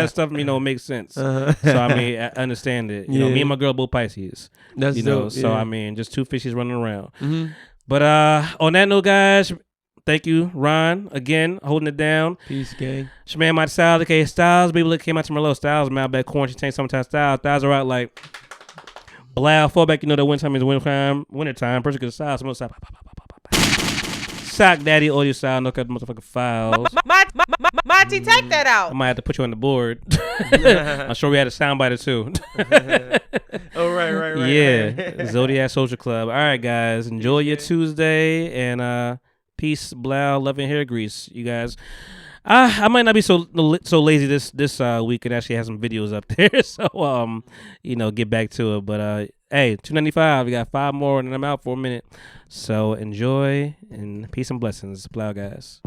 stuff, you know, makes sense. So I mean, I understand it. You know, me and my girl both Pisces. That's you know, dope, so I mean, just 2 fishes running around. But on that note, guys. Thank you, Ron, again, holding it down. Peace, gang. It's your man, Mike Styles, aka Styles. People that came out to my little Styles, man, I bet quarantine changed sometimes Styles. Styles are out like Blau, fallback, you know that wintertime is wintertime. Person could style, some style. Sock Daddy, audio style, no cut motherfucking files. Monty, take that out. I might have to put you on the board. I'm sure we had a soundbite or two. Oh, right. Yeah, Zodiac Social Club. All right, guys, enjoy your Tuesday, and peace, Blau, love and hair grease, you guys. I might not be so lazy this week and actually have some videos up there. So you know, get back to it. But hey, $2.95. We got 5 more and I'm out for a minute. So enjoy and peace and blessings, Blau guys.